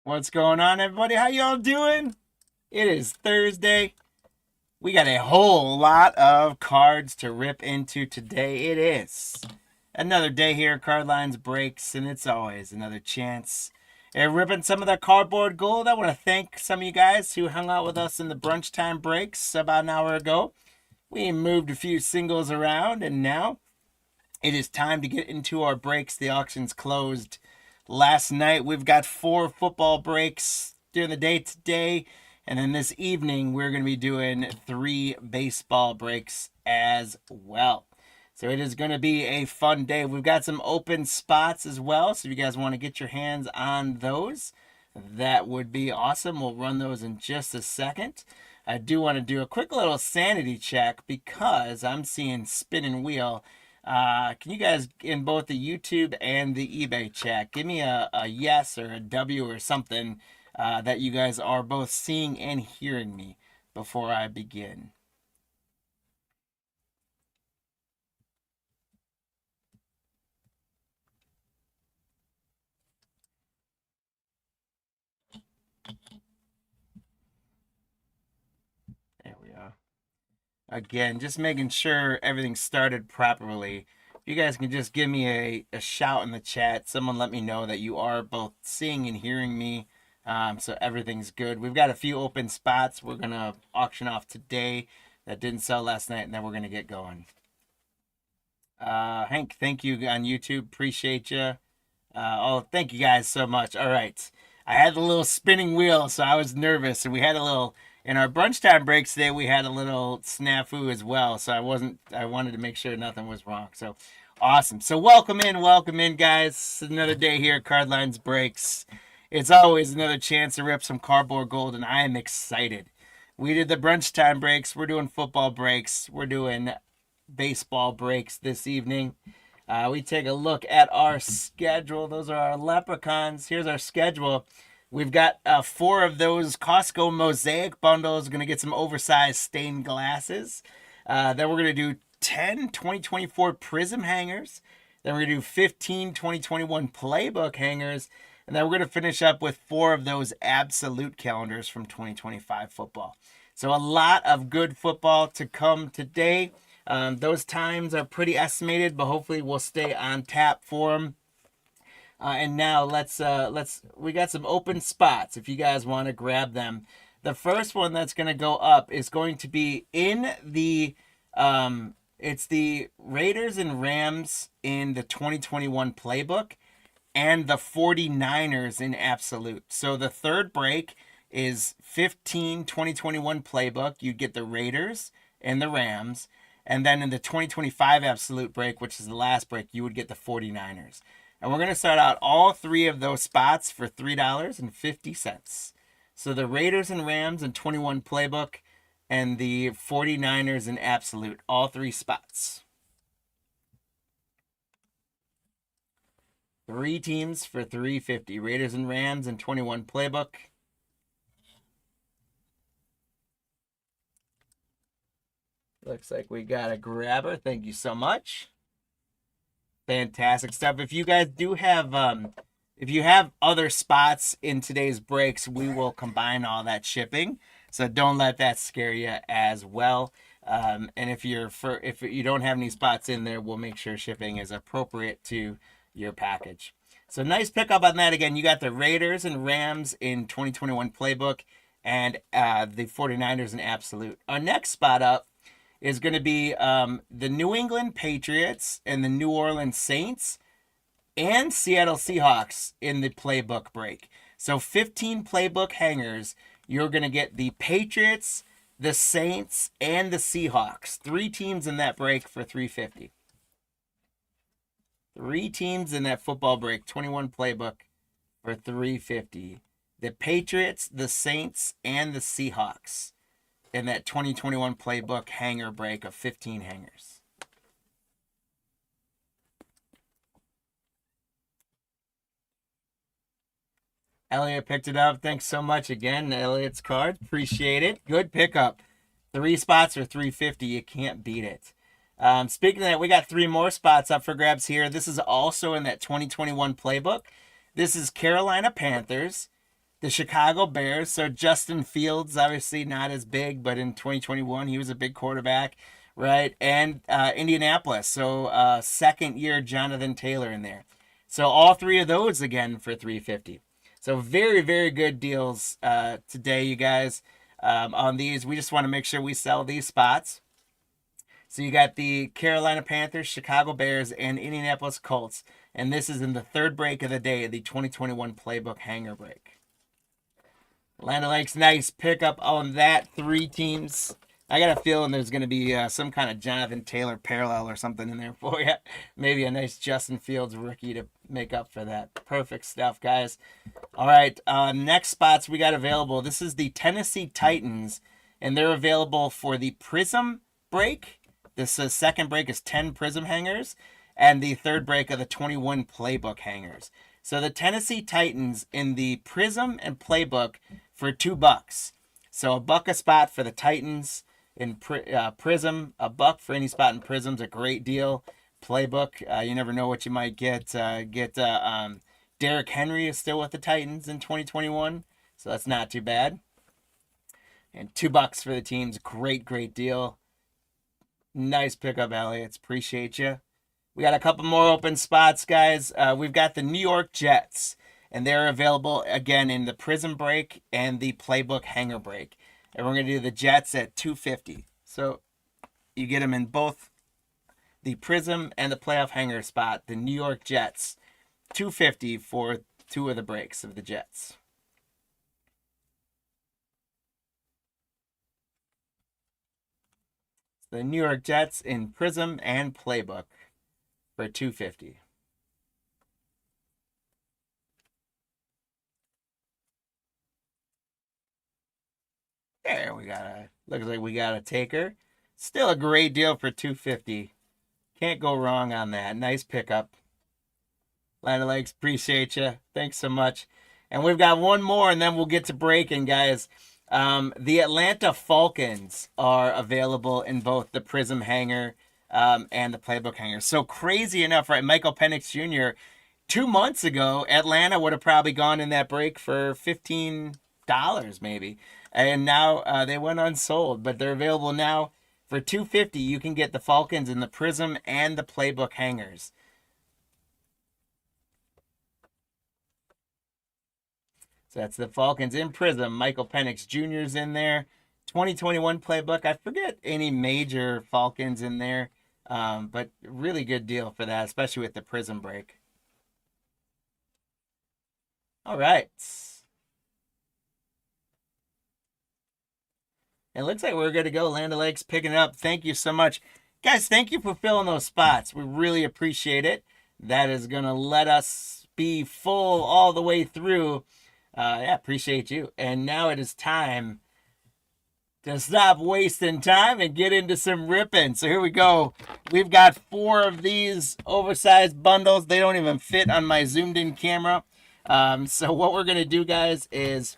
What's going on, everybody? How y'all doing? It is Thursday. We got a whole lot of cards to rip into today. It is another day here, Card Lines Breaks, and it's always another chance at ripping some of that cardboard gold. I want to thank some of you guys who hung out with us in the brunch time breaks about an hour ago. We moved a few singles around, and now it is time to get into our breaks. The auction's closed last night. We've got 4 football breaks during the day today. And then this evening, we're going to be doing 3 baseball breaks as well. So it is going to be a fun day. We've got some open spots as well. So if you guys want to get your hands on those, that would be awesome. We'll run those in just a second. I do want to do a quick little sanity check because I'm seeing spinning wheel. Can you guys in both the YouTube and the eBay chat give me a yes or a W or something that you guys are both seeing and hearing me before I begin? There we are. Again, just making sure everything started properly. You guys can just give me a shout in the chat. Someone let me know that you are both seeing and hearing me. So everything's good. We've got a few open spots we're going to auction off today that didn't sell last night, and then we're going to get going. Hank, thank you on YouTube. Appreciate you. Thank you guys so much. All right. I had a little spinning wheel, so I was nervous, and we had a little in our brunch time breaks today. We had a little snafu as well, so I wanted to make sure nothing was wrong. So awesome. So welcome in, guys. Another day here, Card Lines Breaks. It's always another chance to rip some cardboard gold, and I am excited. We did the brunch time breaks. We're doing football breaks. We're doing baseball breaks this evening. We take a look at our schedule. Those are our leprechauns. Here's our schedule. We've got 4 of those Costco Mosaic bundles. Going to get some oversized stained glasses. Then we're going to do 10 2024 Prizm hangers. Then we're going to do 15 2021 Playbook hangers. And then we're going to finish up with 4 of those absolute calendars from 2025 football. So a lot of good football to come today. Those times are pretty estimated, but hopefully we'll stay on tap for them. And now we got some open spots if you guys want to grab them. The first one that's going to go up is going to be in the it's the Raiders and Rams in the 2021 playbook and the 49ers in absolute. So the third break is 15 2021 playbook. You get the Raiders and the Rams. And then in the 2025 absolute break, which is the last break, you would get the 49ers. And we're going to start out all 3 of those spots for $3.50. So the Raiders and Rams in 21 playbook and the 49ers in absolute, all 3 spots. 3 teams for $3.50. Raiders and Rams in 21 playbook. Looks like we got a grabber. Thank you so much. Fantastic stuff. If you guys do have, if you have other spots in today's breaks, we will combine all that shipping. So don't let that scare you as well. And if you don't have any spots in there, we'll make sure shipping is appropriate to your package. So nice pickup on that. Again, you got the Raiders and Rams in 2021 playbook and the 49ers in absolute. Our next spot up is going to be the New England Patriots and the New Orleans Saints and Seattle Seahawks in the playbook break. So 15 playbook hangers. You're going to get the Patriots, the Saints, and the Seahawks. 3 teams in that break for $3.50. 3 teams in that football break, 21 playbook for $3.50. The Patriots, the Saints, and the Seahawks in that 2021 playbook hanger break of 15 hangers. Elliot picked it up. Thanks so much again, Elliot's card. Appreciate it. Good pickup. 3 spots for $3.50. You can't beat it. Speaking of that, we got 3 more spots up for grabs here. This is also in that 2021 playbook. This is Carolina Panthers, the Chicago Bears. So Justin Fields, obviously not as big, but in 2021 he was a big quarterback, right? And Indianapolis. So second year Jonathan Taylor in there. So all three of those again for 350. So very, very good deals today, you guys, on these. We just want to make sure we sell these spots. So you got the Carolina Panthers, Chicago Bears, and Indianapolis Colts. And this is in the third break of the day, the 2021 Playbook Hanger Break. Atlanta Lakes, nice pickup on that. 3 teams. I got a feeling there's going to be some kind of Jonathan Taylor parallel or something in there for you. Maybe a nice Justin Fields rookie to make up for that. Perfect stuff, guys. All right, next spots we got available. This is the Tennessee Titans, and they're available for the Prizm break. This second break is 10 Prizm hangers, and the third break of the 21 Playbook hangers. So the Tennessee Titans in the Prizm and Playbook for $2. So $1 a spot for the Titans in Prizm, $1 for any spot in Prizm's a great deal. Playbook, you never know what you might get. Derrick Henry is still with the Titans in 2021, so that's not too bad. And $2 for the teams, great deal. Nice pickup, Elliott. Appreciate you. We got a couple more open spots, guys. We've got the New York Jets, and they're available again in the Prizm break and the Playbook hanger break. And we're going to do the Jets at $250. So you get them in both the Prizm and the playoff hanger spot. The New York Jets, $250 for 2 of the breaks of the Jets. The New York Jets in Prizm and Playbook for $250. There we got looks like we got a taker. Still a great deal for $250. Can't go wrong on that. Nice pickup. Atlanta Lakes, appreciate you. Thanks so much. And we've got one more, and then we'll get to breaking, guys. The Atlanta Falcons are available in both the Prizm hanger and the Playbook hanger. So crazy enough, right? Michael Penix Jr., 2 months ago, Atlanta would have probably gone in that break for $15 maybe. And now they went unsold, but they're available now for $250. You can get the Falcons in the Prizm and the Playbook hangers. So that's the Falcons in Prizm. Michael Penix Jr.'s in there. 2021 Playbook. I forget any major Falcons in there, but really good deal for that, especially with the Prizm break. All right. It looks like we're good to go. Land O'Lakes picking it up. Thank you so much. Guys, thank you for filling those spots. We really appreciate it. That is going to let us be full all the way through. Yeah, appreciate you. And now it is time to stop wasting time and get into some ripping. So here we go. We've got 4 of these oversized bundles. They don't even fit on my zoomed in camera. So what we're going to do, guys, is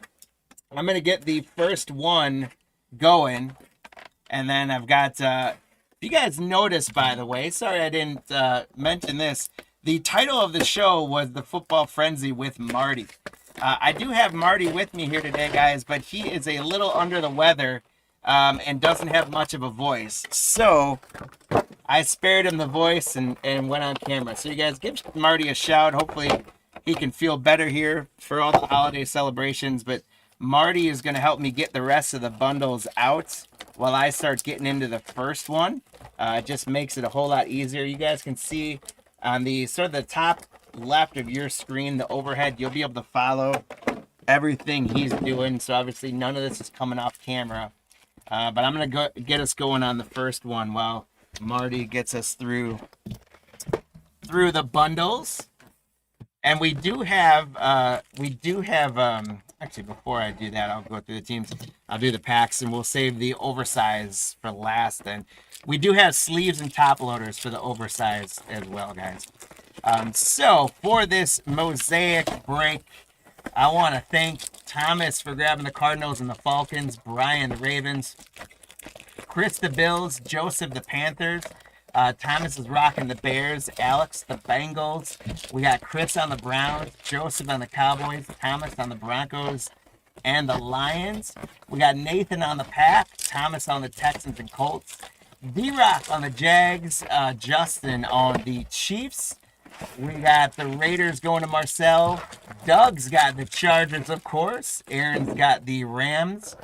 I'm going to get the first one going. And then I've got, if you guys noticed, by the way, sorry I didn't mention this. The title of the show was The Football Frenzy with Marty. I do have Marty with me here today, guys, but he is a little under the weather and doesn't have much of a voice. So I spared him the voice and went on camera. So you guys give Marty a shout. Hopefully he can feel better here for all the holiday celebrations. But Marty is going to help me get the rest of the bundles out while I start getting into the first one. It just makes it a whole lot easier. You guys can see on the sort of the top left of your screen, the overhead, you'll be able to follow everything he's doing. So obviously none of this is coming off camera, but I'm gonna get us going on the first one while Marty gets us through the bundles. And we do have actually, before I do that, I'll go through the teams. I'll do the packs, and we'll save the oversize for last. And we do have sleeves and top loaders for the oversize as well, guys. So for this Mosaic break, I want to thank Thomas for grabbing the Cardinals and the Falcons, Brian the Ravens, Chris the Bills, Joseph the Panthers, Thomas is rocking the Bears. Alex, the Bengals. We got Chris on the Browns. Joseph on the Cowboys. Thomas on the Broncos and the Lions. We got Nathan on the Pack. Thomas on the Texans and Colts. D-Rock on the Jags. Justin on the Chiefs. We got the Raiders going to Marcel. Doug's got the Chargers, of course. Aaron's got the Rams.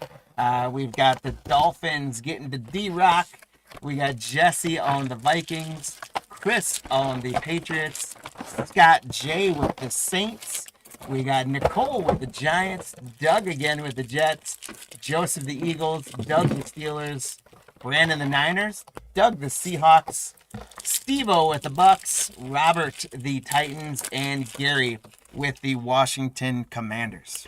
We've got the Dolphins getting to D-Rock. We got Jesse on the Vikings. Chris on the Patriots. Scott J with the Saints. We got Nicole with the Giants. Doug again with the Jets. Joseph the Eagles. Doug the Steelers. Brandon the Niners. Doug the Seahawks. Steve-O with the Bucks, Robert the Titans, and Gary with the Washington Commanders.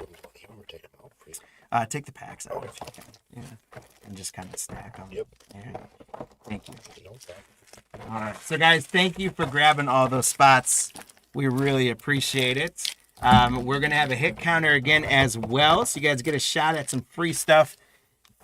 Take the packs out if you can. Yeah. And just kind of stack them. Yep. Yeah. Thank you. All right. So, guys, thank you for grabbing all those spots. We really appreciate it. We're going to have a hit counter again as well, so you guys get a shot at some free stuff.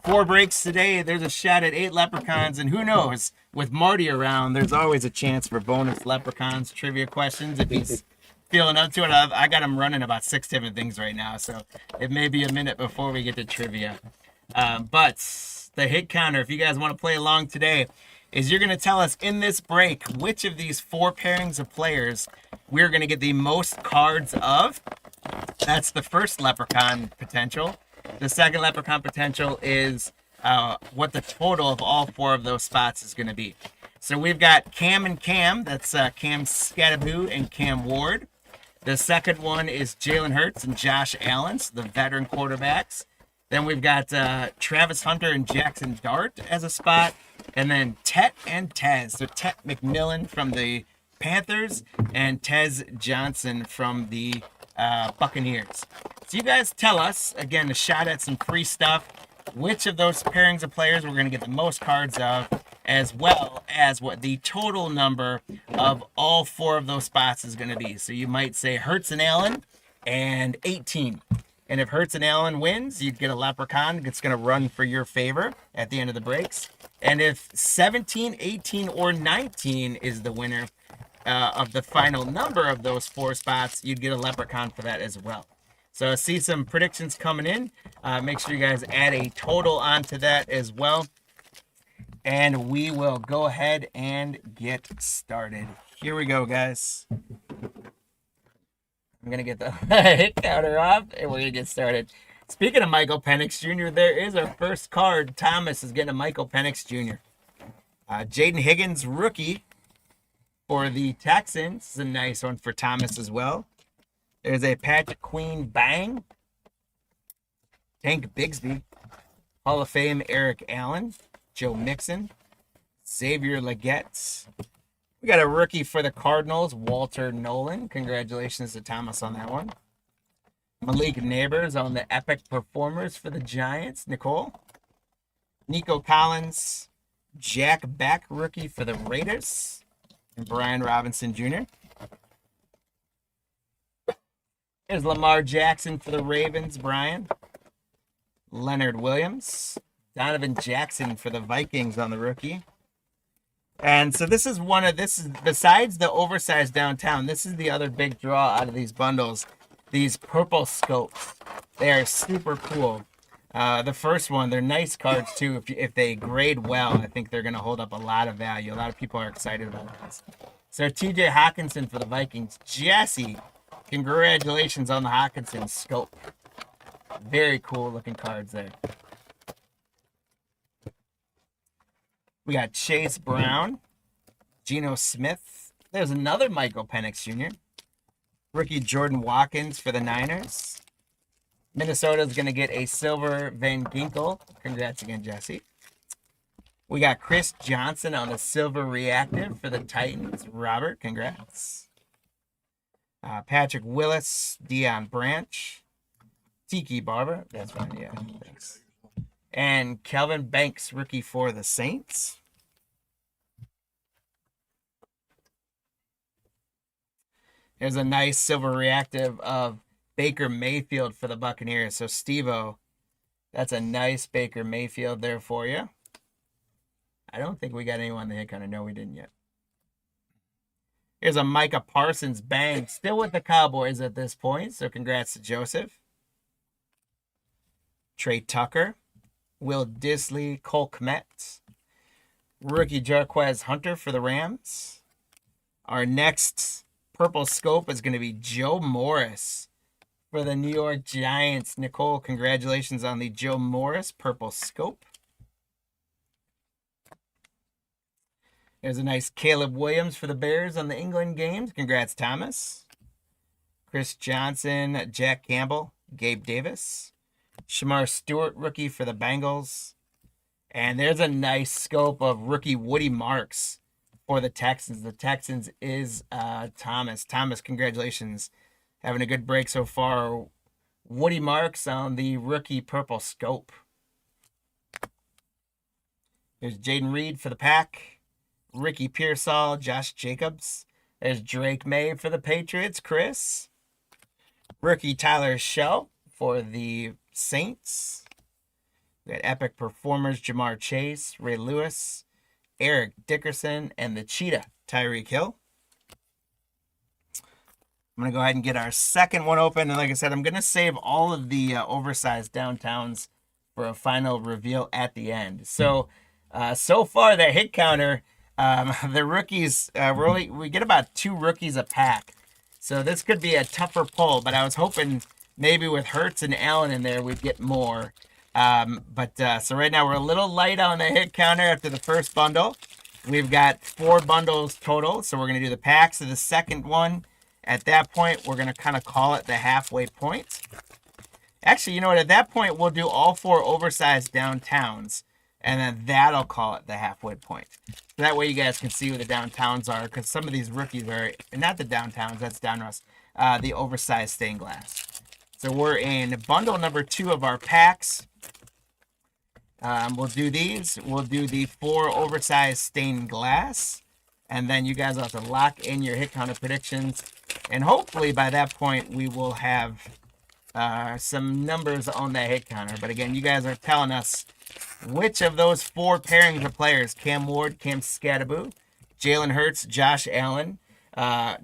4 breaks today. There's a shot at 8 leprechauns, and who knows, with Marty around, there's always a chance for bonus leprechauns trivia questions if he's feeling up to it. I got him running about 6 different things right now, so it may be a minute before we get to trivia. But the hit counter, if you guys want to play along today, is you're going to tell us in this break which of these 4 pairings of players we're going to get the most cards of. That's the first leprechaun potential. The second leprechaun potential is what the total of all 4 of those spots is going to be. So we've got Cam and Cam. That's Cam Scattaboo and Cam Ward. The second one is Jalen Hurts and Josh Allen, so the veteran quarterbacks. Then we've got Travis Hunter and Jackson Dart as a spot. And then Tet and Tez. So Tet McMillan from the Panthers and Tez Johnson from the Buccaneers. So you guys tell us, again, a shot at some free stuff, which of those pairings of players we're going to get the most cards of, as well as what the total number of all 4 of those spots is going to be. So you might say Hurts and Allen and 18. And if Hurts and Allen wins, you'd get a leprechaun that's going to run for your favor at the end of the breaks. And if 17, 18, or 19 is the winner of the final number of those 4 spots, you'd get a leprechaun for that as well. So I see some predictions coming in. Make sure you guys add a total onto that as well. And we will go ahead and get started. Here we go, guys. I'm going to get the hit counter off, and we're going to get started. Speaking of Michael Penix Jr., there is our first card. Thomas is getting a Michael Penix Jr. Jaden Higgins, rookie for the Texans. This is a nice one for Thomas as well. There's a Patrick Queen Bang. Tank Bigsby. Hall of Fame Eric Allen. Joe Mixon. Xavier Legette. We got a rookie for the Cardinals, Walter Nolan. Congratulations to Thomas on that one. Malik Neighbors on the Epic Performers for the Giants, Nicole. Nico Collins. Jack Beck, rookie for the Raiders. And Brian Robinson Jr. There's Lamar Jackson for the Ravens, Brian. Leonard Williams. Donovan Jackson for the Vikings on the rookie. And so this is besides the oversized downtown, this is the other big draw out of these bundles. These purple scopes. They are super cool. The first one, they're nice cards too. If they grade well, I think they're going to hold up a lot of value. A lot of people are excited about this. So TJ Hawkinson for the Vikings. Jesse, congratulations on the Hawkinson scope. Very cool looking cards there. We got Chase Brown, Geno Smith. There's another Michael Penix Jr. Rookie Jordan Watkins for the Niners. Minnesota's going to get a silver Van Ginkel. Congrats again, Jesse. We got Chris Johnson on the silver reactive for the Titans. Robert, congrats. Patrick Willis, Deion Branch. Tiki Barber. That's fine, yeah. Thanks. And Kelvin Banks, rookie for the Saints. There's a nice silver reactive of Baker Mayfield for the Buccaneers. So, Steve-O, that's a nice Baker Mayfield there for you. I don't think we got anyone on the hit counter. No, we didn't yet. Here's a Micah Parsons bang. Still with the Cowboys at this point, so congrats to Joseph. Trey Tucker. Will Disley, Cole Kmet. Rookie Jarquez Hunter for the Rams. Our next purple scope is going to be Joe Morris for the New York Giants. Nicole, congratulations on the Joe Morris purple scope. There's a nice Caleb Williams for the Bears on the England games. Congrats, Thomas. Chris Johnson, Jack Campbell, Gabe Davis. Shamar Stewart, rookie for the Bengals. And there's a nice scope of rookie Woody Marks for the Texans. The Texans is Thomas. Thomas, congratulations. Having a good break so far. Woody Marks on the rookie purple scope. There's Jaden Reed for the Pack. Ricky Pearsall, Josh Jacobs. There's Drake May for the Patriots, Chris. Rookie Tyler Shell for the Saints. We got epic performers Jamar Chase, Ray Lewis, Eric Dickerson, and the Cheetah, Tyreek Hill. I'm going to go ahead and get our second one open. And like I said, I'm going to save all of the oversized downtowns for a final reveal at the end. So far, that hit counter, the rookies, we get about 2 rookies a pack. So this could be a tougher pull, but I was hoping maybe with Hurts and Allen in there, we'd get more. So right now we're a little light on the hit counter after the first bundle. We've got 4 bundles total, so we're going to do the packs of the second one. At that point, we're going to kind of call it the halfway point. Actually, you know what? At that point, we'll do all 4 oversized downtowns, and then that'll call it the halfway point. So that way you guys can see where the downtowns are, because some of these rookies are, not the downtowns, that's Downruss, the oversized stained glass. So we're in bundle number 2 of our packs. We'll do these. We'll do the 4 oversized stained glass. And then you guys will have to lock in your hit counter predictions. And hopefully by that point, we will have some numbers on that hit counter. But again, you guys are telling us which of those 4 pairings of players, Cam Ward, Cam Scattaboo, Jalen Hurts, Josh Allen,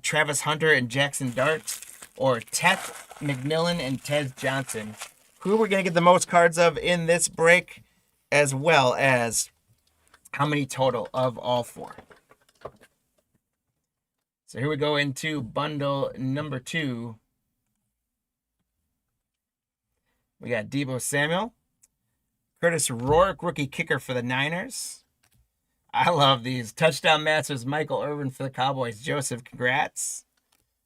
Travis Hunter, and Jackson Dart, or Teth McMillan and Tez Johnson, who we're going to get the most cards of in this break, as well as how many total of all 4. So here we go into bundle number 2. We got Deebo Samuel. Curtis Rourke, rookie kicker for the Niners. I love these. Touchdown Masters, Michael Irvin for the Cowboys. Joseph, congrats.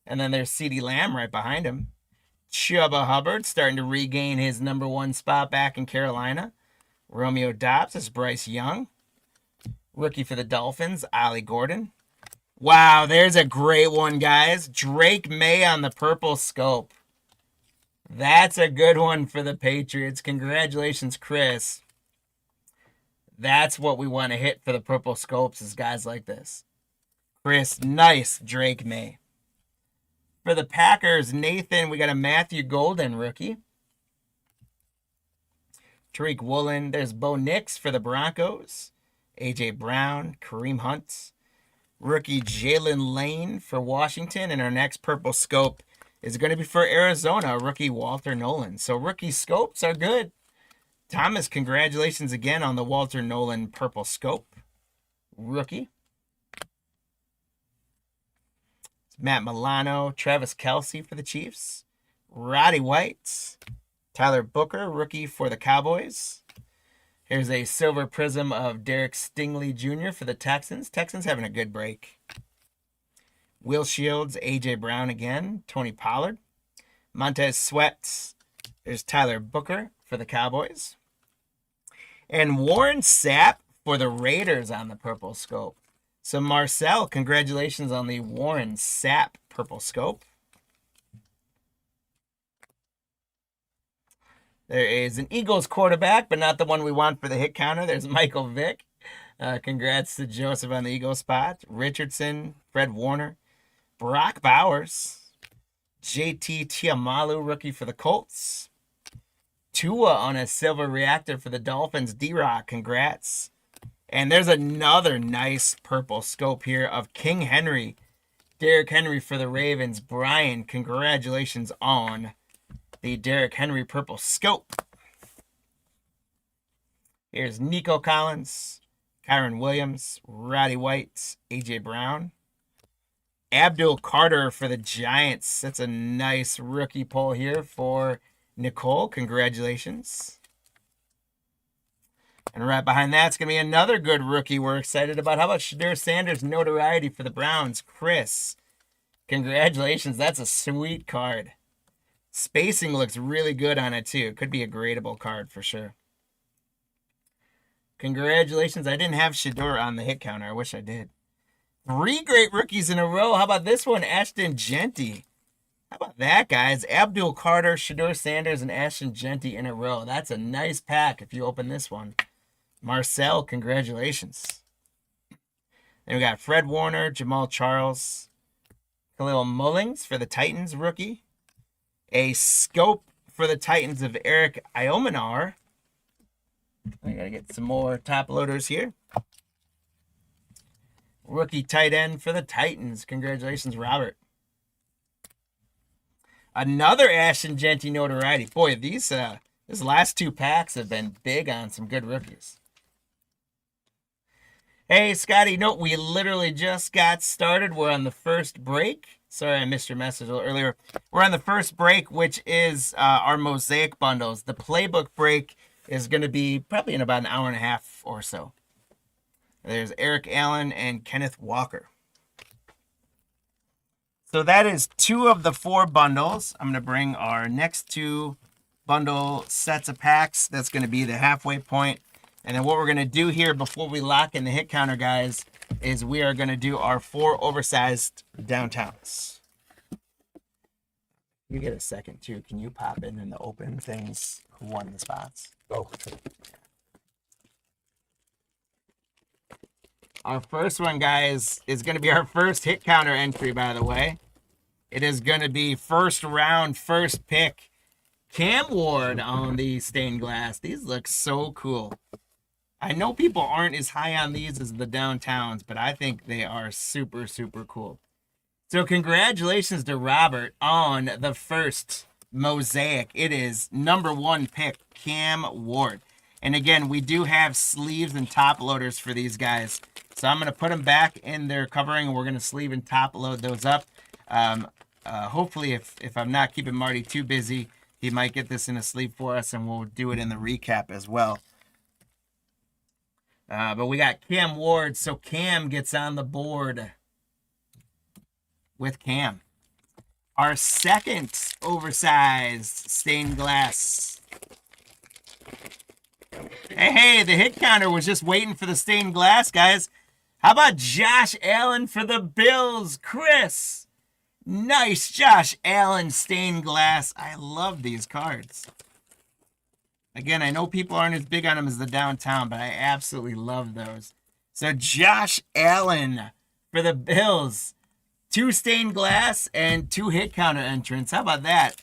And then there's CeeDee Lamb right behind him. Chuba Hubbard starting to regain his number 1 spot back in Carolina. Romeo Dobbs is Bryce Young. Rookie for the Dolphins, Ollie Gordon. Wow, there's a great one, guys. Drake May on the purple scope. That's a good one for the Patriots. Congratulations, Chris. That's what we want to hit for the purple scopes, is guys like this. Chris, nice Drake May. For the Packers, Nathan, we got a Matthew Golden rookie. Tariq Woolen. There's Bo Nix for the Broncos. A.J. Brown, Kareem Hunt. Rookie Jalen Lane for Washington. And our next purple scope is going to be for Arizona, rookie Walter Nolan. So rookie scopes are good. Thomas, congratulations again on the Walter Nolan purple scope. Rookie. Matt Milano, Travis Kelce for the Chiefs. Roddy White. Tyler Booker, rookie for the Cowboys. Here's a silver prism of Derek Stingley Jr. for the Texans. Texans having a good break. Will Shields, A.J. Brown again. Tony Pollard. Montez Sweat. There's Tyler Booker for the Cowboys. And Warren Sapp for the Raiders on the purple scope. So Marcel, congratulations on the Warren Sapp purple scope. There is an Eagles quarterback, but not the one we want for the hit counter. There's Michael Vick. Congrats to Joseph on the Eagles spot. Richardson, Fred Warner, Brock Bowers, JT Tiamalu, rookie for the Colts. Tua on a silver reactor for the Dolphins. D-Rock, congrats. And there's another nice purple scope here of King Henry. Derrick Henry for the Ravens. Brian, congratulations on the Derrick Henry purple scope. Here's Nico Collins, Kyron Williams, Roddy White, A.J. Brown. Abdul Carter for the Giants. That's a nice rookie pull here for Nicole. Congratulations. And right behind that's going to be another good rookie we're excited about. How about Shedeur Sanders, notoriety for the Browns? Chris, congratulations. That's a sweet card. Spacing looks really good on it, too. Could be a gradable card for sure. Congratulations. I didn't have Shedeur on the hit counter. I wish I did. 3 great rookies in a row. How about this one? Ashton Genty. How about that, guys? Abdul Carter, Shedeur Sanders, and Ashton Genty in a row. That's a nice pack if you open this one. Marcel, congratulations. Then we got Fred Warner, Jamal Charles, Khalil Mullings for the Titans rookie. A scope for the Titans of Eric Iomanar. I gotta get some more top loaders here. Rookie tight end for the Titans. Congratulations, Robert. Another Ashton Genty notoriety. Boy, these last 2 packs have been big on some good rookies. Hey, Scotty, note we literally just got started. We're on the first break. Sorry, I missed your message a little earlier. We're on the first break, which is our Mosaic bundles. The Playbook break is going to be probably in about an hour and a half or so. There's Eric Allen and Kenneth Walker. So that is 2 of the 4 bundles. I'm going to bring our next 2 bundle sets of packs. That's going to be the halfway point. And then what we're going to do here before we lock in the hit counter, guys, is we are going to do our 4 oversized downtowns. You get a second, too. Can you pop in the open things who won the spots? Oh, our first one, guys, is going to be our first hit counter entry, by the way. It is going to be first round, first pick. Cam Ward on the stained glass. These look so cool. I know people aren't as high on these as the downtowns, but I think they are super, super cool. So congratulations to Robert on the first Mosaic. It is number 1 pick, Cam Ward. And again, we do have sleeves and top loaders for these guys. So I'm going to put them back in their covering, and we're going to sleeve and top load those up. Hopefully, if I'm not keeping Marty too busy, he might get this in a sleeve for us, and we'll do it in the recap as well. But we got Cam Ward, so Cam gets on the board with Cam. Our second oversized stained glass. Hey, the hit counter was just waiting for the stained glass, guys. How about Josh Allen for the Bills? Chris, nice Josh Allen stained glass. I love these cards. Again, I know people aren't as big on them as the downtown, but I absolutely love those. So Josh Allen for the Bills. 2 stained glass and 2 hit counter entrants. How about that,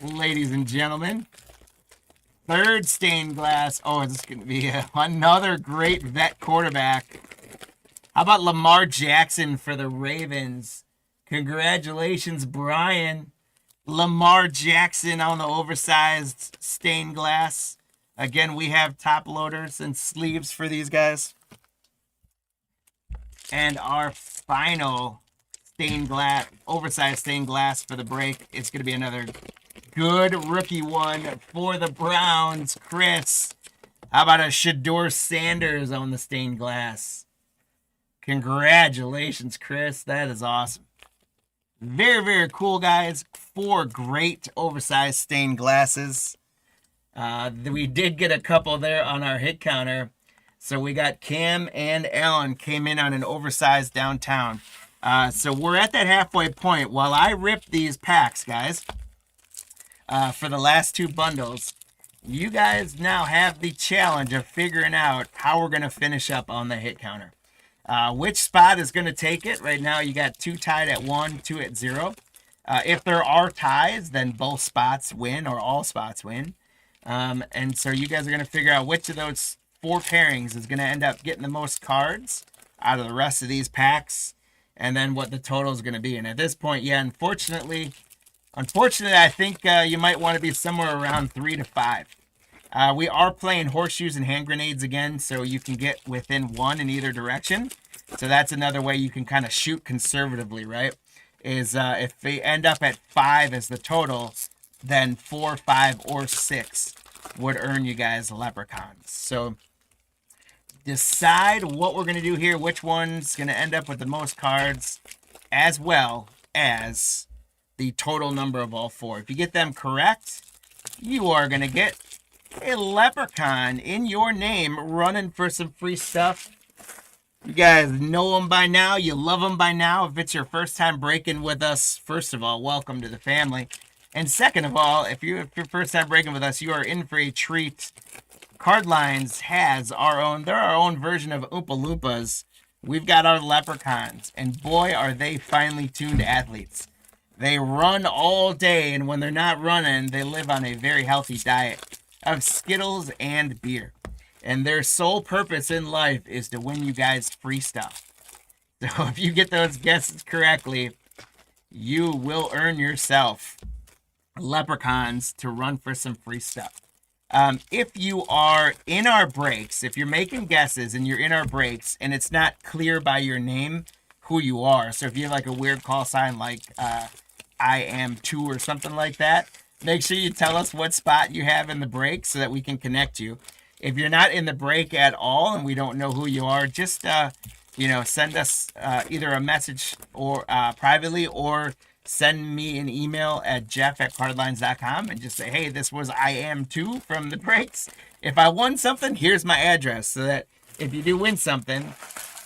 ladies and gentlemen? 3rd stained glass. Oh, this is going to be another great vet quarterback. How about Lamar Jackson for the Ravens? Congratulations, Brian. Lamar Jackson on the oversized stained glass. Again, we have top loaders and sleeves for these guys. And our final stained glass, oversized stained glass for the break. It's going to be another good rookie one for the Browns. Chris, how about a Shedeur Sanders on the stained glass? Congratulations, Chris. That is awesome. Very, very cool, guys. 4 great oversized stained glasses. We did get a couple there on our hit counter. So we got Cam and Allen came in on an oversized downtown. So we're at that halfway point. While I rip these packs, guys, for the last 2 bundles, you guys now have the challenge of figuring out how we're going to finish up on the hit counter. Which spot is going to take it? Right now, you got 2 tied at 1, 2 at 0. If there are ties, then both spots win or all spots win. And so you guys are going to figure out which of those 4 pairings is going to end up getting the most cards out of the rest of these packs, and then what the total is going to be. And at this point, yeah, unfortunately, I think you might want to be somewhere around 3 to 5. We are playing horseshoes and hand grenades again, so you can get within 1 in either direction. So that's another way you can kind of shoot conservatively, right? Is if they end up at 5 as the total, then 4, 5, or 6 would earn you guys leprechauns. So decide what we're going to do here, which one's going to end up with the most cards, as well as the total number of all 4. If you get them correct, you are going to get a leprechaun in your name running for some free stuff. You guys know them by now. You love them by now. If it's your first time breaking with us, first of all, welcome to the family. And second of all, if you're first time breaking with us, you are in for a treat. Cardlines has our own version of Oompa Loompas. We've got our leprechauns, and boy, are they finely tuned athletes. They run all day, and when they're not running, they live on a very healthy diet of Skittles and beer. And their sole purpose in life is to win you guys free stuff. So if you get those guesses correctly, you will earn yourself leprechauns to run for some free stuff. If you are in our breaks, if you're making guesses and you're in our breaks and it's not clear by your name who you are, so if you have like a weird call sign like I am 2 or something like that, make sure you tell us what spot you have in the break so that we can connect you. If you're not in the break at all and we don't know who you are, just send us either a message or privately, or send me an email at jeff@cardlines.com and just say, hey, this was I am 2 from the breaks. If I won something, here's my address, so that if you do win something,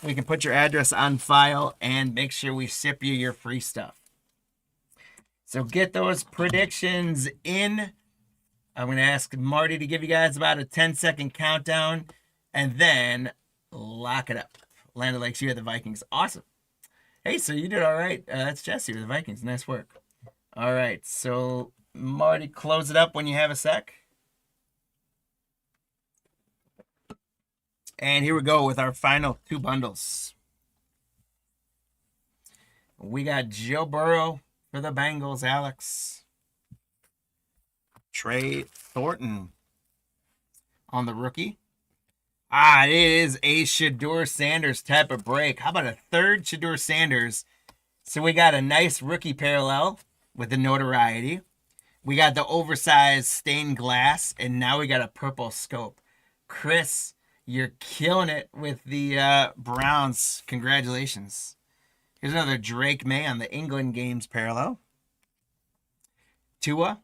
we can put your address on file and make sure we ship you your free stuff. So get those predictions in. I'm going to ask Marty to give you guys about a 10-second countdown and then lock it up. Landed Lakes, you had the Vikings. Awesome. Hey, so you did all right. That's Jesse with the Vikings. Nice work. All right, so Marty, close it up when you have a sec. And here we go with our final 2 bundles. We got Joe Burrow for the Bengals, Alex. Trey Thornton on the rookie. It is a Shedeur Sanders type of break. How about a third Shedeur Sanders? So we got a nice rookie parallel with the notoriety. We got the oversized stained glass, and now we got a purple scope. Chris, you're killing it with the Browns. Congratulations. Here's another Drake May on the England games parallel. Tua,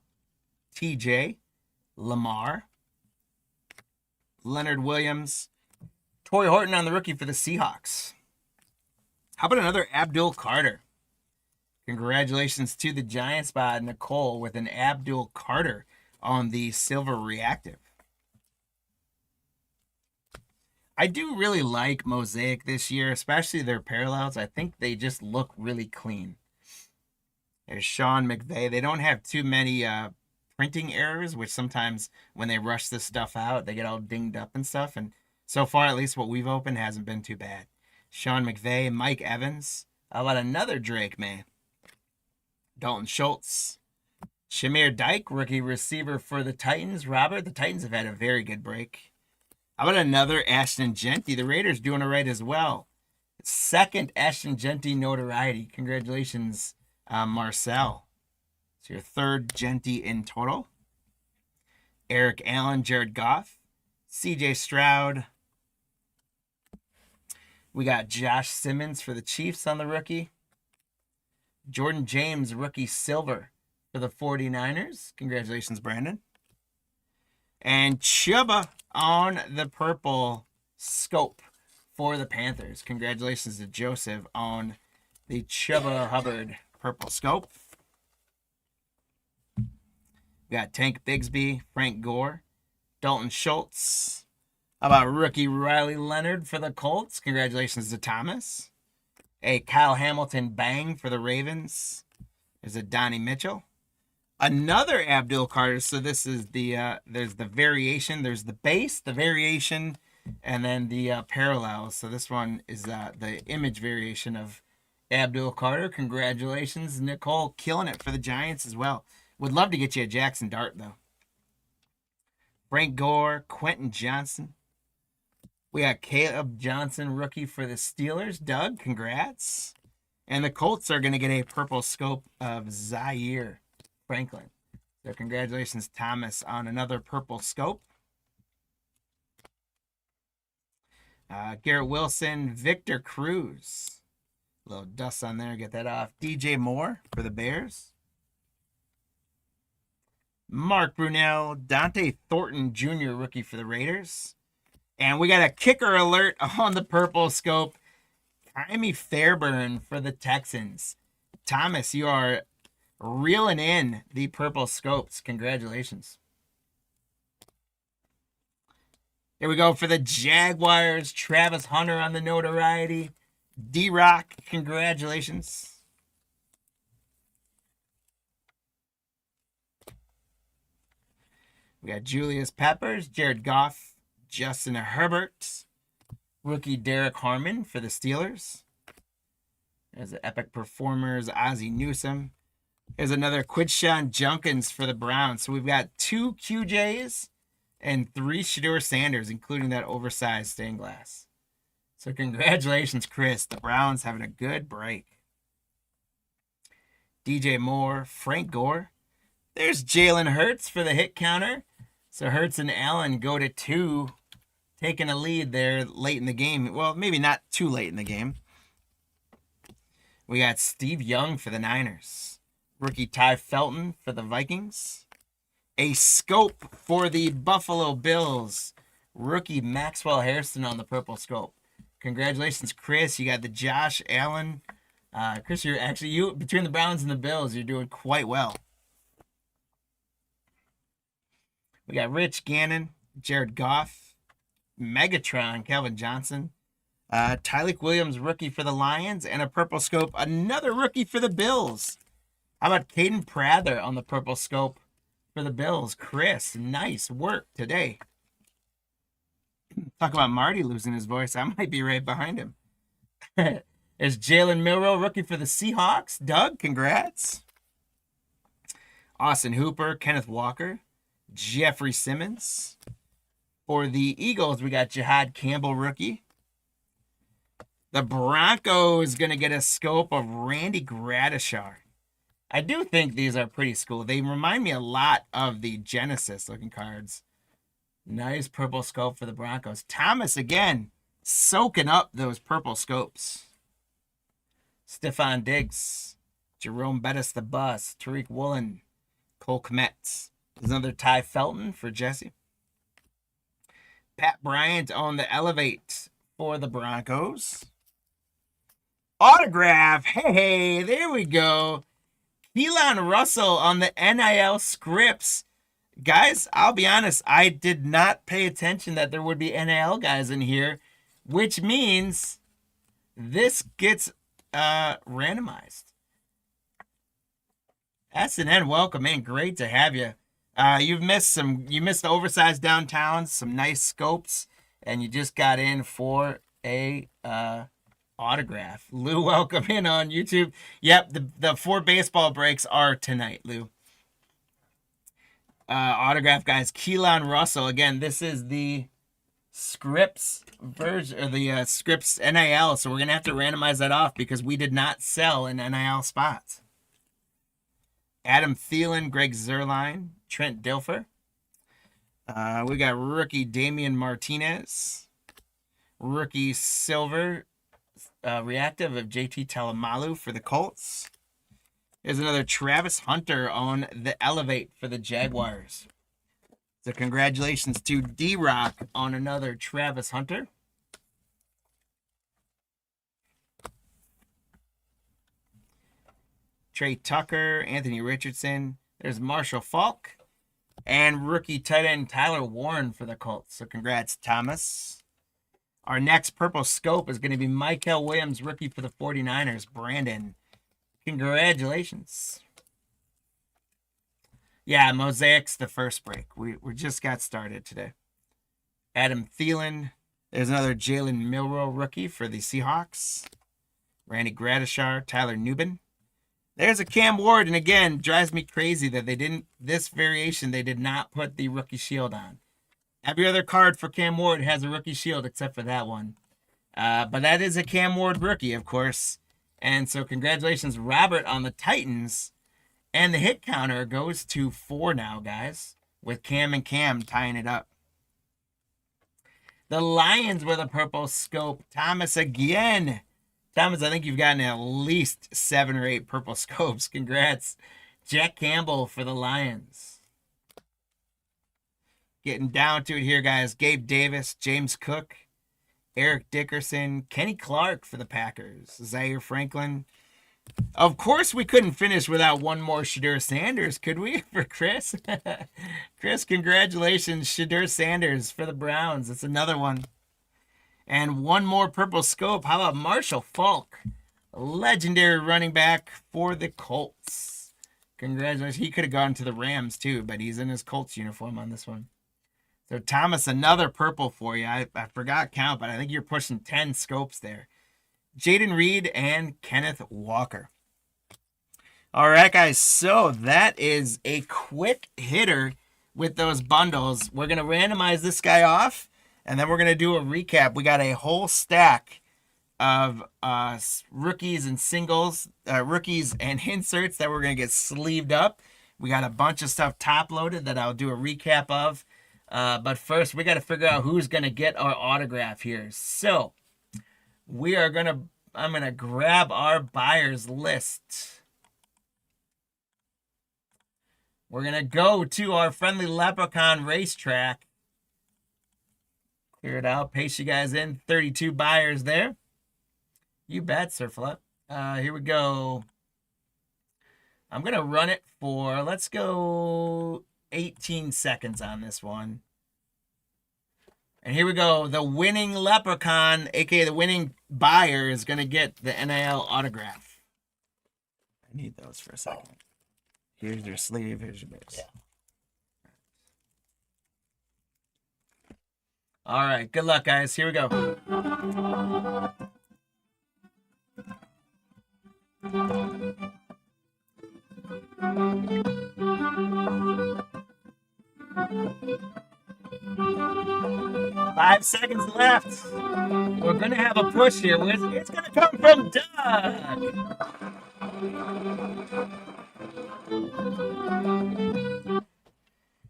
TJ, Lamar, Leonard Williams, Torrey Horton on the rookie for the Seahawks. How about another Abdul Carter? Congratulations to the Giants by Nicole with an Abdul Carter on the Silver Reactive. I do really like Mosaic this year, especially their parallels. I think they just look really clean. There's Sean McVay. They don't have too many printing errors, which sometimes when they rush this stuff out, they get all dinged up and stuff. And so far, at least what we've opened hasn't been too bad. Sean McVay, Mike Evans. How about another Drake May? Dalton Schultz. Shamir Dyke, rookie receiver for the Titans. Robert, the Titans have had a very good break. How about another Ashton Genty? The Raiders doing it right as well. Second Ashton Genty notoriety. Congratulations, Marcel. It's your third Genty in total. Eric Allen, Jared Goff, CJ Stroud. We got Josh Simmons for the Chiefs on the rookie. Jordan James, rookie silver for the 49ers. Congratulations, Brandon. And Chuba on the purple scope for the Panthers. Congratulations to Joseph on the Chuba Hubbard purple scope. We got Tank Bigsby, Frank Gore, Dalton Schultz. How about rookie Riley Leonard for the Colts? Congratulations to Thomas. A Kyle Hamilton bang for the Ravens. There's a Donnie Mitchell. Another Abdul Carter. So this is the there's the variation. There's the base, the variation, And then the parallels. So this one is the image variation of Abdul Carter. Congratulations, Nicole, killing it for the Giants as well. Would love to get you a Jackson Dart though. Frank Gore, Quentin Johnson. We got Caleb Johnson, rookie for the Steelers. Doug, congrats. And the Colts are going to get a purple scope of Zaire Franklin. So congratulations, Thomas, on another purple scope. Garrett Wilson, Victor Cruz. A little dust on there, get that off. DJ Moore for the Bears. Mark Brunell, Dante Thornton Jr., rookie for the Raiders. And we got a kicker alert on the purple scope. Jaime Fairburn for the Texans. Thomas, you are reeling in the purple scopes. Congratulations. Here we go for the Jaguars. Travis Hunter on the notoriety. D-Rock, congratulations. We got Julius Peppers, Jared Goff, Justin Herbert, rookie Derek Harmon for the Steelers. There's the Epic Performers, Ozzie Newsome. There's another Quidshawn Junkins for the Browns. So we've got 2 QJs and 3 Shedeur Sanders, including that oversized stained glass. So congratulations, Chris. The Browns having a good break. DJ Moore, Frank Gore. There's Jalen Hurts for the hit counter. So Hurts and Allen go to 2, taking a lead there late in the game. Well, maybe not too late in the game. We got Steve Young for the Niners. Rookie Ty Felton for the Vikings. A scope for the Buffalo Bills. Rookie Maxwell Harrison on the purple scope. Congratulations, Chris. You got the Josh Allen. Chris, you between the Browns and the Bills, you're doing quite well. We got Rich Gannon, Jared Goff, Megatron, Calvin Johnson, Tyleek Williams, rookie for the Lions, and a purple scope, another rookie for the Bills. How about Caden Prather on the purple scope for the Bills? Chris, nice work today. Talk about Marty losing his voice. I might be right behind him. There's Jalen Milroe, rookie for the Seahawks. Doug, congrats. Austin Hooper, Kenneth Walker, Jeffrey Simmons. For the Eagles, we got Jihad Campbell, rookie. The Broncos going to get a scope of Randy Gradishar. I do think these are pretty cool. They remind me a lot of the Genesis looking cards. Nice purple scope for the Broncos. Thomas, again, soaking up those purple scopes. Stephon Diggs, Jerome Bettis the Bus, Tariq Woolen, Cole Kmet. There's another Ty Felton for Jesse. Pat Bryant on the Elevate for the Broncos. Autograph. Hey, there we go. Keelan Russell on the NIL scripts. Guys, I'll be honest, I did not pay attention that there would be NIL guys in here, which means this gets randomized. S&N, welcome in. Great to have you. You missed the oversized downtowns, some nice scopes, and you just got in for a autograph. Lou, welcome in on YouTube. Yep, the 4 baseball breaks are tonight, Lou. Autograph, guys. Keelan Russell. Again, this is the Scripps version, or the Scripps NIL, so we're going to have to randomize that off because we did not sell an NIL spot. Adam Thielen, Greg Zuerlein, Trent Dilfer. We got rookie Damian Martinez. Rookie Silver reactive of JT Telemalu for the Colts. There's another Travis Hunter on the Elevate for the Jaguars. So congratulations to D-Rock on another Travis Hunter. Trey Tucker, Anthony Richardson. There's Marshall Falk. And rookie tight end Tyler Warren for the Colts. So congrats, Thomas. Our next purple scope is going to be Michael Williams, rookie for the 49ers. Brandon, congratulations. Yeah, Mosaic's the first break. We just got started today. Adam Thielen, There's another Jalen Milroe rookie for the Seahawks. Randy Gradishar, Tyler Nubin. There's a Cam Ward, and again, drives me crazy that they didn't, this variation, they did not put the rookie shield on. Every other card for Cam Ward has a rookie shield except for that one. But that is a Cam Ward rookie, of course. And so congratulations, Robert, on the Titans. And the hit counter goes to 4 now, guys, with Cam and Cam tying it up. The Lions with a purple scope. Thomas again. Thomas, I think you've gotten at least 7 or 8 purple scopes. Congrats. Jack Campbell for the Lions. Getting down to it here, guys. Gabe Davis, James Cook, Eric Dickerson, Kenny Clark for the Packers, Zaire Franklin. Of course, we couldn't finish without one more Shadur Sanders, could we, for Chris? Chris, congratulations, Shadur Sanders for the Browns. It's another one. And one more purple scope. How about Marshall Faulk, legendary running back for the Colts? Congratulations. He could have gone to the Rams, too, but he's in his Colts uniform on this one. So, Thomas, another purple for you. I forgot count, but I think you're pushing 10 scopes there. Jaden Reed and Kenneth Walker. All right, guys. So that is a quick hitter with those bundles. We're going to randomize this guy off, and then we're going to do a recap. We got a whole stack of rookies and singles, rookies and inserts that we're going to get sleeved up. We got a bunch of stuff top-loaded that I'll do a recap of. But first, we got to figure out who's going to get our autograph here. So I'm going to grab our buyers list. We're going to go to our friendly Leprechaun racetrack. Clear it out. Paste you guys in. 32 buyers there. You bet, Sir Flip. Here we go. I'm going to run it for, let's go 18 seconds on this one. And here we go. The winning Leprechaun, aka the winning buyer, is going to get the NIL autograph. I need those for a second. Here's your sleeve. Here's your base. Yeah. All right. Good luck, guys. Here we go. 5 seconds left. We're going to have a push here. It's going to come from Doug.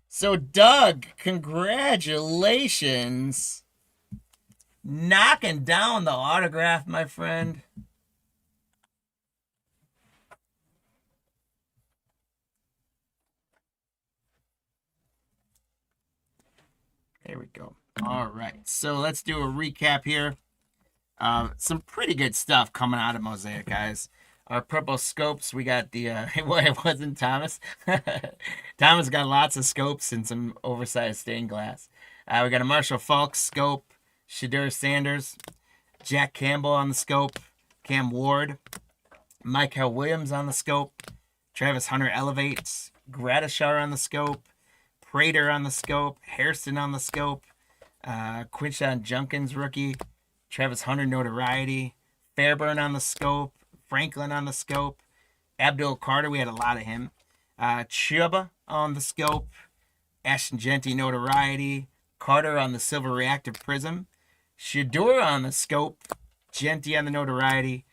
So, Doug, congratulations. Knocking down the autograph, my friend. There we go. All right. So let's do a recap here. Some pretty good stuff coming out of Mosaic, guys. Our purple scopes, we got the, well, it wasn't Thomas. Thomas got lots of scopes and some oversized stained glass. We got a Marshall Faulk scope, Shadur Sanders, Jack Campbell on the scope, Cam Ward, Michael Williams on the scope, Travis Hunter Elevates, Gradishar on the scope, Prater on the scope, Hairston on the scope, Quinshon Junkins rookie, Travis Hunter notoriety, Fairburn on the scope, Franklin on the scope, Abdul Carter, we had a lot of him, Chuba on the scope, Ashton Genty notoriety, Carter on the silver reactive Prizm, Shadur on the scope, Genty on the notoriety,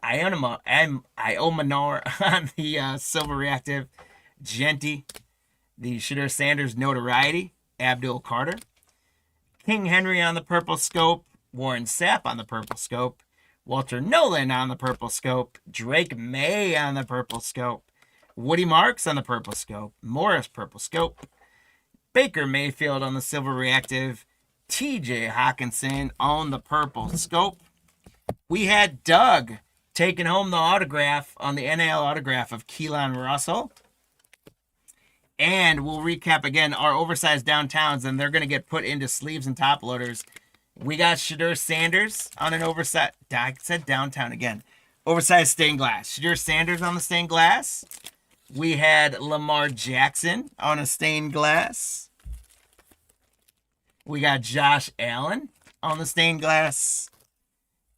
Iomanar on the silver reactive, Genty, the Shadur Sanders notoriety, Abdul Carter, King Henry on the purple scope, Warren Sapp on the purple scope, Walter Nolan on the purple scope, Drake May on the purple scope, Woody Marks on the purple scope, Morris purple scope, Baker Mayfield on the silver reactive, TJ Hawkinson on the purple scope. We had Doug taking home the autograph on the NAL autograph of Keelan Russell. And we'll recap again our oversized downtowns, and they're going to get put into sleeves and top loaders. We got Shadur Sanders on an oversized, I said downtown again, oversized stained glass. Shadur Sanders on the stained glass. We had Lamar Jackson on a stained glass. We got Josh Allen on the stained glass.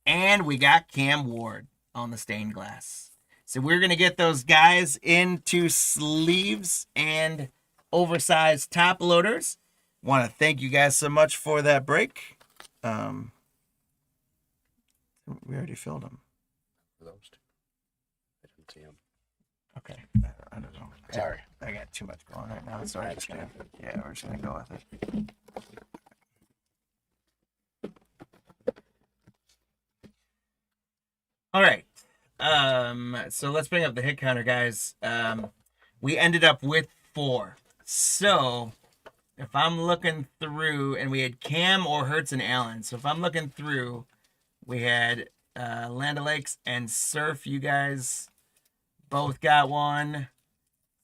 And we got Cam Ward on the stained glass. So we're going to get those guys into sleeves and oversized top loaders. Want to thank you guys so much for that break. We already filled them. Those two. I didn't see them. Okay. I don't know. Sorry. I got too much going right now. So we're just going to go with it. All right. So let's bring up the hit counter, guys. We ended up with 4. So if I'm looking through, and we had Cam or Hertz and Allen. So if I'm looking through, we had Land O'Lakes and Surf. You guys both got one.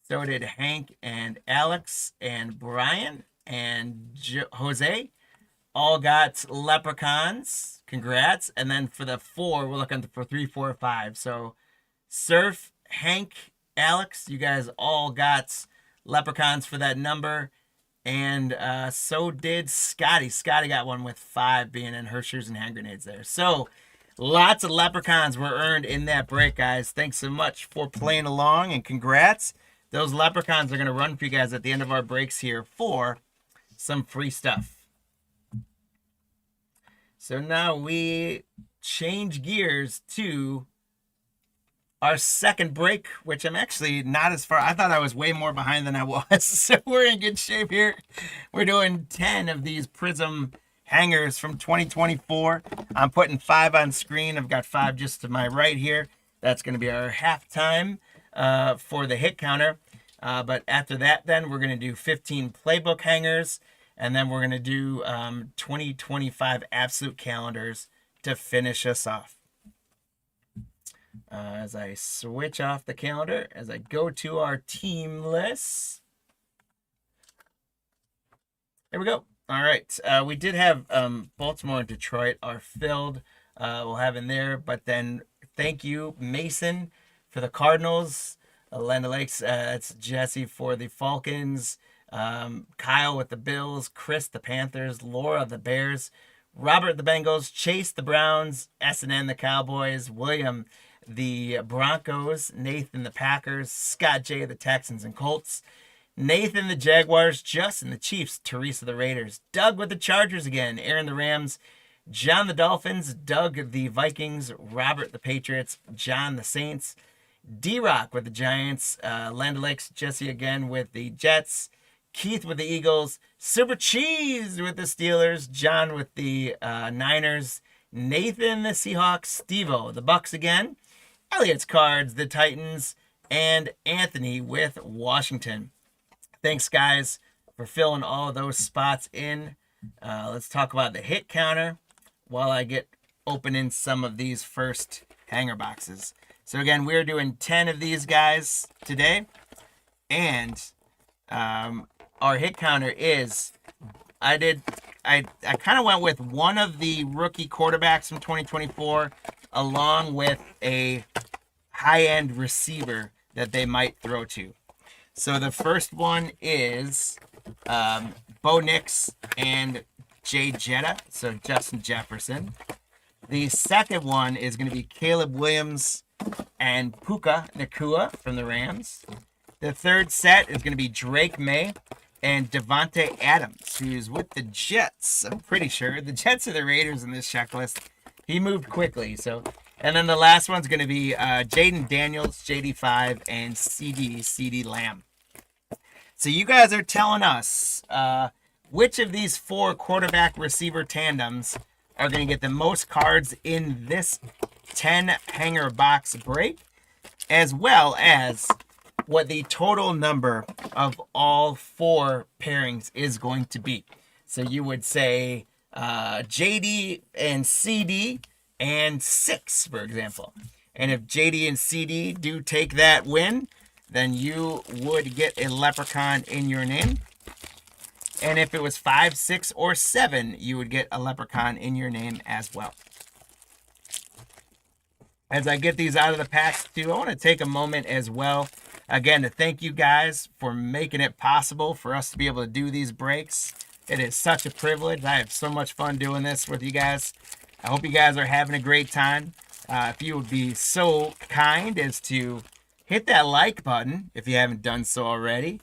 So did Hank and Alex and Brian and Jose. All got leprechauns. Congrats. And then for the 4, we're looking for 3, 4, 5. So Surf, Hank, Alex, you guys all got leprechauns for that number. And so did Scotty. Scotty got one with 5 being in Hershey's and hand grenades there. So lots of leprechauns were earned in that break, guys. Thanks so much for playing along, and congrats. Those leprechauns are going to run for you guys at the end of our breaks here for some free stuff. So now we change gears to our second break, which I'm actually not as far. I thought I was way more behind than I was. So we're in good shape here. We're doing 10 of these Prizm hangers from 2024. I'm putting 5 on screen. I've got 5 just to my right here. That's going to be our halftime for the hit counter. But after that, then we're going to do 15 Playbook hangers. And then we're going to do 2025 absolute calendars to finish us off. As I switch off the calendar, as I go to our team list. There we go. All right. We did have Baltimore and Detroit are filled. We'll have in there. But then thank you, Mason, for the Cardinals. Land O'Lakes, it's Jesse for the Falcons. Kyle with the Bills, Chris the Panthers, Laura the Bears, Robert the Bengals, Chase the Browns, S&N the Cowboys, William the Broncos, Nathan the Packers, Scott J the Texans and Colts, Nathan the Jaguars, Justin the Chiefs, Teresa the Raiders, Doug with the Chargers again, Aaron the Rams, John the Dolphins, Doug the Vikings, Robert the Patriots, John the Saints, D-Rock with the Giants, Land O'Lakes, Jesse again with the Jets, Keith with the Eagles, Super Cheese with the Steelers, John with the Niners, Nathan the Seahawks, Steve-O, the Bucks again, Elliot's Cards, the Titans, and Anthony with Washington. Thanks, guys, for filling all of those spots in. Let's talk about the hit counter while I get opening some of these first hanger boxes. So again, we're doing 10 of these guys today, and our hit counter is, I kind of went with one of the rookie quarterbacks from 2024 along with a high-end receiver that they might throw to. So the first one is Bo Nix and Jay Jetta, so Justin Jefferson. The second one is going to be Caleb Williams and Puka Nacua from the Rams. The third set is going to be Drake May and Devontae Adams, who's with the Jets. I'm pretty sure the Jets are the Raiders in this checklist. He moved quickly, so. And then the last one's going to be Jaden Daniels, JD5, and CD Lamb. So you guys are telling us which of these 4 quarterback receiver tandems are going to get the most cards in this 10 hanger box break, as well as what the total number of all 4 pairings is going to be. So you would say JD and CD and 6, for example. And if JD and CD do take that win, then you would get a leprechaun in your name. And if it was 5, 6, or 7, you would get a leprechaun in your name as well. As I get these out of the packs too, I want to take a moment as well, again, to thank you guys for making it possible for us to be able to do these breaks. It is such a privilege. I have so much fun doing this with you guys. I hope you guys are having a great time. If you would be so kind as to hit that like button if you haven't done so already.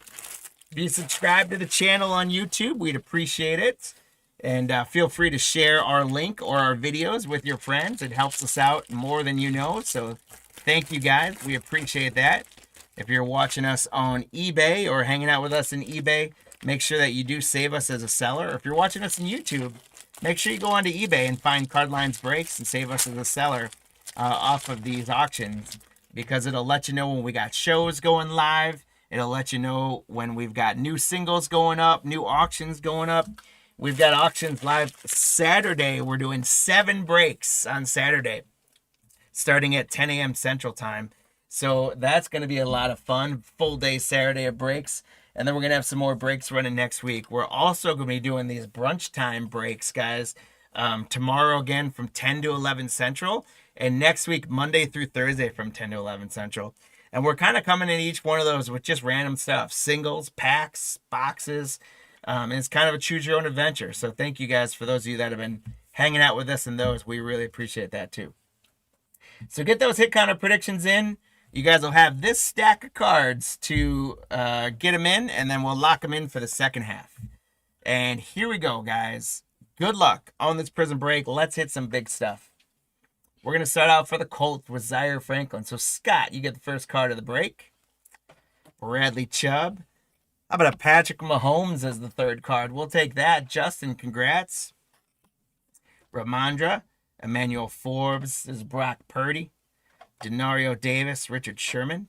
If you subscribe to the channel on YouTube, we'd appreciate it. And feel free to share our link or our videos with your friends. It helps us out more than you know. So thank you guys. We appreciate that. If you're watching us on eBay or hanging out with us in eBay, make sure that you do save us as a seller. Or if you're watching us on YouTube, make sure you go onto eBay and find Cardlines Breaks and save us as a seller off of these auctions, because it'll let you know when we got shows going live. It'll let you know when we've got new singles going up, new auctions going up. We've got auctions live Saturday. We're doing 7 breaks on Saturday, starting at 10 a.m. Central Time. So that's going to be a lot of fun. Full day Saturday of breaks. And then we're going to have some more breaks running next week. We're also going to be doing these brunch time breaks, guys. Tomorrow again from 10 to 11 Central. And next week, Monday through Thursday from 10 to 11 Central. And we're kind of coming in each one of those with just random stuff. Singles, packs, boxes. And it's kind of a choose your own adventure. So thank you guys for those of you that have been hanging out with us in those. We really appreciate that too. So get those hit counter predictions in. You guys will have this stack of cards to get them in, and then we'll lock them in for the second half. And here we go, guys. Good luck on this Prizm break. Let's hit some big stuff. We're going to start out for the Colts with Zaire Franklin. So, Scott, you get the first card of the break. Bradley Chubb. How about a Patrick Mahomes as the third card? We'll take that. Justin, congrats. Ramondre. Emmanuel Forbes. This is Brock Purdy. Denario Davis. Richard Sherman.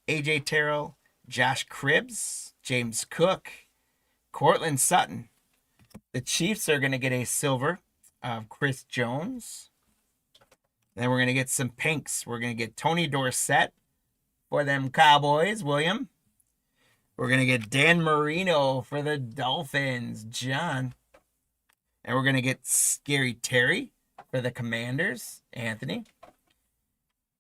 AJ Terrell. Josh Cribbs. James Cook. Cortland Sutton. The Chiefs are going to get a silver of Chris Jones. Then we're going to get some pinks. We're going to get Tony Dorsett for them Cowboys, William. We're going to get Dan Marino for the Dolphins, John. And we're going to get Scary Terry for the Commanders, Anthony.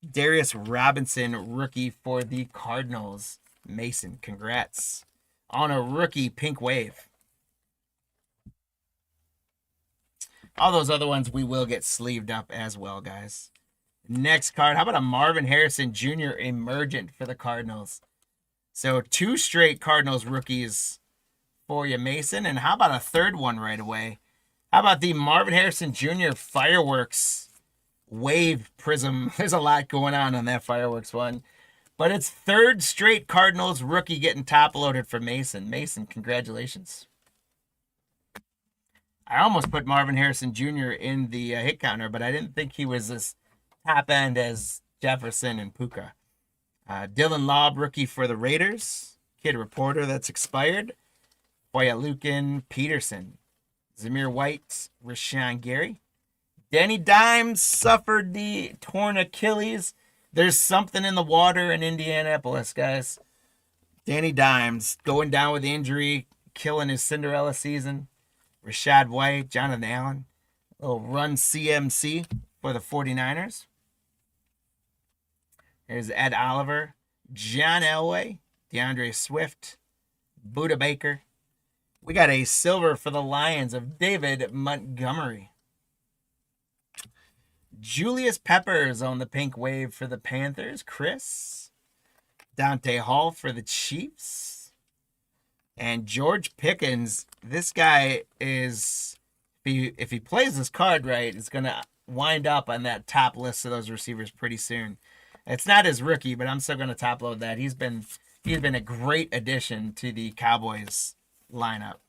Darius Robinson, rookie for the Cardinals, Mason. Congrats on a rookie pink wave. All those other ones we will get sleeved up as well, guys. Next card. How about a Marvin Harrison Jr. Emergent for the Cardinals? So 2 straight Cardinals rookies for you, Mason. And how about a third one right away? How about the Marvin Harrison Jr. Fireworks Wave Prizm? There's a lot going on that Fireworks one. But it's 3rd straight Cardinals rookie getting top loaded for Mason. Mason, congratulations. I almost put Marvin Harrison Jr. in the hit counter, but I didn't think he was as top end as Jefferson and Puka. Dylan Laub, rookie for the Raiders. Kid Reporter, that's expired. Boya Lukin, Peterson. Zamir White, Rashawn Gary. Danny Dimes suffered the torn Achilles. There's something in the water in Indianapolis, guys. Danny Dimes going down with the injury, killing his Cinderella season. Rashad White, Jonathan Allen, a little run CMC for the 49ers. There's Ed Oliver, John Elway, DeAndre Swift, Buda Baker. We got a silver for the Lions of David Montgomery. Julius Peppers on the pink wave for the Panthers, Chris. Dante Hall for the Chiefs. And George Pickens, this guy is, if he plays this card right, is going to wind up on that top list of those receivers pretty soon. It's not his rookie, but I'm still going to top load that. He's been a great addition to the Cowboys lineup.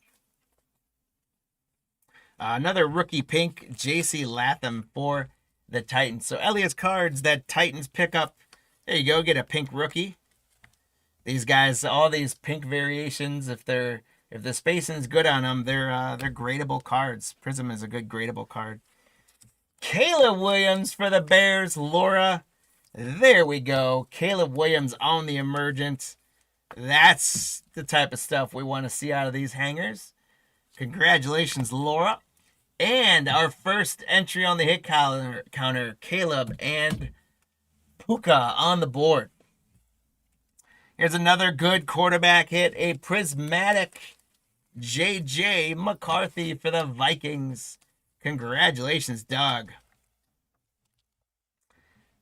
Another rookie pink, J.C. Latham for the Titans. So Elliot's cards that Titans pick up. There you go, get a pink rookie. These guys, all these pink variations, if the spacing's good on them, they're gradable cards. Prizm is a good gradable card. Caleb Williams for the Bears, Laura. There we go. Caleb Williams on the Emergent. That's the type of stuff we want to see out of these hangers. Congratulations, Laura. And our first entry on the hit counter, Caleb and Puka on the board. Here's another good quarterback hit, a prismatic J.J. McCarthy for the Vikings. Congratulations, Doug.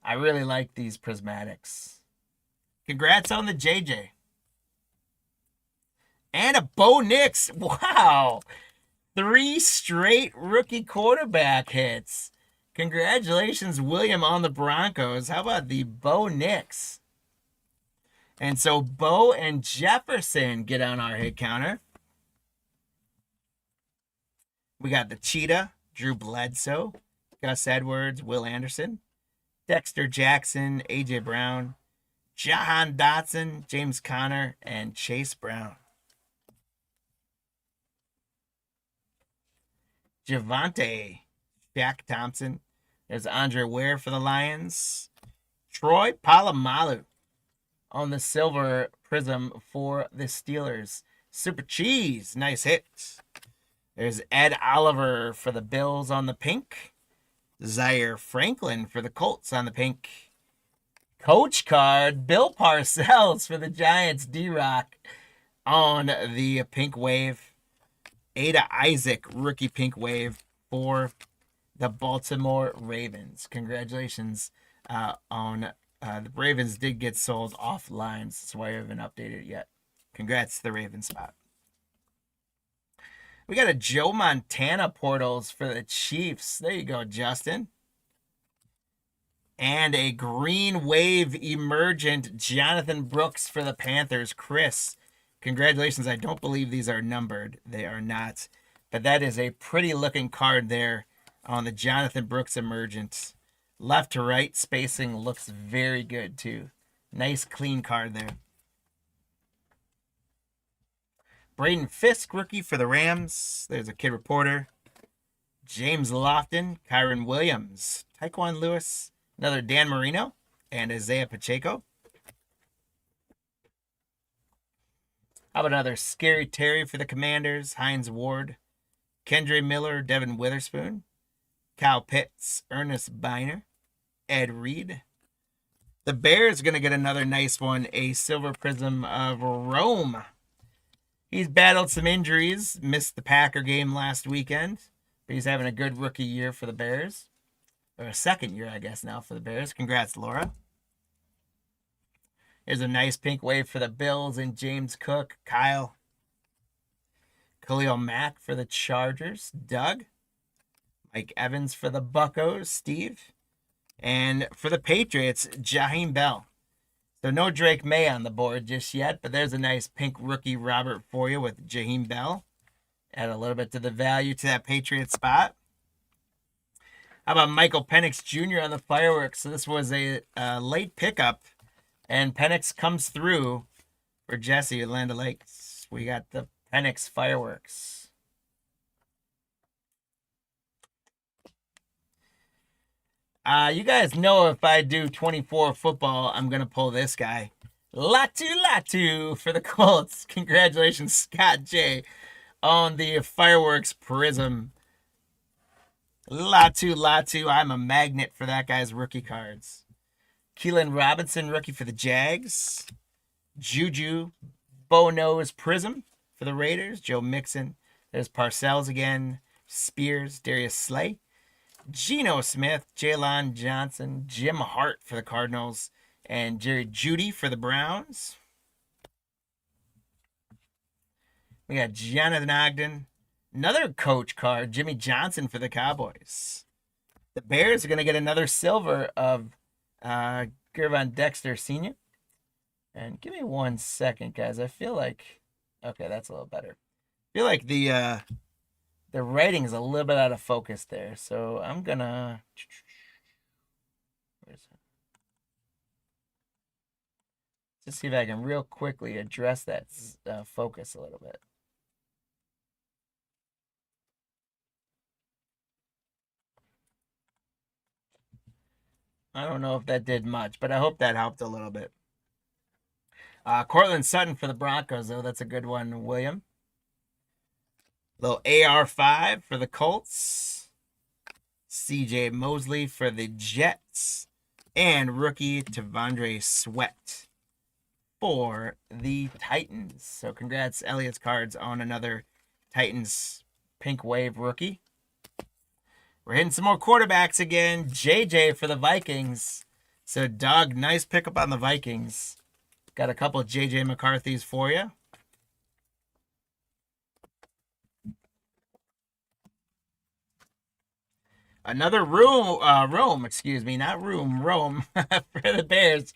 I really like these prismatics. Congrats on the J.J. And a Bo Nix. Wow. 3 straight rookie quarterback hits. Congratulations, William, on the Broncos. How about the Bo Nix? And so Bo and Jefferson get on our hit counter. We got the Cheetah, Drew Bledsoe, Gus Edwards, Will Anderson, Dexter Jackson, A.J. Brown, Jahan Dotson, James Conner, and Chase Brown. Javante, Shaq Thompson. There's Andre Ware for the Lions. Troy Polamalu on the silver Prizm for the Steelers. Super Cheese, nice hit. There's Ed Oliver for the Bills on the pink. Zaire Franklin for the Colts on the pink. Coach card, Bill Parcells for the Giants, D-Rock on the pink wave. Ada Isaac, rookie pink wave for the Baltimore Ravens. Congratulations on the Ravens did get sold offline. That's why I haven't updated it yet. Congrats to the Ravens spot. We got a Joe Montana portals for the Chiefs. There you go, Justin. And a green wave emergent Jonathan Brooks for the Panthers. Chris, congratulations. I don't believe these are numbered. They are not. But that is a pretty looking card there on the Jonathan Brooks emergent. Left to right spacing looks very good too. Nice clean card there. Braden Fisk, rookie for the Rams. There's a kid reporter. James Lofton, Kyron Williams, Tyquan Lewis, another Dan Marino, and Isaiah Pacheco. How about another Scary Terry for the Commanders? Hines Ward, Kendre Miller, Devin Witherspoon, Kyle Pitts, Ernest Biner, Ed Reed. The Bears are going to get another nice one, a silver prism of Rome. He's battled some injuries, missed the Packer game last weekend, but he's having a good rookie year for the Bears. Or a second year, I guess, now for the Bears. Congrats, Laura. Here's a nice pink wave for the Bills and James Cook, Kyle. Khalil Mack for the Chargers, Doug. Mike Evans for the Buccos, Steve. And for the Patriots, Jaheim Bell. So no Drake May on the board just yet, but there's a nice pink rookie Robert for you with Jaheim Bell. Add a little bit to the value to that Patriot spot. How about Michael Penix Jr. on the fireworks? So this was a late pickup, and Penix comes through for Jesse at Land O'Lakes. We got the Penix fireworks. You guys know if I do 24 football, I'm going to pull this guy. Latu for the Colts. Congratulations, Scott J. on the fireworks Prizm. Latu. I'm a magnet for that guy's rookie cards. Keelan Robinson, rookie for the Jags. Juju Bo-Nose Prizm for the Raiders. Joe Mixon. There's Parcells again. Spears, Darius Slay. Geno Smith, Jalen Johnson, Jim Hart for the Cardinals, and Jerry Jeudy for the Browns. We got Jonathan Ogden. Another coach card, Jimmy Johnson for the Cowboys. The Bears are going to get another silver of Gervon Dexter Sr. And give me 1 second, guys. I feel like... Okay, that's a little better. I feel like the writing is a little bit out of focus there. So I'm going to... Just see if I can real quickly address that focus a little bit. I don't know if that did much, but I hope that helped a little bit. Cortland Sutton for the Broncos, though. That's a good one, William. Little AR5 for the Colts. CJ Mosley for the Jets. And rookie Tavondre Sweat for the Titans. So congrats, Elliot's cards, on another Titans pink wave rookie. We're hitting some more quarterbacks again. JJ for the Vikings. So, Doug, nice pickup on the Vikings. Got a couple of JJ McCarthy's for you. Another Rome for the Bears.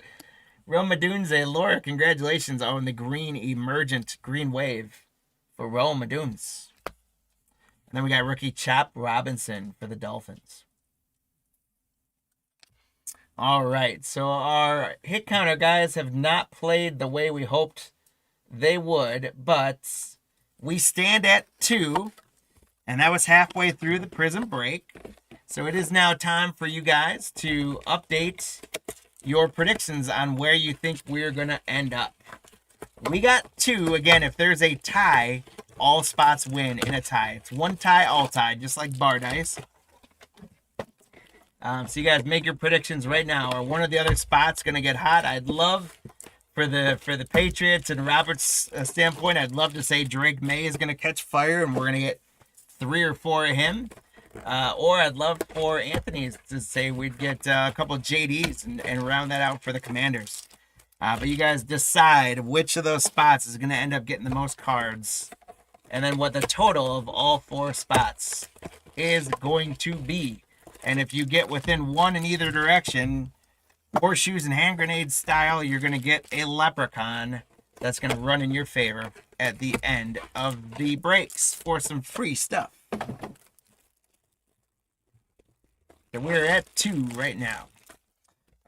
Rome Adunze, Laura, congratulations on the green emergent green wave for Rome Aduns. And then we got rookie Chop Robinson for the Dolphins. All right, so our hit counter guys have not played the way we hoped they would, but we stand at 2, and that was halfway through the Prizm break. So it is now time for you guys to update your predictions on where you think we're going to end up. We got 2. Again, if there's a tie, all spots win in a tie. It's one tie, all tie, just like bar dice. So you guys make your predictions right now. Are one of the other spots going to get hot? I'd love for the Patriots and Robert's standpoint, I'd love to say Drake May is going to catch fire and we're going to get 3 or 4 of him. Or I'd love for Anthony to say we'd get a couple of JDs and round that out for the Commanders. But you guys decide which of those spots is going to end up getting the most cards. And then what the total of all 4 spots is going to be. And if you get within 1 in either direction, horseshoes and hand grenades style, you're going to get a leprechaun that's going to run in your favor at the end of the breaks for some free stuff. So we're at 2 right now.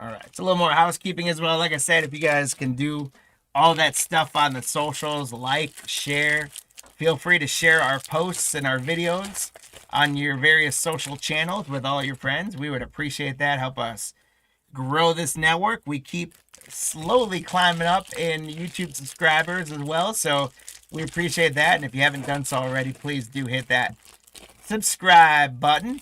All right, it's a little more housekeeping as well. Like I said, if you guys can do all that stuff on the socials, like, share, feel free to share our posts and our videos on your various social channels with all your friends. We would appreciate that. Help us grow this network. We keep slowly climbing up in YouTube subscribers as well, so we appreciate that. And if you haven't done so already, please do hit that subscribe button.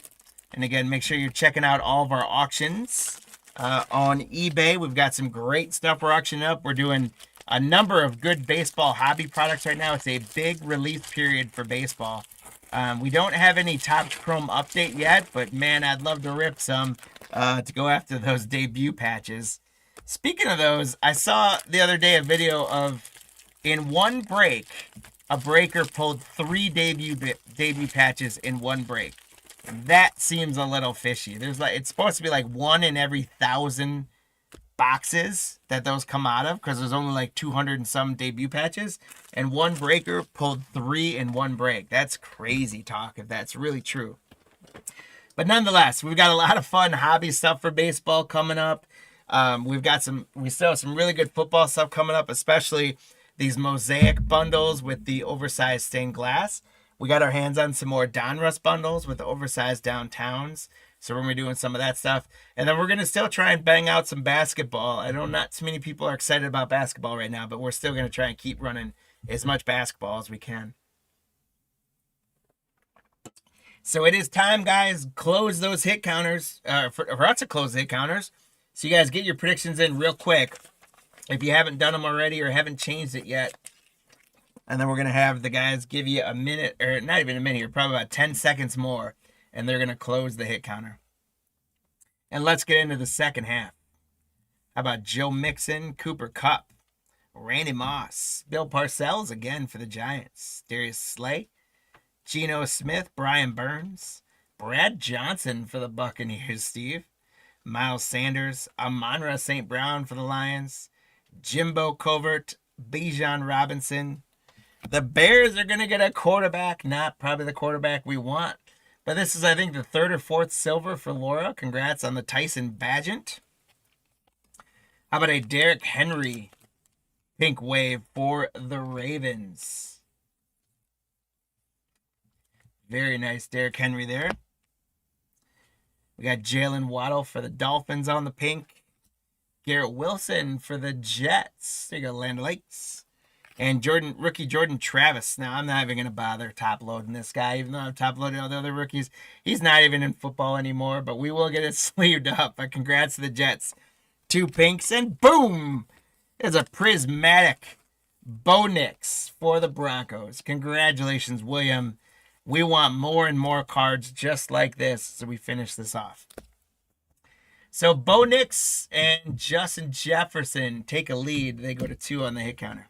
And again, make sure you're checking out all of our auctions on eBay. We've got some great stuff we're auctioning up. We're doing a number of good baseball hobby products right now. It's a big release period for baseball. We don't have any Top Chrome update yet, but man, I'd love to rip some to go after those debut patches. Speaking of those, I saw the other day a video of, in one break, a breaker pulled 3 debut patches in one break. That seems a little fishy. It's supposed to be like 1 in every 1,000 boxes that those come out of, because there's only like 200 and some debut patches, and one breaker pulled 3 in one break. That's crazy talk if that's really true. But nonetheless, we've got a lot of fun hobby stuff for baseball coming up. We still have some really good football stuff coming up, especially these Mosaic bundles with the oversized stained glass. We got our hands on some more Donruss bundles with the oversized downtowns. So we're going to be doing some of that stuff. And then we're going to still try and bang out some basketball. I know not too many people are excited about basketball right now, but we're still going to try and keep running as much basketball as we can. So it is time, guys. Close those hit counters. For us to close the hit counters. So you guys get your predictions in real quick if you haven't done them already or haven't changed it yet. And then we're going to have the guys give you a minute, or not even a minute here, probably about 10 seconds more. And they're going to close the hit counter. And let's get into the second half. How about Joe Mixon, Cooper Kupp, Randy Moss, Bill Parcells again for the Giants, Darius Slay, Geno Smith, Brian Burns, Brad Johnson for the Buccaneers, Steve, Miles Sanders, Amon-Ra St. Brown for the Lions, Jimbo Covert, Bijan Robinson. The Bears are going to get a quarterback, not probably the quarterback we want. But this is, I think, the 3rd or 4th silver for Laura. Congrats on the Tyson Bagent. How about a Derrick Henry pink wave for the Ravens? Very nice Derrick Henry there. We got Jalen Waddle for the Dolphins on the pink. Garrett Wilson for the Jets. There you go, Land Lakes. And rookie Jordan Travis. Now, I'm not even going to bother top-loading this guy, even though I've top-loaded all the other rookies. He's not even in football anymore, but we will get it sleeved up. But congrats to the Jets. 2 pinks, and boom! There's a prismatic Bo Nix for the Broncos. Congratulations, William. We want more and more cards just like this so we finish this off. So Bo Nix and Justin Jefferson take a lead. They go to 2 on the hit counter.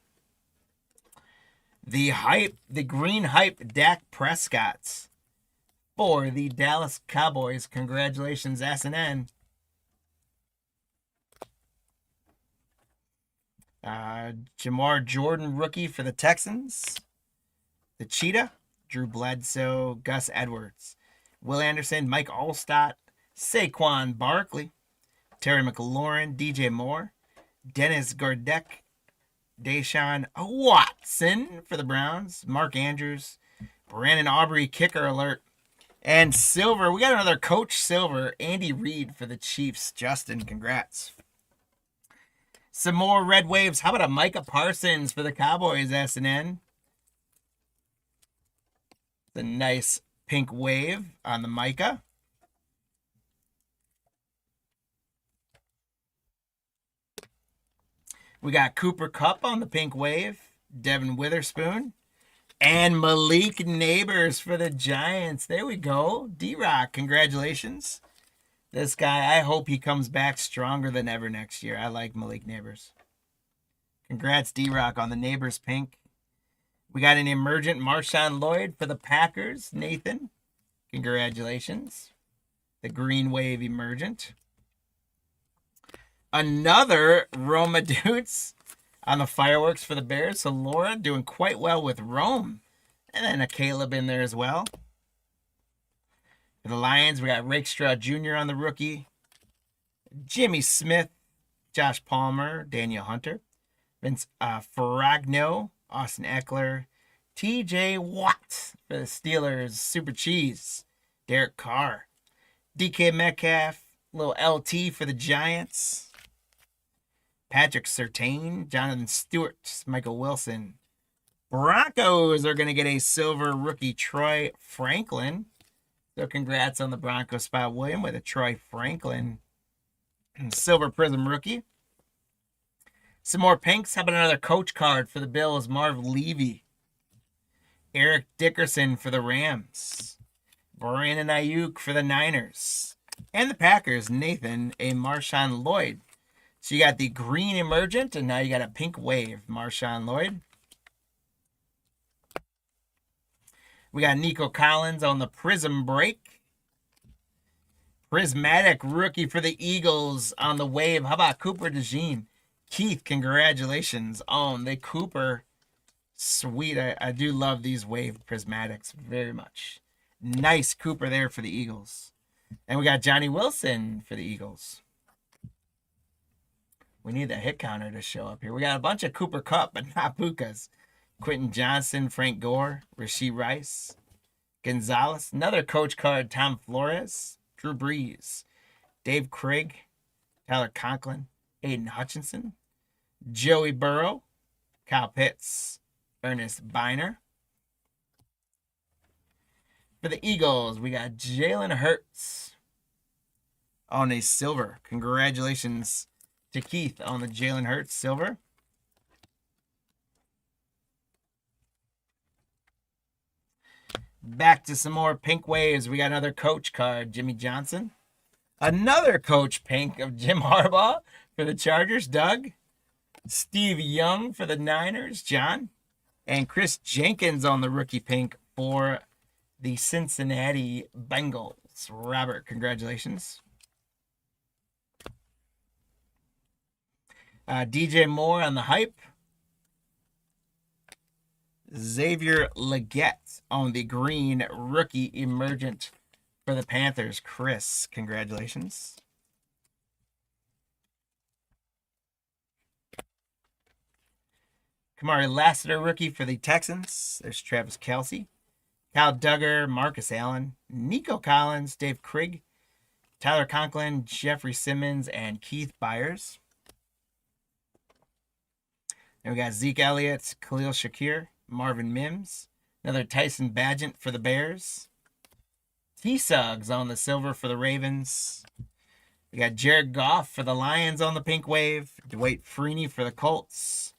The green hype Dak Prescott for the Dallas Cowboys. Congratulations, SNN. Jamar Jordan rookie for the Texans. The Cheetah, Drew Bledsoe, Gus Edwards, Will Anderson, Mike Allstott, Saquon Barkley, Terry McLaurin, DJ Moore, Dennis Gardeck, Deshaun Watson for the Browns, Mark Andrews, Brandon Aubrey, kicker alert, and silver. We got another Coach Silver, Andy Reid for the Chiefs. Justin, congrats. Some more red waves. How about a Micah Parsons for the Cowboys, SNN? The nice pink wave on the Micah. We got Cooper Kupp on the pink wave. Devin Witherspoon. And Malik Neighbors for the Giants. There we go. D-Rock, congratulations. This guy, I hope he comes back stronger than ever next year. I like Malik Neighbors. Congrats, D-Rock, on the Neighbors pink. We got an emergent Marshawn Lloyd for the Packers. Nathan, congratulations. The green wave emergent. Another Roma Dudes on the fireworks for the Bears. So Laura doing quite well with Rome. And then a Caleb in there as well. For the Lions, we got Rakestraw Jr. on the rookie. Jimmy Smith, Josh Palmer, Daniel Hunter. Vince Ferragno, Austin Eckler. TJ Watt for the Steelers. Super Cheese, Derek Carr. DK Metcalf, little LT for the Giants. Patrick Surtain, Jonathan Stewart, Michael Wilson. Broncos are going to get a silver rookie, Troy Franklin. So congrats on the Broncos spot, William, with a Troy Franklin silver Prizm rookie. Some more pinks. How about another coach card for the Bills, Marv Levy. Eric Dickerson for the Rams. Brandon Ayuk for the Niners. And the Packers, Nathan, a Marshawn Lloyd. So you got the green emergent, and now you got a pink wave, Marshawn Lloyd. We got Nico Collins on the Prizm break. Prismatic rookie for the Eagles on the wave. How about Cooper DeJean? Keith, congratulations on the Cooper. Sweet. I do love these wave prismatics very much. Nice Cooper there for the Eagles. And we got Johnny Wilson for the Eagles. We need the hit counter to show up here. We got a bunch of Cooper Kupp, but not Pukas. Quentin Johnson, Frank Gore, Rashee Rice, Gonzalez, another coach card, Tom Flores, Drew Brees, Dave Craig, Tyler Conklin, Aiden Hutchinson, Joey Burrow, Kyle Pitts, Ernest Biner. For the Eagles, we got Jalen Hurts on a silver. Congratulations to Keith on the Jalen Hurts silver. Back to some more pink waves. We got another coach card, Jimmy Johnson. Another coach pink of Jim Harbaugh for the Chargers, Doug. Steve Young for the Niners, John. And Chris Jenkins on the rookie pink for the Cincinnati Bengals. Robert, congratulations. DJ Moore on the hype. Xavier Legette on the green rookie emergent for the Panthers. Chris, congratulations. Kamari Lassiter rookie for the Texans. There's Travis Kelce. Kyle Duggar, Marcus Allen, Nico Collins, Dave Krieg, Tyler Conklin, Jeffrey Simmons, and Keith Byers. Then we got Zeke Elliott, Khalil Shakir, Marvin Mims, another Tyson Bagent for the Bears. T-Suggs on the silver for the Ravens. We got Jared Goff for the Lions on the pink wave. Dwight Freeney for the Colts.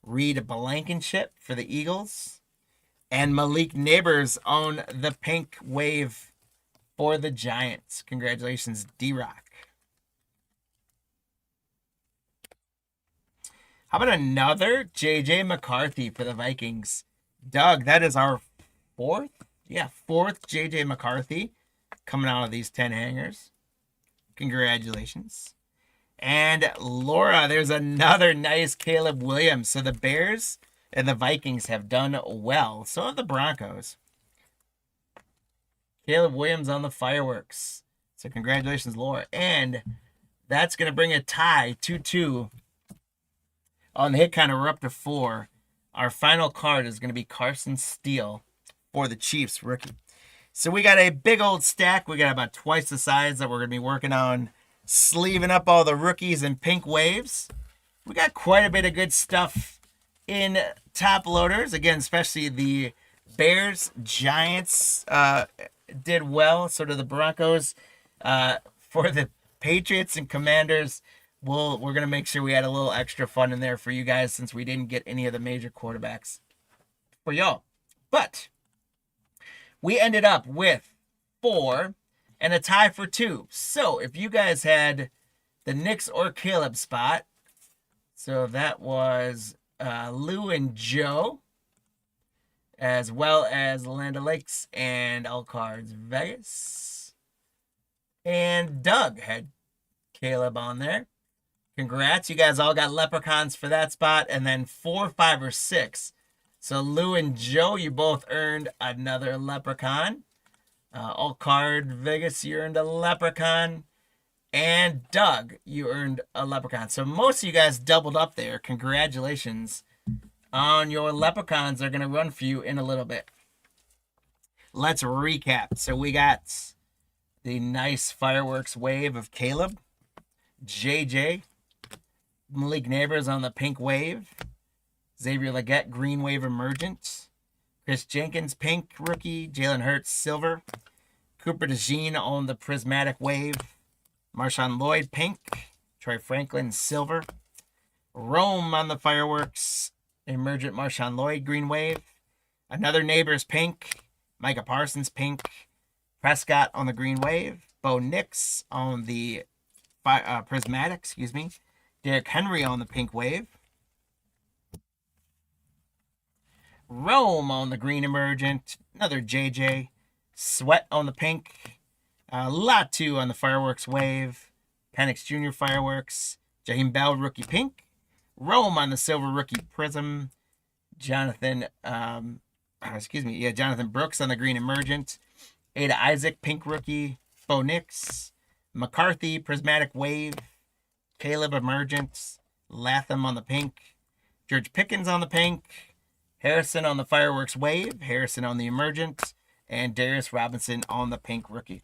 Reed Blankenship for the Eagles. And Malik Neighbors on the pink wave for the Giants. Congratulations, D-Rock. How about another J.J. McCarthy for the Vikings? Doug, that is our fourth J.J. McCarthy coming out of these 10 hangers. Congratulations. And Laura, there's another nice Caleb Williams. So the Bears and the Vikings have done well. So have the Broncos. Caleb Williams on the fireworks. So congratulations, Laura. And that's going to bring a tie, 2-2. On the hit counter, we're up to 4. Our final card is going to be Carson Steele for the Chiefs rookie. So we got a big old stack. We got about twice the size that we're going to be working on sleeving up all the rookies and pink waves. We got quite a bit of good stuff in top loaders. Again, especially the Bears, Giants did well. So did the Broncos. For the Patriots and Commanders, we're going to make sure we had a little extra fun in there for you guys since we didn't get any of the major quarterbacks for y'all. But we ended up with 4 and a tie for 2. So if you guys had the Knicks or Caleb spot, so that was Lou and Joe, as well as Land O'Lakes and All Cards Vegas. And Doug had Caleb on there. Congrats. You guys all got leprechauns for that spot. And then 4, 5, or 6. So Lou and Joe, you both earned another leprechaun. All Card Vegas, you earned a leprechaun. And Doug, you earned a leprechaun. So most of you guys doubled up there. Congratulations on your leprechauns. They're going to run for you in a little bit. Let's recap. So we got the nice fireworks wave of Caleb. JJ. Malik Neighbors on the pink wave. Xavier Legette, green wave emergent. Chris Jenkins, pink rookie. Jalen Hurts, silver. Cooper DeJean on the prismatic wave. Marshawn Lloyd, pink. Troy Franklin, silver. Rome on the fireworks. Emergent Marshawn Lloyd, green wave. Another Neighbors, pink. Micah Parsons, pink. Prescott on the green wave. Bo Nix on the prismatic, Derrick Henry on the pink wave. Rome on the green emergent. Another JJ. Sweat on the pink. Latu on the fireworks wave. Penix Jr. fireworks. Jaheim Bell rookie pink. Rome on the silver rookie Prizm. Jonathan Brooks on the green emergent. Ada Isaac pink rookie. Bo Nix. McCarthy prismatic wave. Caleb emergent. Latham on the pink. George Pickens on the pink. Harrison on the fireworks wave. Harrison on the emergent. And Darius Robinson on the pink rookie.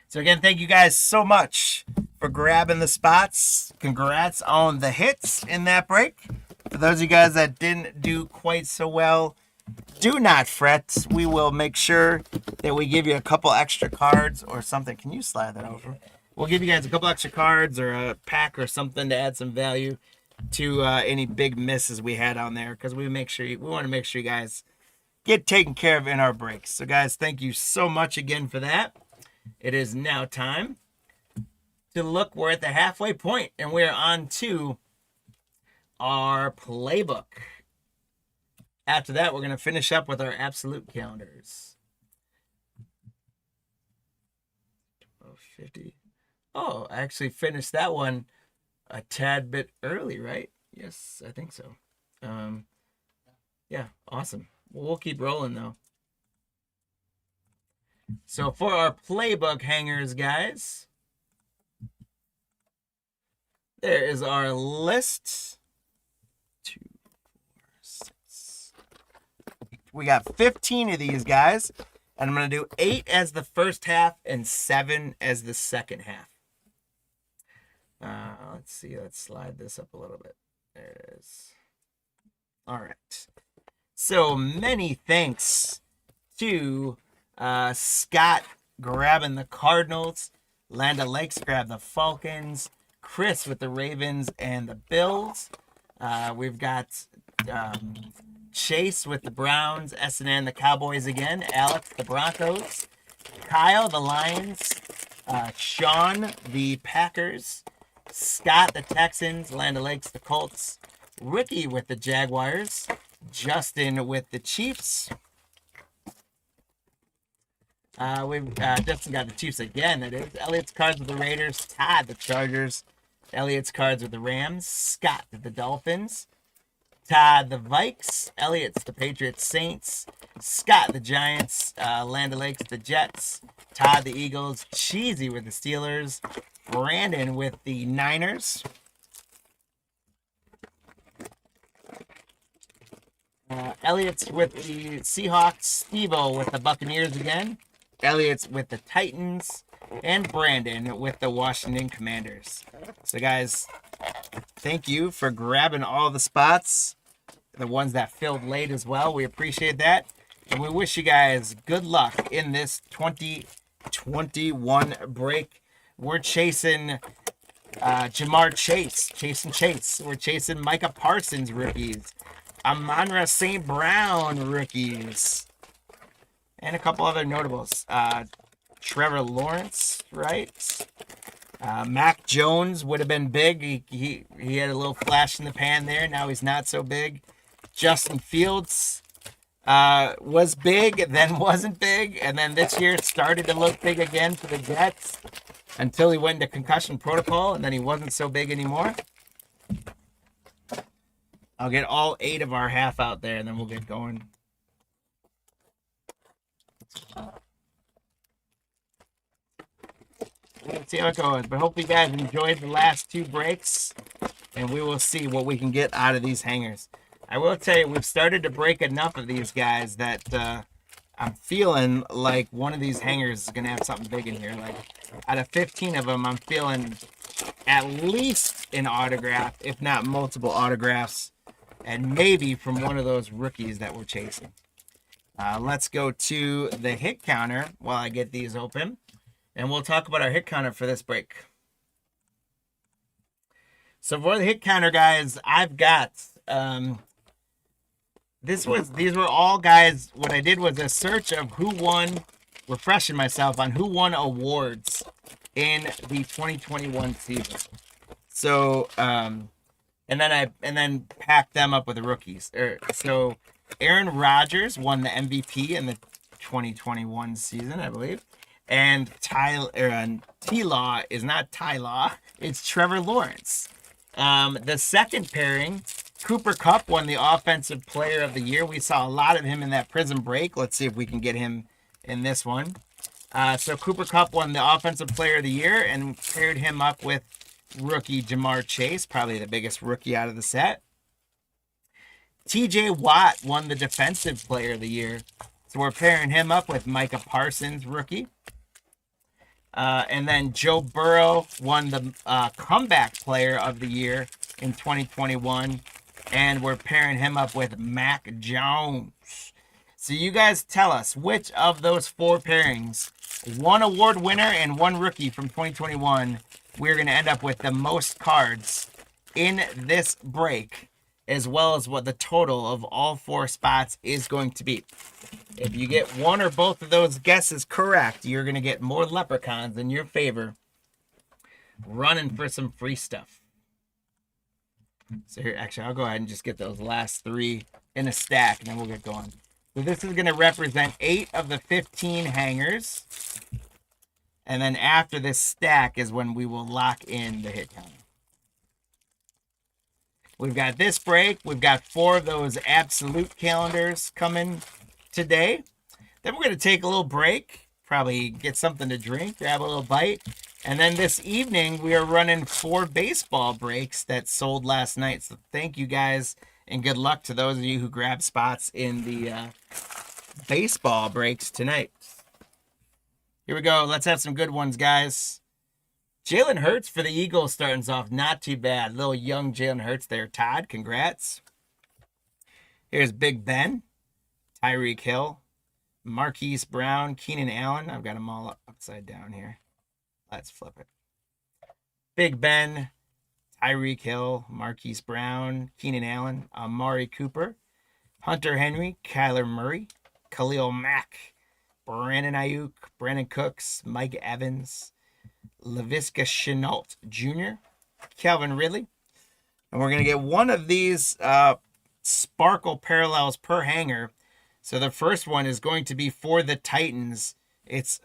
So again, thank you guys so much for grabbing the spots. Congrats on the hits in that break. For those of you guys that didn't do quite so well, do not fret. We will make sure that we give you a couple extra cards or something. Can you slide that over? We'll give you guys a couple extra cards or a pack or something to add some value to any big misses we had on there, because we want to make sure you guys get taken care of in our breaks. So guys, thank you so much again for that. It is now time to look. We're at the halfway point, and we're on to our playbook. After that, we're going to finish up with our absolute calendars. 12:50. Oh, I actually finished that one a tad bit early, right? Yes, I think so. Yeah, awesome. We'll keep rolling, though. So for our playbook hangers, guys, there is our list. 2, 4, 6. We got 15 of these guys, and I'm going to do 8 as the first half and 7 as the second half. Let's see. Let's slide this up a little bit. There it is. All right. So many thanks to Scott grabbing the Cardinals, Land O'Lakes grabbed the Falcons, Chris with the Ravens and the Bills, We've got Chase with the Browns, SNN the Cowboys again, Alex the Broncos, Kyle the Lions, Sean the Packers, Scott the Texans, Land O'Lakes the Colts, Ricky with the Jaguars, Justin with the Chiefs. We've Justin got the Chiefs again. That is Elliot's cards with the Raiders, Todd the Chargers, Elliot's cards with the Rams, Scott the Dolphins, Todd the Vikes, Elliot's the Patriots Saints, Scott the Giants, Land O'Lakes the Jets, Todd the Eagles, Cheesy with the Steelers, Brandon with the Niners. Elliot's with the Seahawks, Steve-O with the Buccaneers again, Elliot's with the Titans, and Brandon with the Washington Commanders. So guys, thank you for grabbing all the spots, the ones that filled late as well. We appreciate that. And we wish you guys good luck in this 2021 break. We're chasing Jamar Chase, Chase. We're chasing Micah Parsons rookies, Amon-Ra St. Brown rookies, and a couple other notables. Trevor Lawrence, right? Mac Jones would have been big. He had a little flash in the pan there. Now he's not so big. Justin Fields was big, then wasn't big, and then this year started to look big again for the Jets until he went into concussion protocol, and then he wasn't so big anymore. I'll get all 8 of our half out there, and then we'll get going. Let's see how it goes. But hope you guys enjoyed the last 2 breaks, and we will see what we can get out of these hangers. I will tell you, we've started to break enough of these guys that I'm feeling like one of these hangers is going to have something big in here. Like, out of 15 of them, I'm feeling at least an autograph, if not multiple autographs, and maybe from one of those rookies that we're chasing. Let's go to the hit counter while I get these open, and we'll talk about our hit counter for this break. So for the hit counter, guys, I've got these were all guys. What I did was a search of who won, refreshing myself on who won awards in the 2021 season. So and then packed them up with the rookies. So Aaron Rodgers won the MVP in the 2021 season, I believe. And T-Law is not Ty-Law, it's Trevor Lawrence. The second pairing, Cooper Kupp won the Offensive Player of the Year. We saw a lot of him in that Prizm break. Let's see if we can get him in this one. So Cooper Kupp won the Offensive Player of the Year and paired him up with rookie Jamar Chase, probably the biggest rookie out of the set. TJ Watt won the Defensive Player of the Year. So we're pairing him up with Micah Parsons, rookie. And then Joe Burrow won the Comeback Player of the Year in 2021. And we're pairing him up with Mac Jones. So you guys tell us which of those 4 pairings, 1 award winner and 1 rookie from 2021, we're going to end up with the most cards in this break, as well as what the total of all 4 spots is going to be. If you get 1 or both of those guesses correct, you're going to get more leprechauns in your favor, running for some free stuff. So here, actually, I'll go ahead and just get those last 3 in a stack, and then we'll get going. So this is going to represent 8 of the 15 hangers. And then after this stack is when we will lock in the hit counter. We've got this break. We've got 4 of those absolute calendars coming today. Then we're going to take a little break, probably get something to drink, grab a little bite. And then this evening, we are running 4 baseball breaks that sold last night. So thank you guys, and good luck to those of you who grabbed spots in the baseball breaks tonight. Here we go. Let's have some good ones, guys. Jalen Hurts for the Eagles starting off not too bad. Little young Jalen Hurts there. Todd, congrats. Here's Big Ben, Tyreek Hill, Marquise Brown, Keenan Allen. I've got them all upside down here. Let's flip it. Big Ben, Tyreek Hill, Marquise Brown, Keenan Allen, Amari Cooper, Hunter Henry, Kyler Murray, Khalil Mack, Brandon Ayuk, Brandon Cooks, Mike Evans, Laviska Shenault Jr., Calvin Ridley. And we're going to get one of these sparkle parallels per hanger. So the first one is going to be for the Titans. It's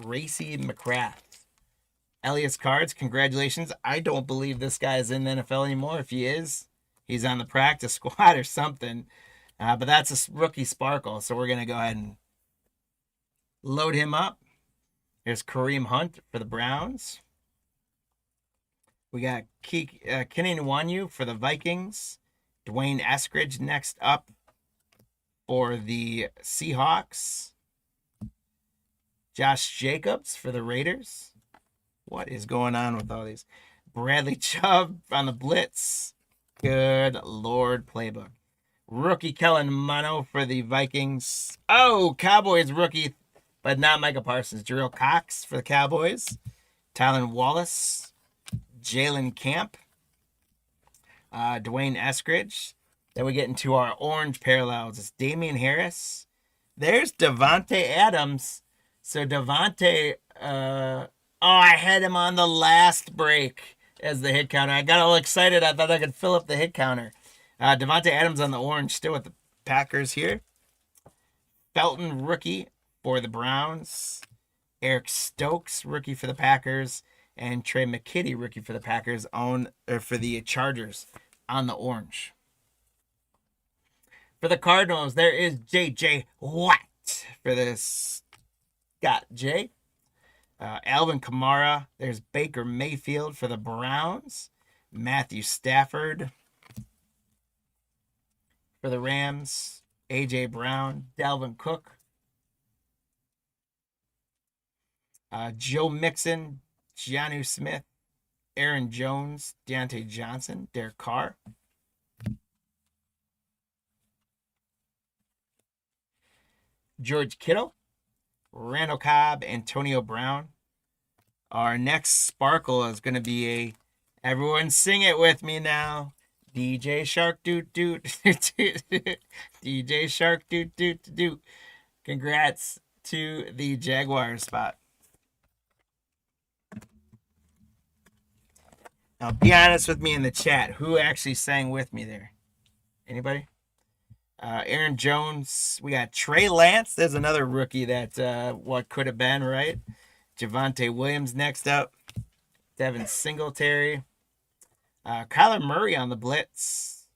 Racy McCraft. Elias Cards, congratulations. I don't believe this guy is in the NFL anymore. If he is, he's on the practice squad or something. But that's a rookie sparkle. So we're going to go ahead and load him up. There's Kareem Hunt for the Browns. We got Kenny Nwanyu for the Vikings. Dwayne Eskridge next up for the Seahawks. Josh Jacobs for the Raiders. What is going on with all these? Bradley Chubb on the Blitz. Good Lord, Playbook. Rookie Kellen Mono for the Vikings. Oh, Cowboys rookie, but not Micah Parsons. Jarrell Cox for the Cowboys. Tylan Wallace. Jalen Camp. Dwayne Eskridge. Then we get into our orange parallels. It's Damian Harris. There's Devontae Adams. So Devontae, I had him on the last break as the hit counter. I got all excited. I thought I could fill up the hit counter. Devontae Adams on the orange, still with the Packers here. Felton, rookie for the Browns. Eric Stokes, rookie for the Packers. And Trey McKitty, rookie for the Packers, for the Chargers on the orange. For the Cardinals, there is J.J. Watt for this Scott J. Alvin Kamara. There's Baker Mayfield for the Browns. Matthew Stafford for the Rams. A.J. Brown. Dalvin Cook. Joe Mixon. Jonnu Smith. Aaron Jones. Deontay Johnson. Derek Carr. George Kittle. Randall Cobb. Antonio Brown. Our next sparkle is going to be everyone sing it with me now. DJ Shark doot doot. DJ Shark doot doot doot. Congrats to the Jaguar spot. Now, be honest with me in the chat. Who actually sang with me there? Anybody? Aaron Jones. We got Trey Lance. There's another rookie that what could have been, right? Javonte Williams next up. Devin Singletary. Kyler Murray on the Blitz.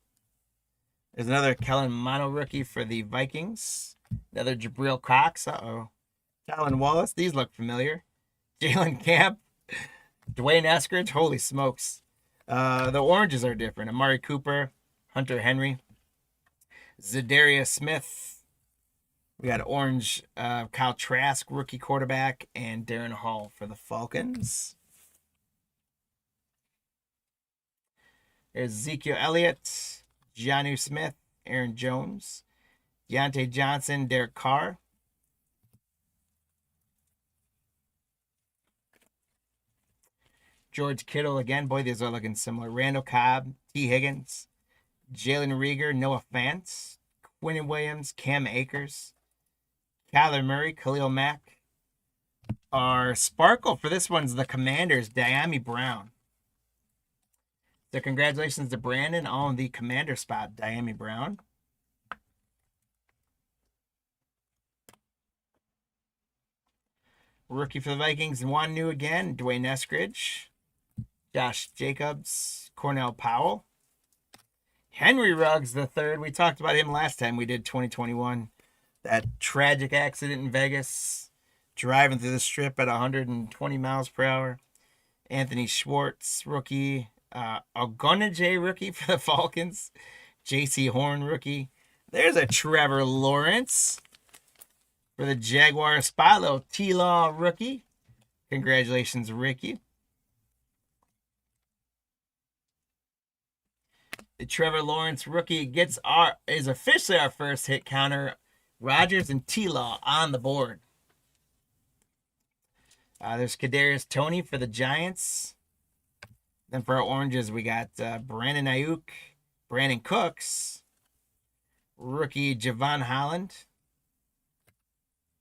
There's another Kellen Mono rookie for the Vikings. Another Jabril Cox. Uh-oh. Tylan Wallace. These look familiar. Jalen Camp. Dwayne Eskridge. Holy smokes. The oranges are different. Amari Cooper. Hunter Henry. Zadarius Smith. We got orange Kyle Trask, rookie quarterback, and Darren Hall for the Falcons. There's Ezekiel Elliott, Jonnu Smith, Aaron Jones, Deontay Johnson, Derek Carr. George Kittle again. Boy, these are looking similar. Randall Cobb, T. Higgins, Jalen Reagor, Noah Fant, Quinnen Williams, Cam Akers, Kyler Murray, Khalil Mack. Our sparkle for this one's the Commanders, Diami Brown. So congratulations to Brandon on the commander spot, Diami Brown. Rookie for the Vikings, Nwanyu again, Dwayne Eskridge, Josh Jacobs, Cornell Powell. Henry Ruggs the third. We talked about him last time we did 2021. That tragic accident in Vegas, driving through the strip at 120 miles per hour. Anthony Schwartz, rookie. Ogunajay, rookie for the Falcons. J.C. Horn, rookie. There's a Trevor Lawrence for the Jaguars. Spilo T-Law, rookie. Congratulations, Ricky. The Trevor Lawrence rookie is officially our first hit counter. Rodgers and T-Law on the board. There's Kadarius Toney for the Giants. Then for our oranges, we got Brandon Ayuk, Brandon Cooks, rookie Javon Holland,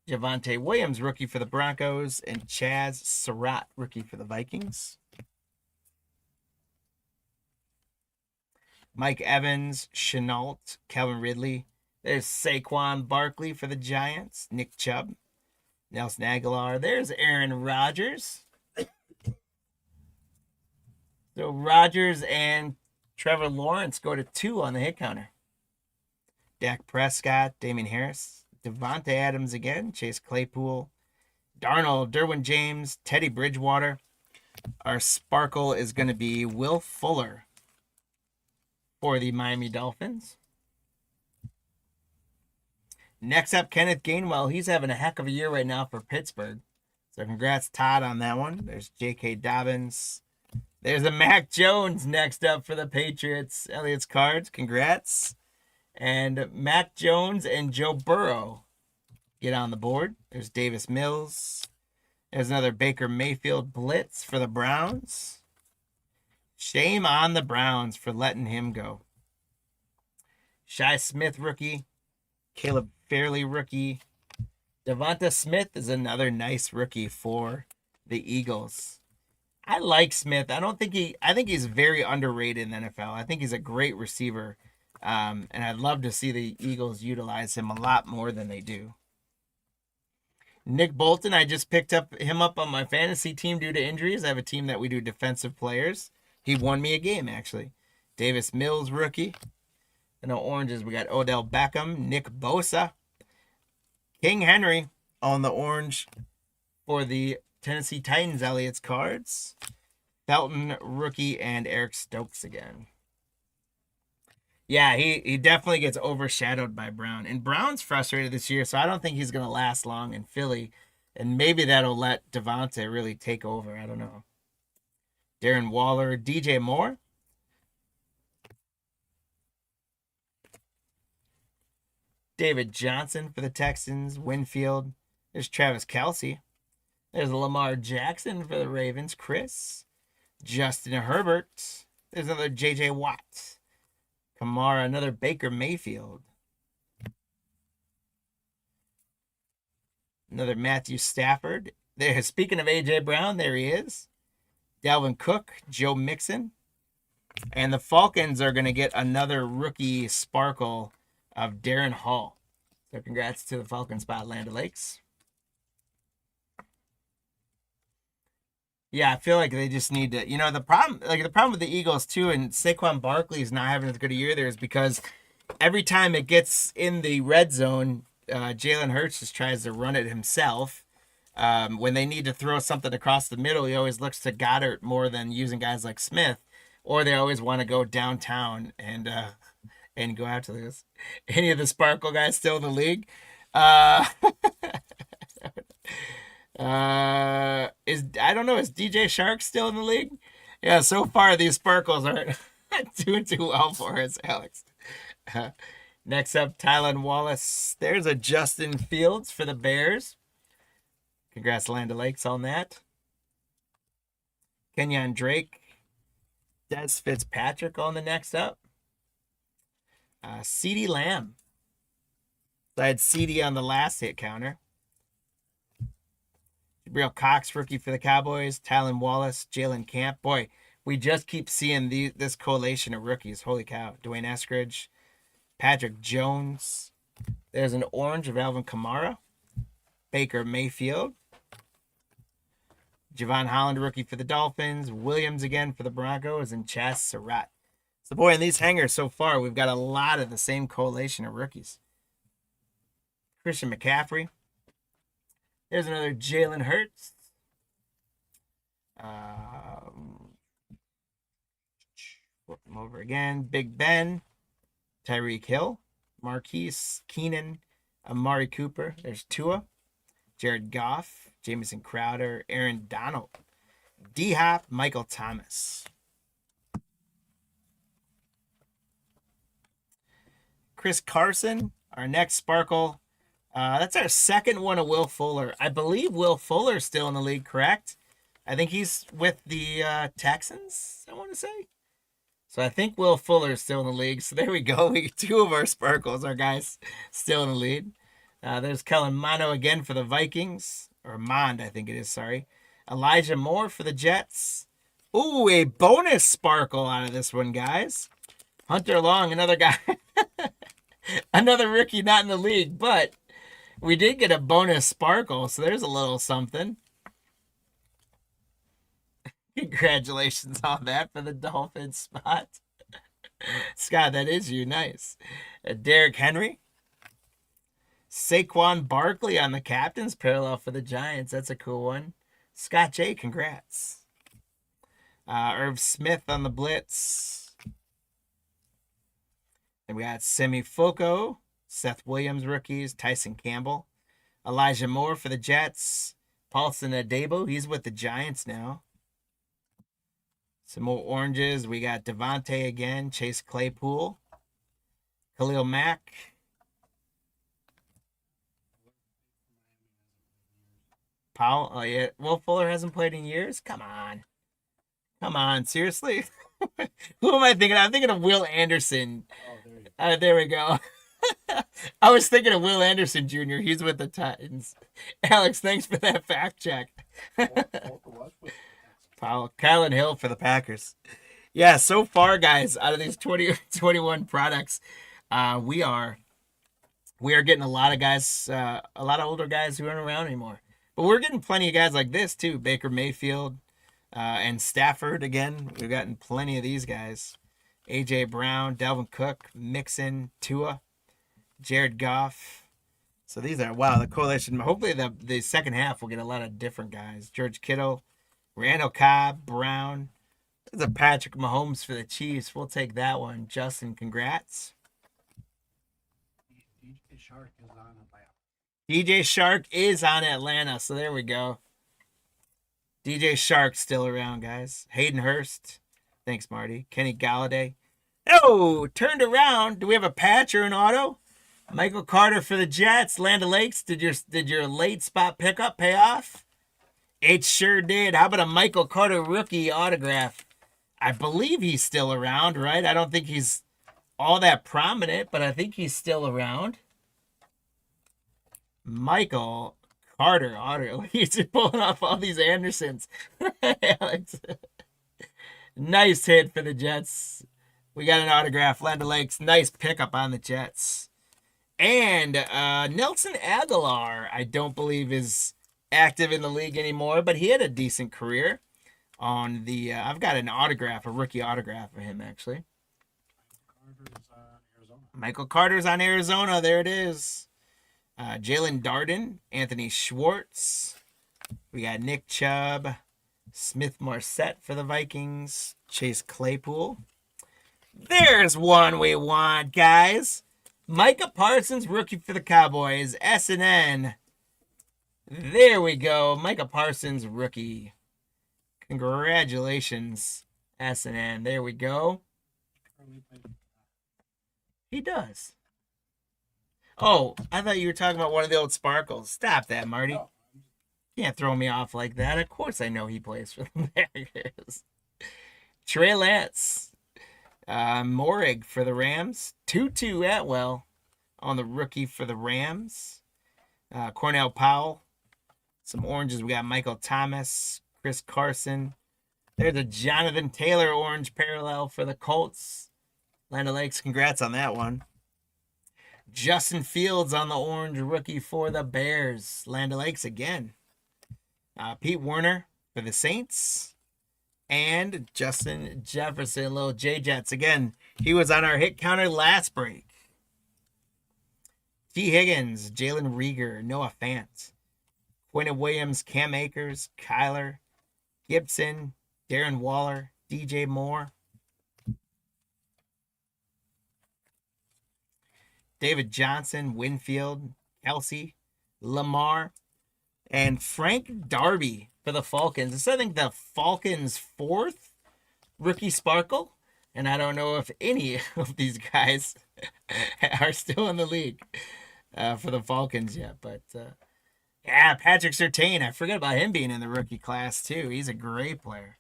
Javonte Williams, rookie for the Broncos, and Chaz Surratt, rookie for the Vikings. Mike Evans, Chenault, Calvin Ridley. There's Saquon Barkley for the Giants, Nick Chubb, Nelson Aguilar. There's Aaron Rodgers. So Rodgers and Trevor Lawrence go to 2 on the hit counter. Dak Prescott, Damian Harris, Devontae Adams again, Chase Claypool, Darnold, Derwin James, Teddy Bridgewater. Our sparkle is going to be Will Fuller for the Miami Dolphins. Next up, Kenneth Gainwell. He's having a heck of a year right now for Pittsburgh. So congrats, Todd, on that one. There's J.K. Dobbins. There's a Mac Jones next up for the Patriots. Elliot's cards. Congrats. And Mac Jones and Joe Burrow get on the board. There's Davis Mills. There's another Baker Mayfield blitz for the Browns. Shame on the Browns for letting him go. Shi Smith rookie. Caleb Fairley rookie. Devonta Smith is another nice rookie for the Eagles. I like Smith. I think he's very underrated in the NFL. I think he's a great receiver. And I'd love to see the Eagles utilize him a lot more than they do. Nick Bolton, I just picked him up on my fantasy team due to injuries. I have a team that we do defensive players. He won me a game, actually. Davis Mills, rookie. And the oranges, we got Odell Beckham, Nick Bosa, King Henry on the orange for the Tennessee Titans, Elliot's cards. Felton, rookie, and Eric Stokes again. Yeah, he definitely gets overshadowed by Brown. And Brown's frustrated this year, so I don't think he's going to last long in Philly. And maybe that'll let Devontae really take over. I don't know. Darren Waller, DJ Moore. David Johnson for the Texans, Winfield. There's Travis Kelce. There's Lamar Jackson for the Ravens, Chris. Justin Herbert. There's another J.J. Watt. Kamara, another Baker Mayfield. Another Matthew Stafford. There, speaking of A.J. Brown, there he is. Dalvin Cook, Joe Mixon. And the Falcons are going to get another rookie sparkle of Darren Hall. So congrats to the Falcons by Land O'Lakes. Yeah, I feel like they just need to, the problem with the Eagles too, and Saquon Barkley is not having as good a year there, is because every time it gets in the red zone, Jalen Hurts just tries to run it himself. When they need to throw something across the middle, he always looks to Goddard more than using guys like Smith, or they always want to go downtown and go after this. Any of the Sparkle guys still in the league? I don't know. Is DJ Shark still in the league? Yeah, so far these Sparkles aren't doing too well for us, Alex. Next up, Tylan Wallace. There's a Justin Fields for the Bears. Congrats, Land O'Lakes, on that. Kenyon Drake. Des Fitzpatrick on the next up. CeeDee Lamb. So I had CeeDee on the last hit counter. Jabril Cox, rookie for the Cowboys. Tylan Wallace, Jalen Camp. Boy, we just keep seeing this collation of rookies. Holy cow. Dwayne Eskridge. Patrick Jones. There's an orange of Alvin Kamara. Baker Mayfield. Javon Holland, rookie for the Dolphins. Williams again for the Broncos. And Chaz Surratt. So, boy, in these hangers so far, we've got a lot of the same collation of rookies. Christian McCaffrey. There's another Jalen Hurts. Flip them over again. Big Ben. Tyreek Hill. Marquise Keenan. Amari Cooper. There's Tua. Jared Goff. Jamison Crowder. Aaron Donald. D-Hop. Michael Thomas. Chris Carson. Our next Sparkle. That's our second one of Will Fuller. I believe Will Fuller's still in the league, correct? I think he's with the Texans, I want to say. So I think Will Fuller's still in the league. So there we go. We get 2 of our sparkles, our guys still in the lead. There's Kellen Mono again for the Vikings. Or Mond, I think it is, sorry. Elijah Moore for the Jets. Ooh, a bonus sparkle out of this one, guys. Hunter Long, another guy. Another rookie not in the league, but we did get a bonus sparkle, so there's a little something. Congratulations on that for the Dolphins spot. Scott, that is you. Nice. Derrick Henry. Saquon Barkley on the captain's parallel for the Giants. That's a cool one. Scott J, congrats. Irv Smith on the blitz. Then we got Semi Foco, Seth Williams rookies, Tyson Campbell, Elijah Moore for the Jets, Paulson Adebo, he's with the Giants now. Some more oranges. We got Devontae again, Chase Claypool, Khalil Mack. Powell, oh yeah, Will Fuller hasn't played in years? Come on, seriously? Who am I thinking? I'm thinking of Will Anderson. Oh, there we go. I was thinking of Will Anderson Jr. He's with the Titans. Alex, thanks for that fact check. Powell, Kylan Hill for the Packers. Yeah, so far, guys, out of these 21 products, we are getting a lot of guys, a lot of older guys who aren't around anymore. But we're getting plenty of guys like this too. Baker Mayfield and Stafford again. We've gotten plenty of these guys. A.J. Brown, Dalvin Cook, Mixon, Tua, Jared Goff. So these are, wow, the coalition. Hopefully the second half will get a lot of different guys. George Kittle, Randall Cobb, Brown. There's a Patrick Mahomes for the Chiefs. We'll take that one. Justin, congrats. DJ Shark is on Atlanta, so there we go. DJ Shark still around, guys. Hayden Hurst. Thanks, Marty. Kenny Galladay. Oh, turned around. Do we have a patch or an auto? Michael Carter for the Jets. Land O'Lakes, did your late spot pickup pay off? It sure did. How about a Michael Carter rookie autograph? I believe he's still around, right? I don't think he's all that prominent, but I think he's still around. Michael Carter auto. He's pulling off all these Andersons. Alex. Nice hit for the Jets. We got an autograph. Land O'Lakes. Nice pickup on the Jets. And Nelson Aguilar, I don't believe is active in the league anymore, but he had a decent career on the I've got an autograph, a rookie autograph for him actually. Michael Carter's on Arizona. There it is. Jalen Darden, Anthony Schwartz. We got Nick Chubb, Smith Marset for the Vikings, Chase Claypool. There's one we want, guys. Micah Parsons, rookie for the Cowboys, S&N. There we go. Micah Parsons, rookie. Congratulations, S&N. There we go. He does. Oh, I thought you were talking about one of the old Sparkles. Stop that, Marty. No. Can't throw me off like that. Of course I know he plays for the Packers. Trey Lance. Morig for the Rams. Tutu Atwell on the rookie for the Rams. Cornell Powell. Some oranges. We got Michael Thomas. Chris Carson. There's a Jonathan Taylor orange parallel for the Colts. Land O'Lakes, congrats on that one. Justin Fields on the orange rookie for the Bears. Land O'Lakes again. Pete Werner for the Saints. And Justin Jefferson, little J-Jets. Again, he was on our hit counter last break. T. Higgins, Jalen Rieger, Noah Fant. Quentin Williams, Cam Akers, Kyler, Gibson, Darren Waller, DJ Moore. David Johnson, Winfield, Kelsey, Lamar, and Frank Darby for the Falcons. This is, I think, the Falcons' 4th rookie sparkle, and I don't know if any of these guys are still in the league for the Falcons yet. But Yeah, Patrick Surtain. I forget about him being in the rookie class, too. He's a great player.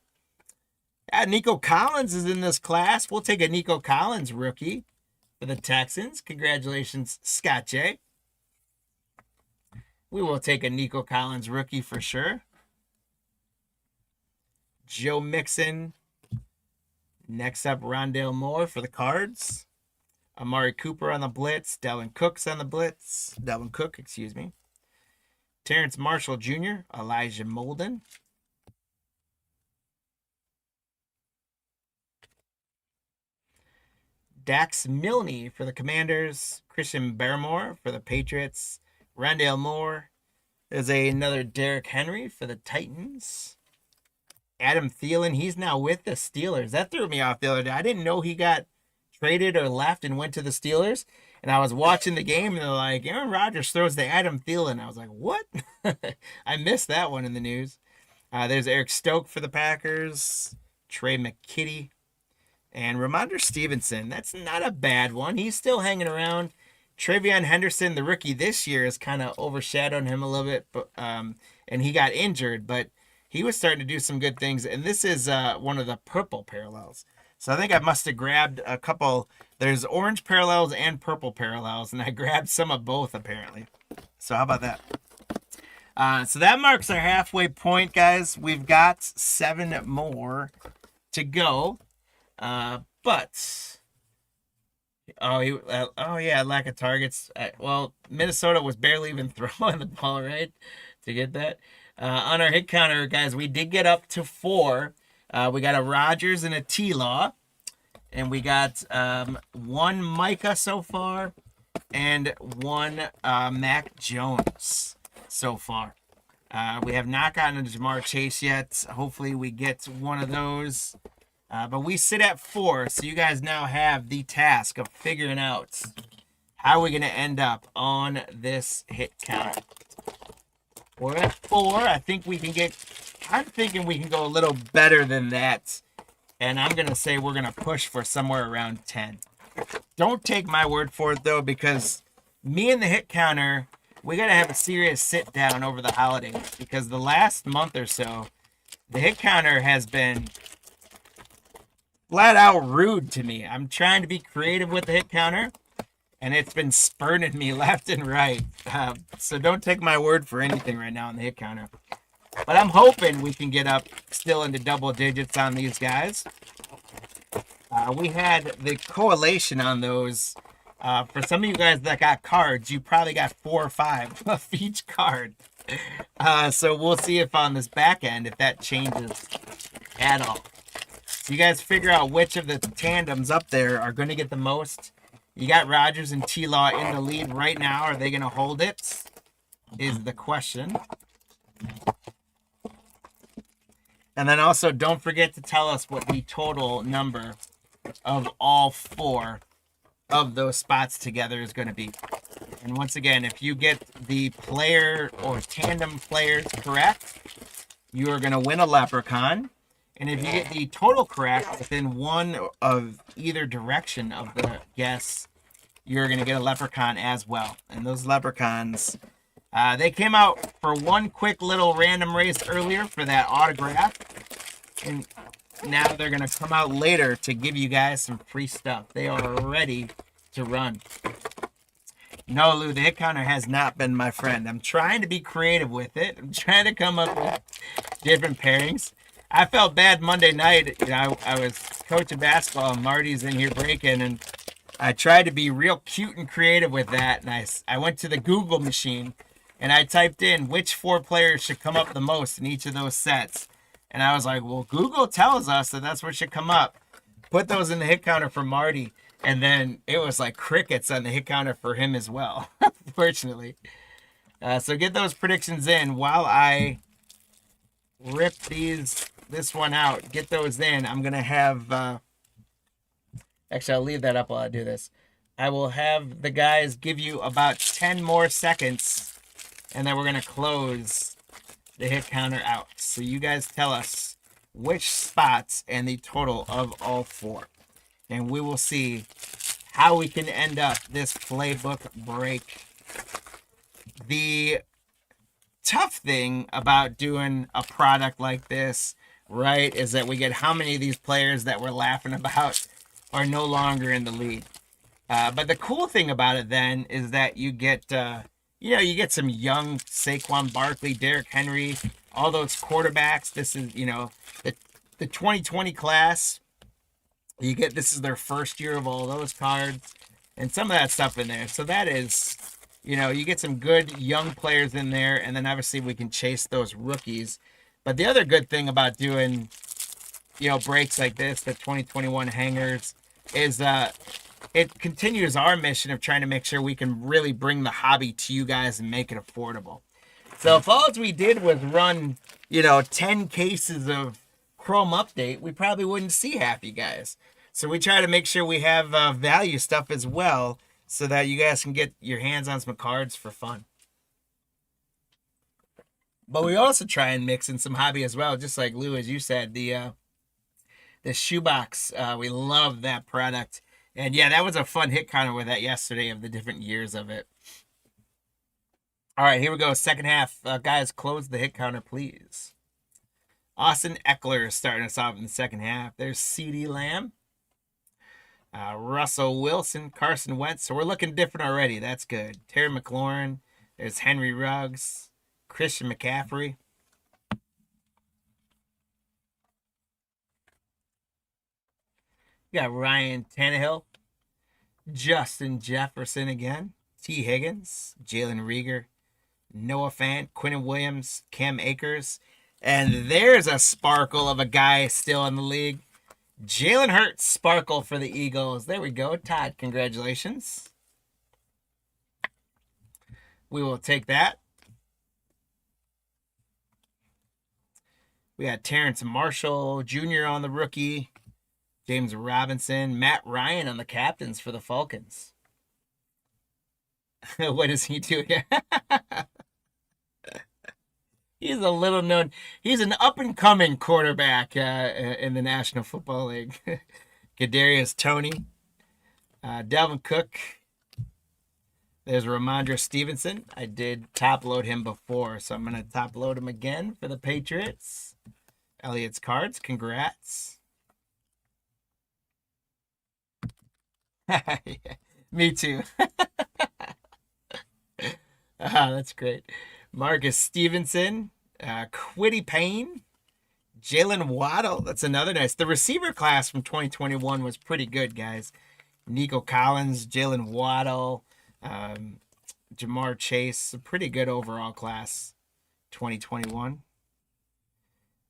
Yeah, Nico Collins is in this class. We'll take a Nico Collins rookie for the Texans. Congratulations, Scott J. We will take a Nico Collins rookie for sure. Joe Mixon. Next up, Rondale Moore for the Cards. Amari Cooper on the blitz. Dalvin Cook, excuse me. Terrence Marshall Jr., Elijah Molden. Dax Milne for the Commanders. Christian Barmore for the Patriots. Rondale Moore. There's another Derrick Henry for the Titans. Adam Thielen, he's now with the Steelers. That threw me off the other day. I didn't know he got traded or left and went to the Steelers. And I was watching the game and they're like, Aaron Rodgers throws to Adam Thielen. I was like, what? I missed that one in the news. There's Eric Stokes for the Packers. Trey McKitty. And Ramondre Stevenson. That's not a bad one. He's still hanging around. Travion Henderson, the rookie this year, has kind of overshadowed him a little bit. But, and he got injured, but he was starting to do some good things. And this is one of the purple parallels. So I think I must have grabbed a couple. There's orange parallels and purple parallels, and I grabbed some of both apparently. So how about that? So that marks our halfway point, guys. We've got 7 more to go. But yeah, lack of targets. Well, Minnesota was barely even throwing the ball, right, to get that. On our hit counter, guys, we did get up to 4. We got a Rodgers and a T-Law. And we got 1 Micah so far. And 1 Mac Jones so far. We have not gotten into Jamar Chase yet. Hopefully we get one of those. But we sit at 4. So you guys now have the task of figuring out how we're going to end up on this hit counter. We're at 4. I'm thinking we can go a little better than that. And I'm going to say we're going to push for somewhere around 10. Don't take my word for it, though, because me and the hit counter, we got to have a serious sit down over the holidays. Because the last month or so, the hit counter has been flat out rude to me. I'm trying to be creative with the hit counter, and it's been spurning me left and right. So don't take my word for anything right now on the hit counter. But I'm hoping we can get up still into double digits on these guys. We had the correlation on those. For some of you guys that got cards, you probably got 4 or 5 of each card. So we'll see if on this back end, if that changes at all. So you guys figure out which of the tandems up there are going to get the most. You got Rodgers and T-Law in the lead right now. Are they going to hold it? Is the question. And then also don't forget to tell us what the total number of all 4 of those spots together is going to be. And once again, if you get the player or tandem players correct, you are going to win a leprechaun. And if you get the total correct within one of either direction of the guess, you're going to get a leprechaun as well. And those leprechauns, they came out for one quick little random race earlier for that autograph. And now they're going to come out later to give you guys some free stuff. They are ready to run. No, Lou, the hit counter has not been my friend. I'm trying to be creative with it. I'm trying to come up with different pairings. I felt bad Monday night. You know, I was coaching basketball and Marty's in here breaking, and I tried to be real cute and creative with that. And I went to the Google machine and I typed in which 4 players should come up the most in each of those sets. And I was like, well, Google tells us that that's what should come up. Put those in the hit counter for Marty. And then it was like crickets on the hit counter for him as well, fortunately. So get those predictions in while I rip this one out. Get those in. I'm going to have... Actually, I'll leave that up while I do this. I will have the guys give you about 10 more seconds, and then we're going to close the hit counter out. So you guys tell us which spots and the total of all 4. And we will see how we can end up this playbook break. The tough thing about doing a product like this, right, is that we get how many of these players that we're laughing about are no longer in the league. But the cool thing about it then is that you get, you get some young Saquon Barkley, Derrick Henry, all those quarterbacks. This is, the 2020 class. This is their first year of all those cards and some of that stuff in there. So that is, you get some good young players in there, and then obviously we can chase those rookies. But the other good thing about doing, breaks like this, the 2021 hangers, is it continues our mission of trying to make sure we can really bring the hobby to you guys and make it affordable. So if all we did was run, 10 cases of Chrome Update, we probably wouldn't see half you guys. So we try to make sure we have value stuff as well so that you guys can get your hands on some cards for fun. But we also try and mix in some hobby as well, just like Lou, as you said, the shoebox. We love that product. And yeah, that was a fun hit counter with that yesterday of the different years of it. All right, here we go. Second half. Guys, close the hit counter, please. Austin Eckler is starting us off in the second half. There's CeeDee Lamb. Russell Wilson, Carson Wentz. So we're looking different already. That's good. Terry McLaurin. There's Henry Ruggs. Christian McCaffrey. You got Ryan Tannehill. Justin Jefferson again. T. Higgins. Jalen Reagor. Noah Fant. Quinnen Williams. Cam Akers. And there's a sparkle of a guy still in the league. Jalen Hurts, sparkle for the Eagles. There we go. Todd, congratulations. We will take that. We got Terrence Marshall Jr. on the rookie. James Robinson. Matt Ryan on the captains for the Falcons. What is he doing? He's a little known. He's an up and coming quarterback in the National Football League. Kadarius Toney, Dalvin Cook. There's Ramondre Stevenson. I did top load him before, so I'm gonna top load him again for the Patriots. Elliot's cards. Congrats. Me too. That's great. Marcus Stevenson, Quiddy Payne, Jalen Waddle. That's another nice. The receiver class from 2021 was pretty good, guys. Nico Collins, Jalen Waddle, Jamar Chase. A pretty good overall class, 2021.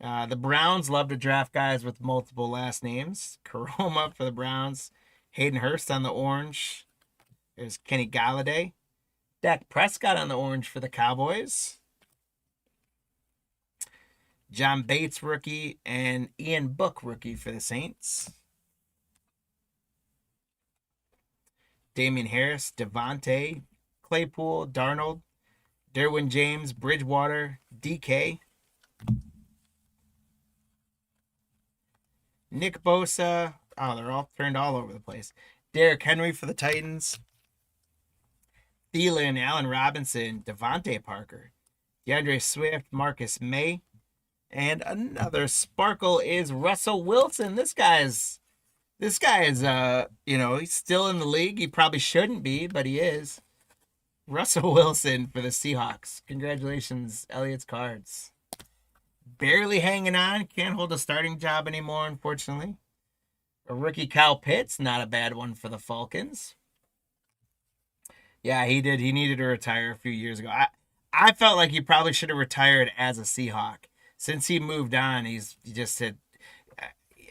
The Browns love to draft guys with multiple last names. Karoma for the Browns. Hayden Hurst on the orange. There's Kenny Galladay. Dak Prescott on the orange for the Cowboys. John Bates rookie and Ian Book rookie for the Saints. Damian Harris, Devontae, Claypool, Darnold, Derwin James, Bridgewater, DK. Nick Bosa. Oh, they're all turned all over the place. Derrick Henry for the Titans. Thielen, Allen Robinson, Devontae Parker, DeAndre Swift, Marcus May, and another sparkle is Russell Wilson. This guy is, he's still in the league. He probably shouldn't be, but he is. Russell Wilson for the Seahawks. Congratulations, Elliot's cards. Barely hanging on. Can't hold a starting job anymore, unfortunately. A rookie Kyle Pitts, not a bad one for the Falcons. Yeah, he did. He needed to retire a few years ago. I felt like he probably should have retired as a Seahawk. Since he moved on, he just had.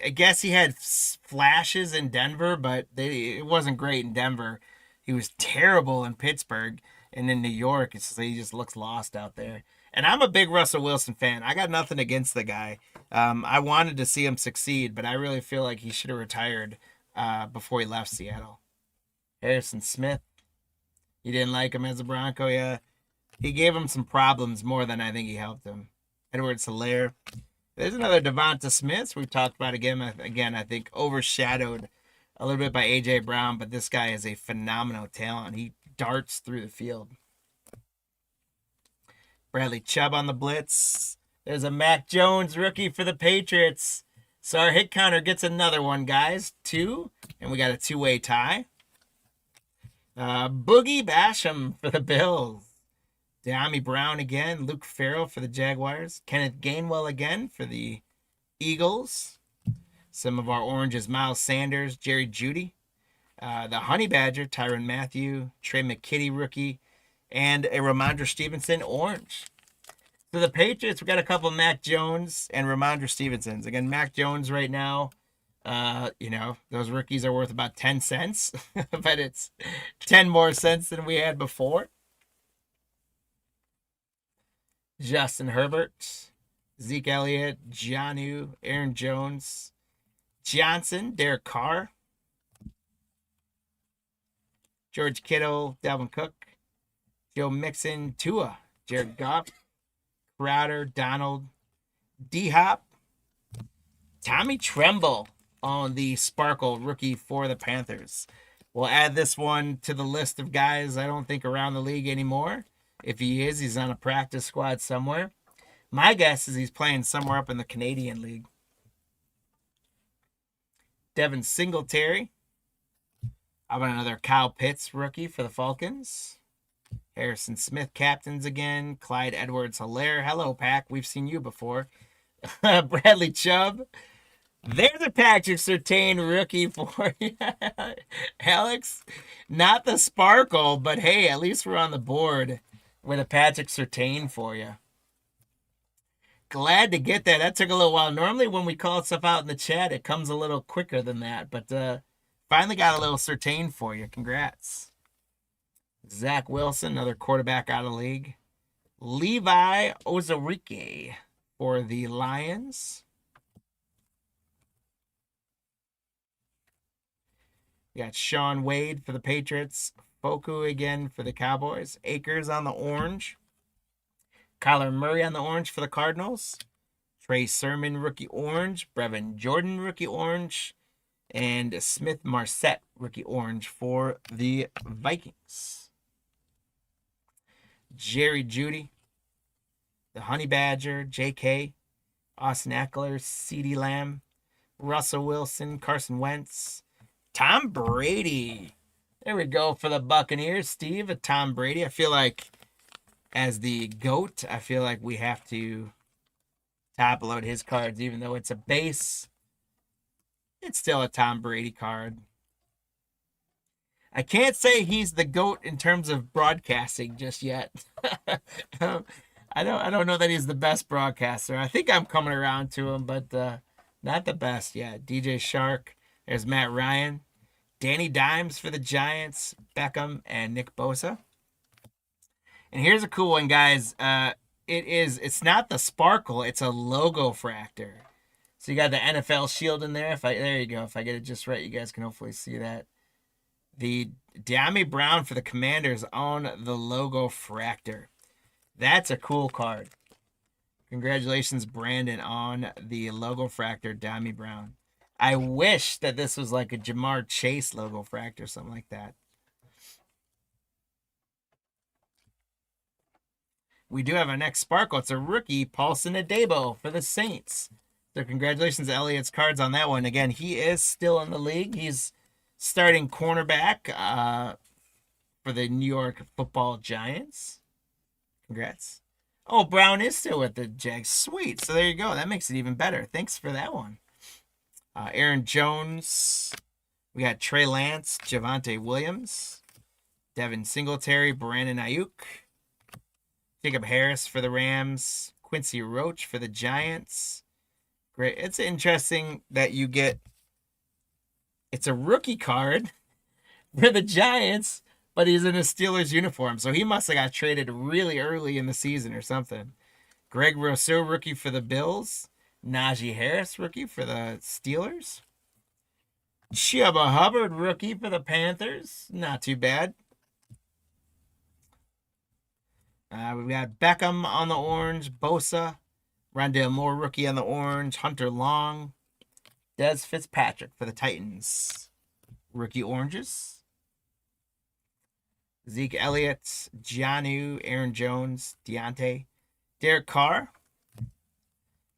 I guess he had flashes in Denver, but it wasn't great in Denver. He was terrible in Pittsburgh, and in New York, he just looks lost out there. And I'm a big Russell Wilson fan. I got nothing against the guy. I wanted to see him succeed, but I really feel like he should have retired before he left Seattle. Harrison Smith. You didn't like him as a Bronco, yeah. He gave him some problems more than I think he helped him. Edwards-Helaire. There's another Devonta Smith. We've talked about again, I think overshadowed a little bit by A.J. Brown, but this guy is a phenomenal talent. He darts through the field. Bradley Chubb on the blitz. There's a Mac Jones rookie for the Patriots. So our hit counter gets another one, guys. 2. And we got a 2-way tie. Boogie Basham for the Bills. De'Ami Brown again. Luke Farrell for the Jaguars. Kenneth Gainwell again for the Eagles. Some of our oranges, Miles Sanders, Jerry Jeudy. The Honey Badger, Tyrann Mathieu, Trey McKitty rookie, and a Ramondre Stevenson orange. So the Patriots, we got a couple Mac Jones and Ramondre Stevensons. Again, Mac Jones right now, those rookies are worth about 10 cents, but it's 10 more cents than we had before. Justin Herbert, Zeke Elliott, Jonnu, Aaron Jones, Johnson, Derek Carr, George Kittle, Dalvin Cook, Joe Mixon, Tua, Jared Goff, Crowder, Donald, D-Hop, Tommy Tremble on the Sparkle rookie for the Panthers. We'll add this one to the list of guys I don't think around the league anymore. If he is, he's on a practice squad somewhere. My guess is he's playing somewhere up in the Canadian League. Devin Singletary. How about another Kyle Pitts rookie for the Falcons? Harrison Smith captains again. Clyde Edwards-Helaire. Hello, Pack. We've seen you before. Bradley Chubb. There's a Patrick Surtain rookie for you, Alex. Not the Sparkle, but hey, at least we're on the board with a Patrick Surtain for you. Glad to get that. That took a little while. Normally when we call stuff out in the chat, it comes a little quicker than that. But finally got a little Surtain for you. Congrats. Zach Wilson, another quarterback out of the league. Levi Ozarike for the Lions. We got Sean Wade for the Patriots. Foku again for the Cowboys. Akers on the orange. Kyler Murray on the orange for the Cardinals. Trey Sermon, rookie orange. Brevin Jordan, rookie orange. And Smith Marset, rookie orange for the Vikings. Jerry Jeudy. The Honey Badger, JK. Austin Eckler, CeeDee Lamb. Russell Wilson, Carson Wentz. Tom Brady. There we go for the Buccaneers, Steve. A Tom Brady. I feel like as the GOAT, I feel like we have to top load his cards, even though it's a base. It's still a Tom Brady card. I can't say he's the GOAT in terms of broadcasting just yet. I don't know that he's the best broadcaster. I think I'm coming around to him, but not the best yet. DJ Shark. There's Matt Ryan. Danny Dimes for the Giants. Beckham and Nick Bosa. And here's a cool one, guys. It's not the Sparkle. It's a logo fractor. So you got the NFL shield in there. There you go. If I get it just right, you guys can hopefully see that. The De'Ami Brown for the Commanders on the logo fractor. That's a cool card. Congratulations, Brandon, on the logo fractor, De'Ami Brown. I wish that this was like a Jamar Chase logo fractor or something like that. We do have our next Sparkle. It's a rookie, Paulson Adebo for the Saints. So congratulations, Elliot's cards on that one. Again, he is still in the league. He's starting cornerback for the New York Football Giants. Congrats. Oh, Brown is still with the Jags. Sweet. So there you go. That makes it even better. Thanks for that one. Aaron Jones. We got Trey Lance, Javonte Williams, Devin Singletary, Brandon Ayuk, Jacob Harris for the Rams, Quincy Roach for the Giants. Great. It's interesting that you get, it's a rookie card for the Giants, but he's in a Steelers uniform. So he must have got traded really early in the season or something. Greg Rousseau, rookie for the Bills. Najee Harris, rookie for the Steelers. Chuba Hubbard, rookie for the Panthers. Not too bad. We've got Beckham on the orange. Bosa. Rondale Moore, rookie on the orange. Hunter Long. Des Fitzpatrick for the Titans. Rookie oranges. Zeke Elliott. Jonnu. Aaron Jones. Deontay. Derek Carr.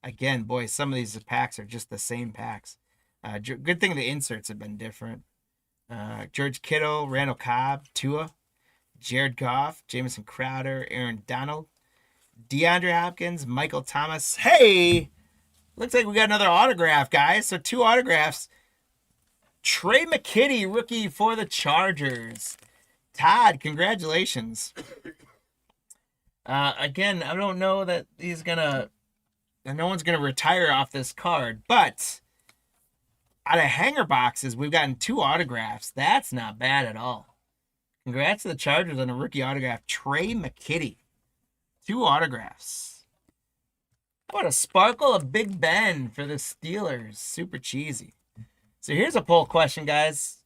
Again, boy, some of these packs are just the same packs. Good thing the inserts have been different. George Kittle, Randall Cobb, Tua, Jared Goff, Jamison Crowder, Aaron Donald, DeAndre Hopkins, Michael Thomas. Hey, looks like we got another autograph, guys. So 2 autographs. Trey McKitty, rookie for the Chargers. Todd, congratulations. Again, I don't know that he's gonna. No one's gonna retire off this card, but out of hanger boxes, we've gotten 2 autographs. That's not bad at all. Congrats to the Chargers on a rookie autograph. Trey McKitty. 2 autographs. How about a sparkle of Big Ben for the Steelers? Super cheesy. So here's a poll question, guys.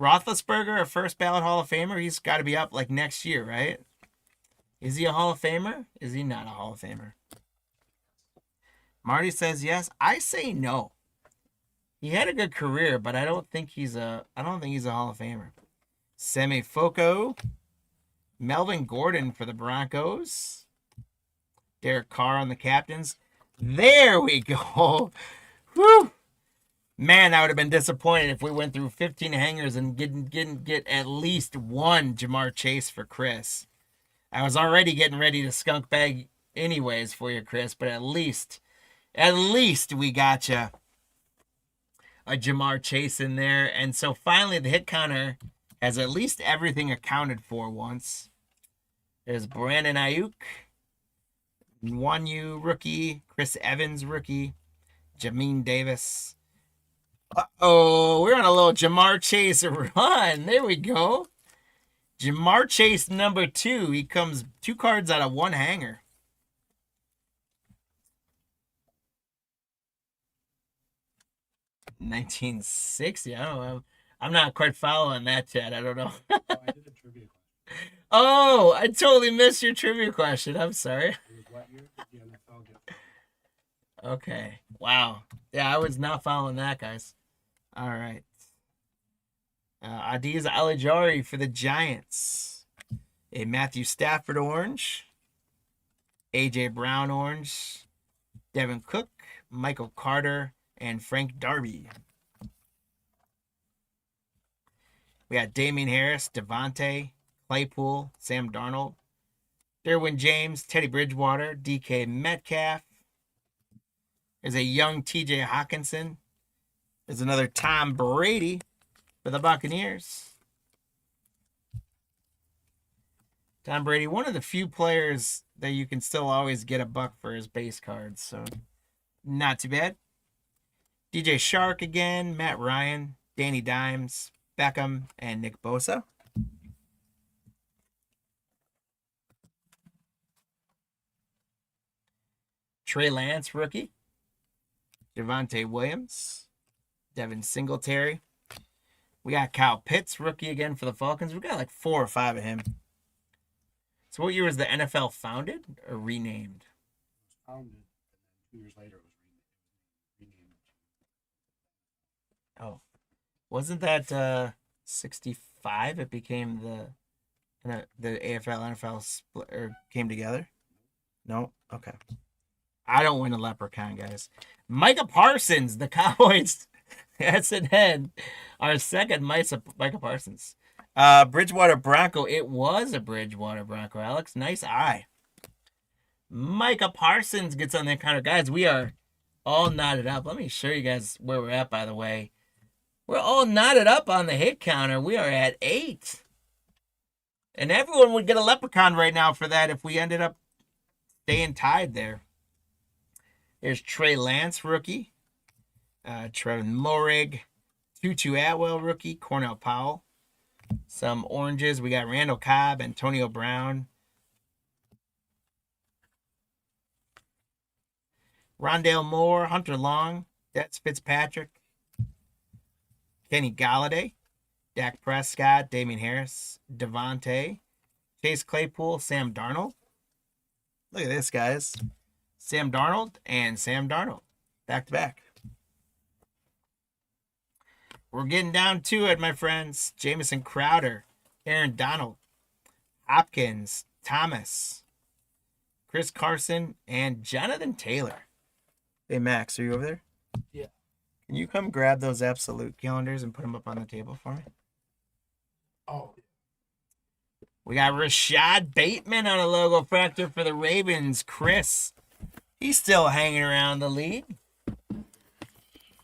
Roethlisberger, a first ballot Hall of Famer? He's got to be up like next year, right? Is he a Hall of Famer? Is he not a Hall of Famer? Marty says yes. I say no. He had a good career, but I don't think he's a Hall of Famer. Semi Foco. Melvin Gordon for the Broncos. Derek Carr on the Captains. There we go. Whew. Man, I would have been disappointed if we went through 15 hangers and didn't get at least 1 Jamar Chase for Chris. I was already getting ready to skunk bag anyways for you, Chris, but at least we got you a Jamar Chase in there. And so finally the hit counter has at least everything accounted for once. There's Brandon Ayuk, Wanyu rookie, Chris Evans rookie, Jamin Davis. Uh-oh, we're on a little Jamar Chase run. There we go. Jamar Chase number 2. He comes 2 cards out of 1 hanger. $19.60. I don't know. I'm not quite following that, Chad. I don't know. I did a trivia question. Oh, I totally missed your trivia question. I'm sorry. It was what year did the NFL get? Okay. Wow. Yeah, I was not following that, guys. All right. Adiz Alajari for the Giants. A Matthew Stafford orange. A.J. Brown orange. Devin Cook, Michael Carter, and Frank Darby. We got Damian Harris, Devontae, Claypool, Sam Darnold, Derwin James, Teddy Bridgewater, DK Metcalf. There's a young TJ Hawkinson. There's another Tom Brady for the Buccaneers. Tom Brady, one of the few players that you can still always get a buck for his base cards, so not too bad. DJ Shark again, Matt Ryan, Danny Dimes, Beckham, and Nick Bosa. Trey Lance, rookie. Javonte Williams. Devin Singletary. We got Kyle Pitts, rookie again for the Falcons. We got like 4 or 5 of him. So what year was the NFL founded or renamed? It was founded, and then 2 years later it was renamed. Oh. Wasn't that 65? It became the AFL NFL split or came together? No? Okay. I don't win a leprechaun, guys. Micah Parsons, the Cowboys. That's in head. Our second Micah Parsons. Bridgewater Bronco. It was a Bridgewater Bronco, Alex. Nice eye. Micah Parsons gets on that counter. Guys, we are all knotted up. Let me show you guys where we're at, by the way. We're all knotted up on the hit counter. We are at 8. And everyone would get a leprechaun right now for that if we ended up staying tied there. There's Trey Lance, rookie. Trevin Morig. Tutu Atwell, rookie. Cornell Powell. Some oranges. We got Randall Cobb, Antonio Brown. Rondale Moore, Hunter Long. That's Fitzpatrick. Kenny Galladay. Dak Prescott, Damian Harris. Devontae. Chase Claypool, Sam Darnold. Look at this, guys. Sam Darnold and Sam Darnold. Back to back. We're getting down to it, my friends. Jamison Crowder, Aaron Donald, Hopkins, Thomas, Chris Carson, and Jonathan Taylor. Hey, Max, are you over there? Yeah. Can you come grab those absolute calendars and put them up on the table for me? Oh. We got Rashad Bateman on a logo fractor for the Ravens. Chris, he's still hanging around the league.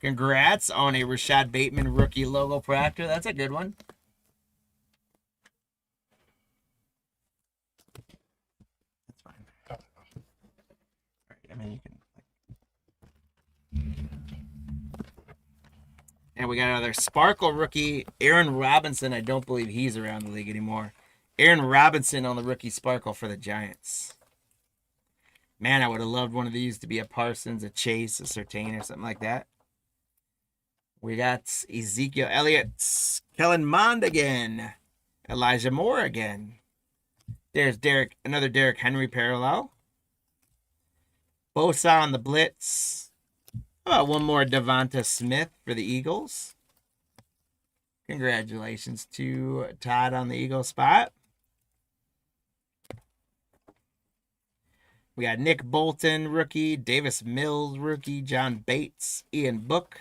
Congrats on a Rashad Bateman rookie logo fractor. That's a good one. That's fine. Oh. All right, I mean, you can. And we got another Sparkle rookie, Aaron Robinson. I don't believe he's around the league anymore. Aaron Robinson on the rookie Sparkle for the Giants. Man, I would have loved one of these to be a Parsons, a Chase, a Surtain, or something like that. We got Ezekiel Elliott, Kellen Mond again, Elijah Moore again. There's another Derrick Henry parallel. Bosa on the blitz. How about one more Devonta Smith for the Eagles? Congratulations to Todd on the Eagle spot. We got Nick Bolton, rookie. Davis Mills, rookie. John Bates, Ian Book.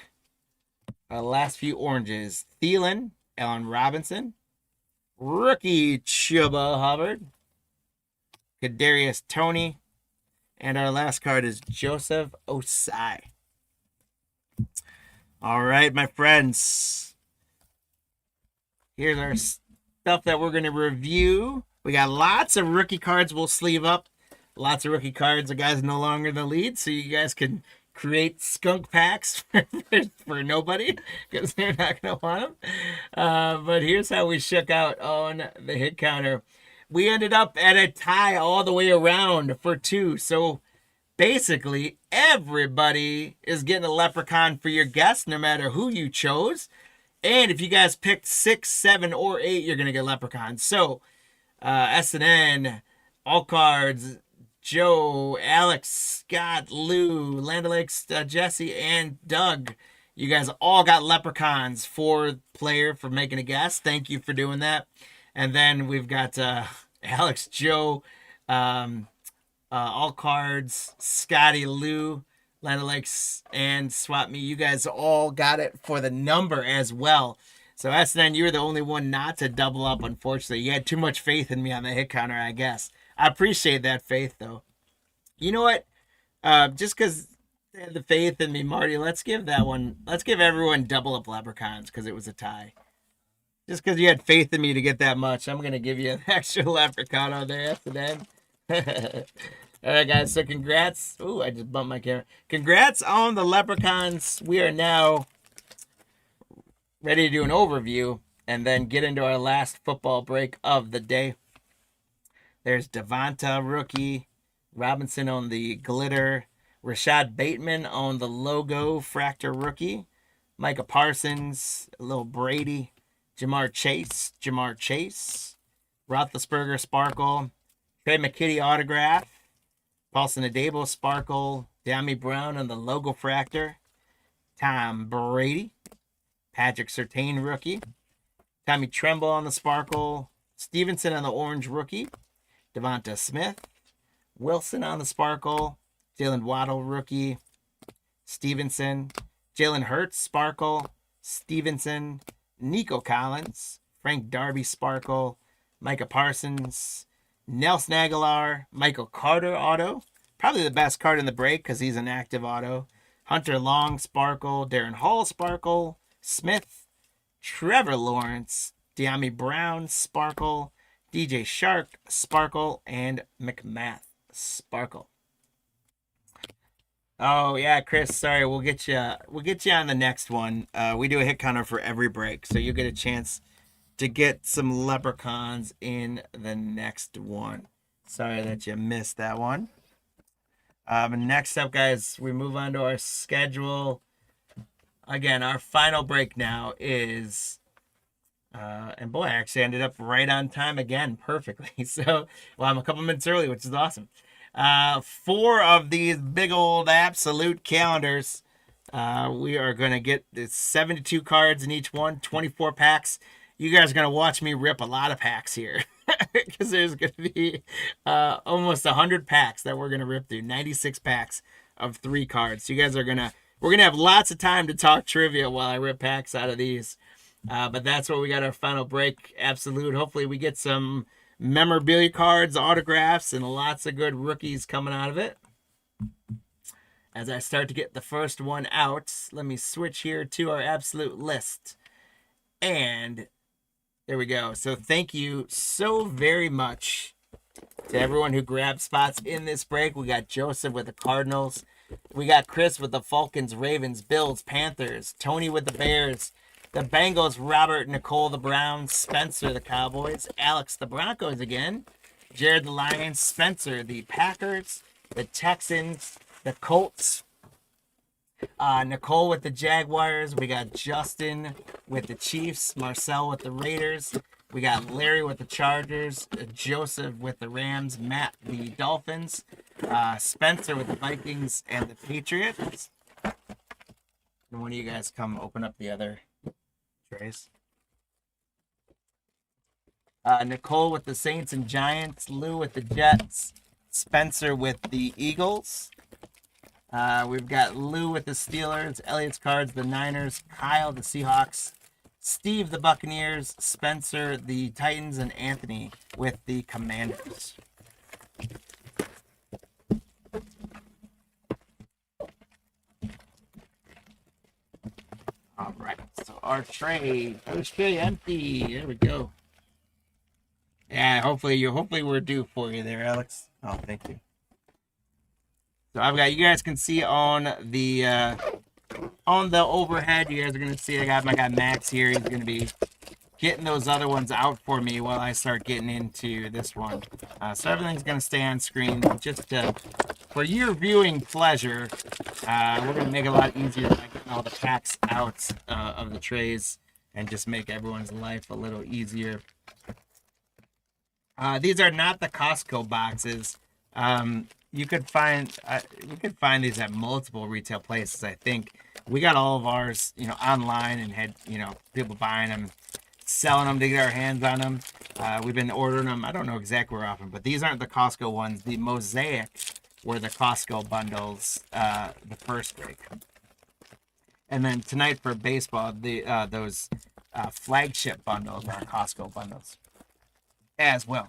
Last few oranges. Thielen, Allen Robinson. Rookie Chuba Hubbard. Kadarius Toney. And our last card is Joseph Osai. All right, my friends. Here's our stuff that we're going to review. We got lots of rookie cards we'll sleeve up. Lots of rookie cards. The guys no longer in the lead, so you guys can create skunk packs for nobody because they're not going to want them. But here's how we shook out on the hit counter. We ended up at a tie all the way around for 2. So basically, everybody is getting a leprechaun for your guess, no matter who you chose. And if you guys picked 6, 7, or 8, you're going to get leprechauns. So SNN, all cards, Joe, Alex, Scott, Lou, Land O'Lakes, Jesse, and Doug. You guys all got leprechauns for player for making a guess. Thank you for doing that. And then we've got Alex, Joe, all cards, Scotty, Lou, Land O'Lakes, and Swap Me. You guys all got it for the number as well. So SNN, you were the only one not to double up, unfortunately. You had too much faith in me on the hit counter, I guess. I appreciate that faith, though. You know what? Just because they had the faith in me, Marty, let's give everyone double up leprechauns because it was a tie. Just because you had faith in me to get that much, I'm going to give you an extra leprechaun on there SNN. All right, guys, so congrats. Ooh, I just bumped my camera. Congrats on the leprechauns. We are now ready to do an overview and then get into our last football break of the day. There's Devonta, rookie. Robinson on the glitter. Rashad Bateman on the logo, fractor rookie. Micah Parsons, a little Brady. Jamar Chase. Roethlisberger, sparkle. Trey McKitty, autograph. Paulson Adebo, sparkle. Dami Brown on the logo fractor. Tom Brady. Patrick Surtain, rookie. Tommy Tremble on the sparkle. Stevenson on the orange, rookie. Devonta Smith. Wilson on the sparkle. Jalen Waddle, rookie. Stevenson. Jalen Hurts, sparkle. Stevenson. Nico Collins. Frank Darby, sparkle. Micah Parsons. Nelson Aguilar. Michael Carter, auto. Probably the best card in the break because he's an active auto. Hunter Long, sparkle. Darren Hall, sparkle. Smith. Trevor Lawrence. De'Ami Brown, sparkle. DJ Shark, sparkle. And McMath, sparkle. Oh yeah, Chris. Sorry, we'll get you on the next one. We do a hit counter for every break, so you get a chance to get some leprechauns in the next one. Sorry that you missed that one. Next up, guys, we move on to our schedule. Again, our final break now is, and boy, I actually ended up right on time again, perfectly. So, well, I'm a couple minutes early, which is awesome. 4 of these big old absolute calendars. We are going to get 72 cards in each one, 24 packs. You guys are going to watch me rip a lot of packs here. because there's going to be almost 100 packs that we're going to rip through. 96 packs of 3 cards. So you guys are going to, we're going to have lots of time to talk trivia while I rip packs out of these. But that's what we got our final break. Absolute. Hopefully we get some memorabilia cards, autographs, and lots of good rookies coming out of it. As I start to get the first one out, let me switch here to our absolute list. And there we go. So thank you so very much to everyone who grabbed spots in this break. We got Joseph with the Cardinals. We got Chris with the Falcons, Ravens, Bills, Panthers. Tony with the Bears. The Bengals, Robert, Nicole, the Browns. Spencer, the Cowboys. Alex, the Broncos again. Jared, the Lions. Spencer, the Packers. The Texans. The Colts. Nicole with the Jaguars. We got Justin with the Chiefs. Marcel with the Raiders. We got Larry with the Chargers. Joseph with the Rams. Matt, the Dolphins. Spencer with the Vikings and the Patriots. And one of you guys come open up the other trays. Nicole with the Saints and Giants. Lou with the Jets. Spencer with the Eagles. We've got Lou with the Steelers, Elliot's Cards, the Niners, Kyle, the Seahawks, Steve, the Buccaneers, Spencer, the Titans, and Anthony with the Commanders. All right, so our tray empty. There we go. Yeah, hopefully we're due for you there, Alex. Oh, thank you. So I've got, you guys can see on the overhead, you guys are gonna see I got my guy Max here. He's gonna be getting those other ones out for me while I start getting into this one. So everything's gonna stay on screen just for your viewing pleasure. We're gonna make it a lot easier by getting all the packs out of the trays and just make everyone's life a little easier. These are not the Costco boxes. You could find these at multiple retail places. I think we got all of ours, online, and had people buying them, selling them to get our hands on them. We've been ordering them. I don't know exactly where often, but these aren't the Costco ones. The Mosaic were the Costco bundles, the first break. And then tonight for baseball, those flagship bundles are Costco bundles as well.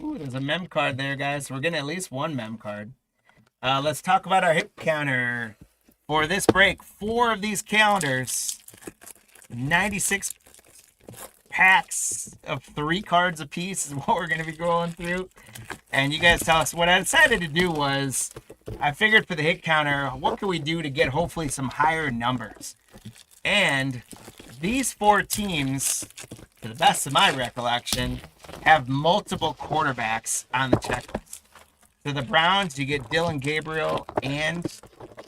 Ooh, there's a mem card there, guys. We're getting at least one mem card. Let's talk about our hit counter for this break. 4 of these calendars, 96 packs of 3 cards a piece is what we're going to be going through. And you guys tell us. What I decided to do was, I figured for the hit counter, what can we do to get hopefully some higher numbers? And these 4 teams, to the best of my recollection, have multiple quarterbacks on the checklist. So the Browns, you get Dylan Gabriel and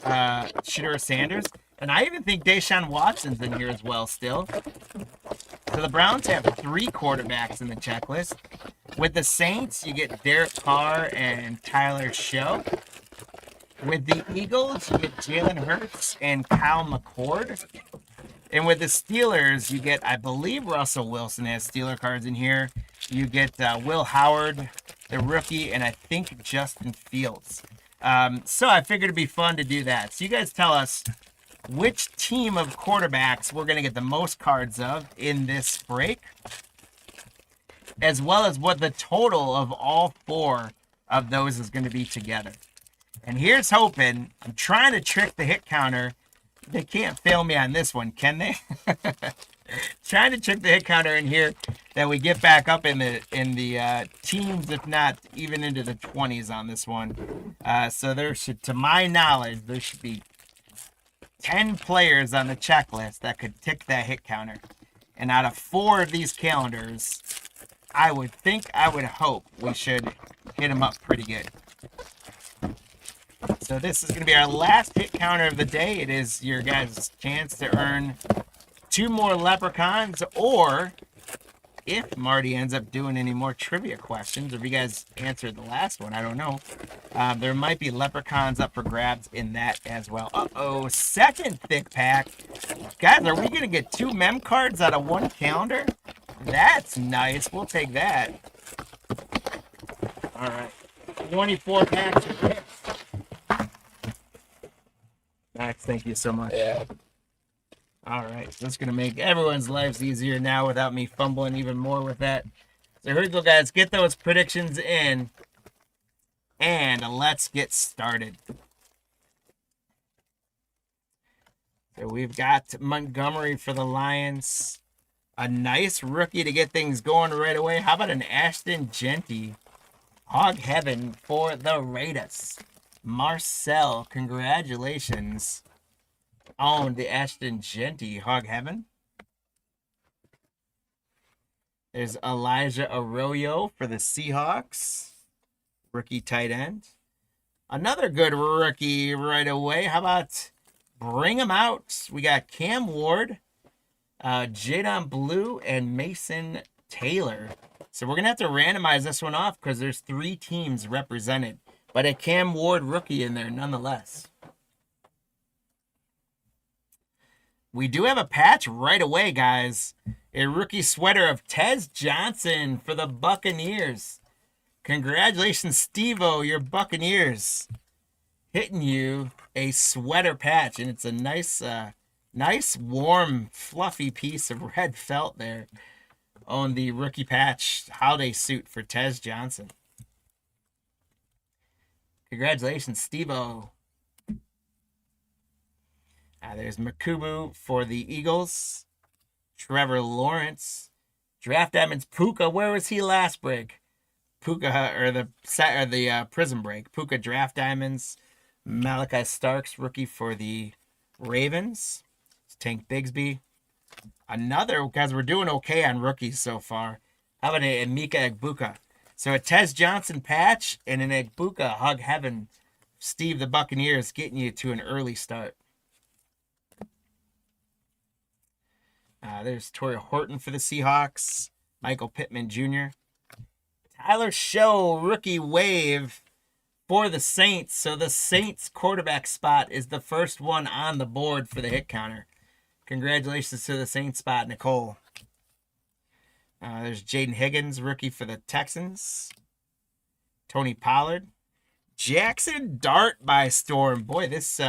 Shedeur Sanders. And I even think Deshaun Watson's in here as well still. So the Browns have 3 quarterbacks in the checklist. With the Saints, you get Derek Carr and Tyler Show. With the Eagles, you get Jalen Hurts and Kyle McCord. And with the Steelers, you get, I believe Russell Wilson has Steeler cards in here. You get Will Howard, the rookie, and I think Justin Fields. So I figured it'd be fun to do that. So you guys tell us which team of quarterbacks we're going to get the most cards of in this break, as well as what the total of all 4 of those is going to be together. And here's hoping. I'm trying to trick the hit counter. They can't fail me on this one, can they? Trying to trick the hit counter in here that we get back up in the teens, if not even into the 20s on this one. So there should, to my knowledge, there should be 10 players on the checklist that could tick that hit counter. And out of 4 of these calendars, I would hope we should hit them up pretty good. So this is going to be our last hit counter of the day. It is your guys' chance to earn 2 more leprechauns, or if Marty ends up doing any more trivia questions, or if you guys answered the last one, I don't know. There might be leprechauns up for grabs in that as well. Uh-oh, second thick pack. Guys, are we going to get 2 mem cards out of 1 calendar? That's nice. We'll take that. All right. 24 packs. Max, thank you so much. Yeah. All right. That's going to make everyone's lives easier now without me fumbling even more with that. So here we go, guys. Get those predictions in. And let's get started. So we've got Montgomery for the Lions. A nice rookie to get things going right away. How about an Ashton Genty? Hog Heaven for the Raiders. Marcel, congratulations on the Ashton Genty Hog Heaven. There's Elijah Arroyo for the Seahawks. Rookie tight end. Another good rookie right away. How about bring him out? We got Cam Ward, Jadon Blue, and Mason Taylor. So we're going to have to randomize this one off because there's 3 teams represented. But a Cam Ward rookie in there nonetheless. We do have a patch right away, guys. A rookie sweater of Tez Johnson for the Buccaneers. Congratulations, Steve-O, your Buccaneers. Hitting you a sweater patch. And it's a nice, nice, warm, fluffy piece of red felt there on the rookie patch holiday suit for Tez Johnson. Congratulations, Steve-O. There's Makubu for the Eagles. Trevor Lawrence. Draft Diamonds Puka. Where was he last break? Puka, or the Prizm break. Puka Draft Diamonds. Malachi Starks, rookie for the Ravens. It's Tank Bigsby. Another, guys, we're doing okay on rookies so far. How about a Mika Egbuka? So a Tez Johnson patch and an Egbuka Hug Heaven. Steve the Buccaneers getting you to an early start. There's Torrey Horton for the Seahawks. Michael Pittman Jr. Tyler Show, rookie wave for the Saints. So the Saints quarterback spot is the first one on the board for the hit counter. Congratulations to the Saints spot, Nicole. There's Jaden Higgins, rookie for the Texans. Tony Pollard. Jackson Dart by storm. Boy, this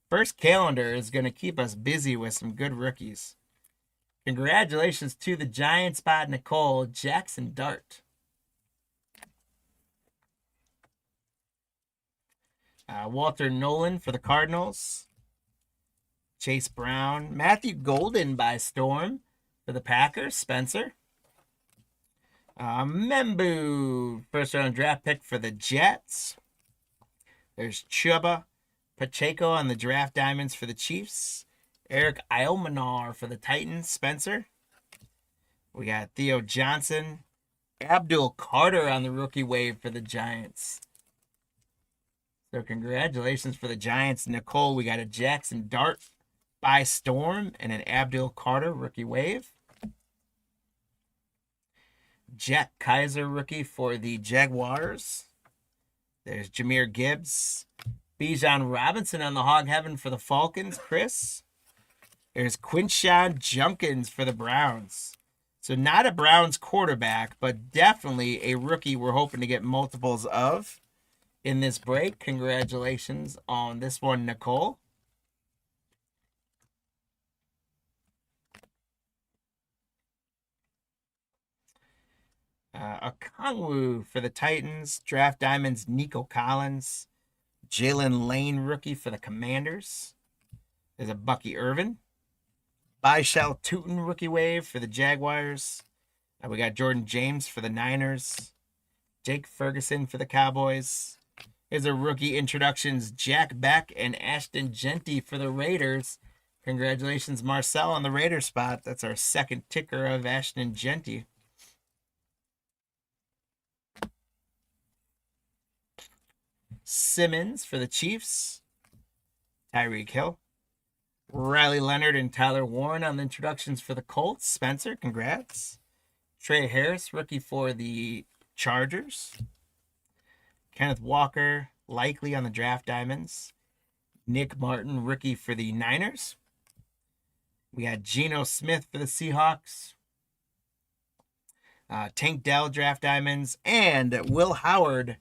first calendar is going to keep us busy with some good rookies. Congratulations to the Giants spot, Nicole. Jackson Dart. Walter Nolan for the Cardinals. Chase Brown. Matthew Golden by storm for the Packers. Spencer. Membu, first round draft pick for the Jets. There's Chuba Pacheco on the draft diamonds for the Chiefs. Eric Eilmanar for the Titans. Spencer. We got Theo Johnson. Abdul Carter on the rookie wave for the Giants. So congratulations for the Giants, Nicole. We got a Jackson Dart by storm and an Abdul Carter rookie wave. Jack Kaiser rookie for the Jaguars. There's Jahmyr Gibbs. Bijan Robinson on the Hog Heaven for the Falcons. Chris. There's Quinshon Judkins for the Browns. So not a Browns quarterback, but definitely a rookie we're hoping to get multiples of in this break. Congratulations on this one, Nicole. Okongwu for the Titans. Draft Diamonds, Nico Collins. Jalen Lane, rookie for the Commanders. There's a Bucky Irvin. Byshell Tootin, rookie wave for the Jaguars. We got Jordan James for the Niners. Jake Ferguson for the Cowboys. Here's a rookie introductions, Jack Beck and Ashton Genty for the Raiders. Congratulations, Marcel, on the Raider spot. That's our second ticker of Ashton Genty. Simmons for the Chiefs. Tyreek Hill. Riley Leonard and Tyler Warren on the introductions for the Colts. Spencer, congrats. Trey Harris, rookie for the Chargers. Kenneth Walker, likely on the draft diamonds. Nick Martin, rookie for the Niners. We got Geno Smith for the Seahawks. Tank Dell draft diamonds, and Will Howard,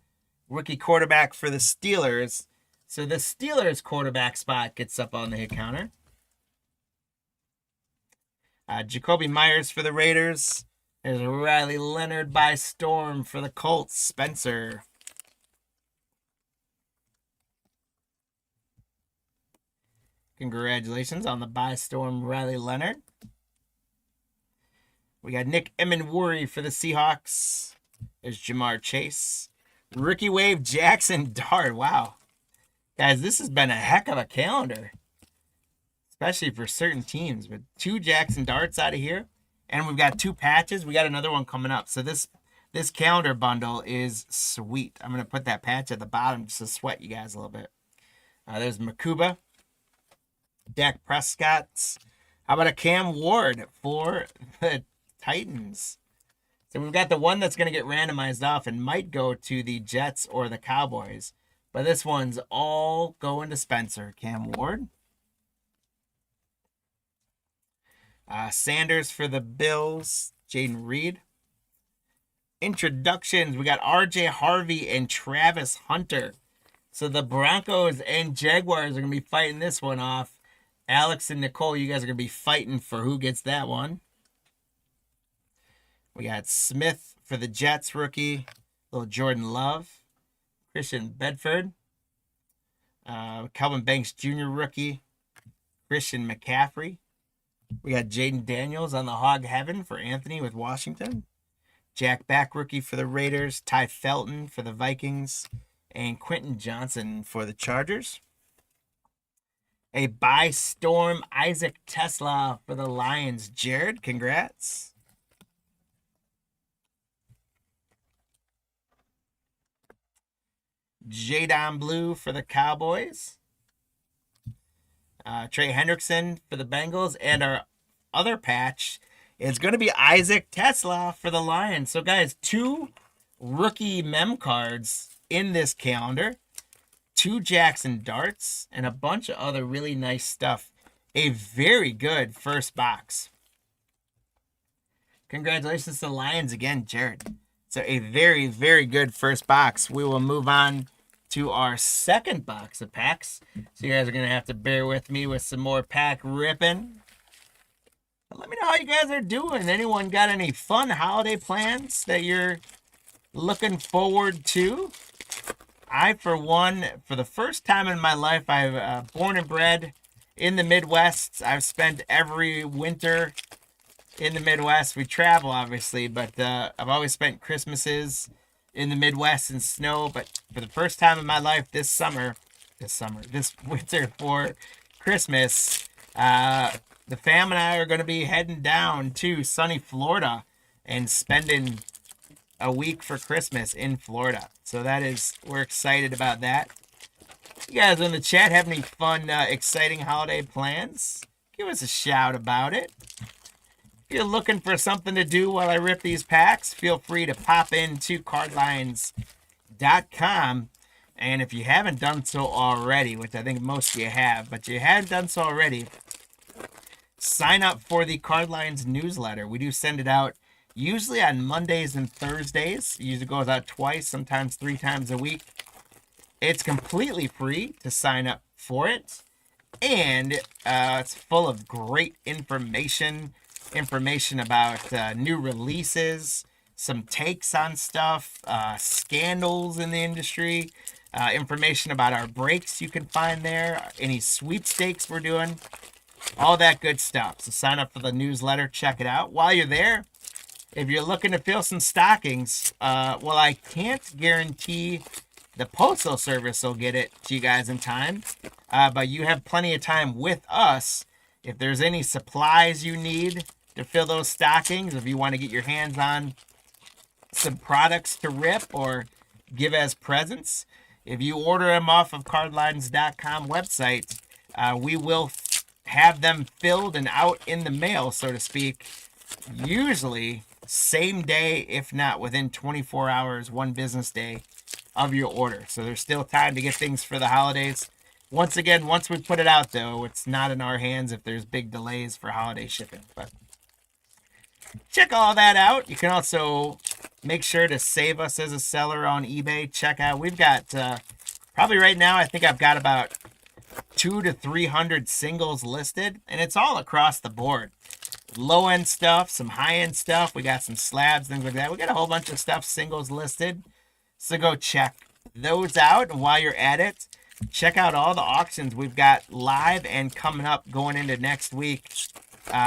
rookie quarterback for the Steelers. So the Steelers quarterback spot gets up on the hit counter. Jacoby Myers for the Raiders. There's Riley Leonard by storm for the Colts. Spencer. Congratulations on the by storm, Riley Leonard. We got Nick Emenwuri for the Seahawks. There's Jamar Chase. Rookie wave, Jackson Dart. Wow. Guys, this has been a heck of a calendar, especially for certain teams. With 2 Jackson Darts out of here, and we've got 2 patches. We got another one coming up. So this calendar bundle is sweet. I'm going to put that patch at the bottom just to sweat you guys a little bit. There's Makuba. Dak Prescott. How about a Cam Ward for the Titans? So we've got the one that's going to get randomized off and might go to the Jets or the Cowboys. But this one's all going to Spencer. Cam Ward. Sanders for the Bills. Jaden Reed. Introductions. We got RJ Harvey and Travis Hunter. So the Broncos and Jaguars are going to be fighting this one off. Alex and Nicole, you guys are going to be fighting for who gets that one. We got Smith for the Jets rookie. Little Jordan Love. Christian Bedford. Calvin Banks Jr. rookie. Christian McCaffrey. We got Jaden Daniels on the Hog Heaven for Anthony with Washington. Jack Back rookie for the Raiders. Ty Felton for the Vikings. And Quentin Johnson for the Chargers. A by storm Isaac Tesla for the Lions. Jared, congrats. Jadon Blue for the Cowboys. Trey Hendrickson for the Bengals. And our other patch is going to be Isaac Tesla for the Lions. So, guys, 2 rookie mem cards in this calendar. 2 Jackson Darts, and a bunch of other really nice stuff. A very good first box. Congratulations to the Lions again, Jared. So a very, very good first box. We will move on to our second box of packs. So you guys are going to have to bear with me with some more pack ripping. But let me know how you guys are doing. Anyone got any fun holiday plans that you're looking forward to? I, for one, for the first time in my life, I've born and bred in the Midwest. I've spent every winter in the Midwest. We travel, obviously, but I've always spent Christmases in the Midwest in snow. But for the first time in my life this winter for Christmas, the fam and I are going to be heading down to sunny Florida and spending a week for Christmas in Florida. So we're excited about that. You guys in the chat have any fun, exciting holiday plans? Give us a shout about it. If you're looking for something to do while I rip these packs, feel free to pop into cardlines.com. And if you haven't done so already, which I think most of you have, but you haven't done so already, sign up for the Cardlines newsletter. We do send it out usually on Mondays and Thursdays. It usually goes out twice, sometimes 3 times a week. It's completely free to sign up for it. And it's full of great information about new releases, some takes on stuff, scandals in the industry, information about our breaks you can find there, any sweepstakes we're doing, all that good stuff. So sign up for the newsletter, check it out. While you're there, if you're looking to fill some stockings, well, I can't guarantee the Postal Service will get it to you guys in time, but you have plenty of time with us. If there's any supplies you need to fill those stockings, if you want to get your hands on some products to rip or give as presents, if you order them off of cardlines.com website, we will have them filled and out in the mail, so to speak, usually same day, if not within 24 hours, 1 business day of your order. So there's still time to get things for the holidays. Once again, once we put it out, though, it's not in our hands if there's big delays for holiday shipping. But check all that out. You can also make sure to save us as a seller on eBay. Check out, we've got probably right now, I think I've got about 200 to 300 singles listed, and it's all across the board. Low end stuff, some high end stuff. We got some slabs, things like that. We got a whole bunch of stuff singles listed. So go check those out. And while you're at it, check out all the auctions we've got live and coming up going into next week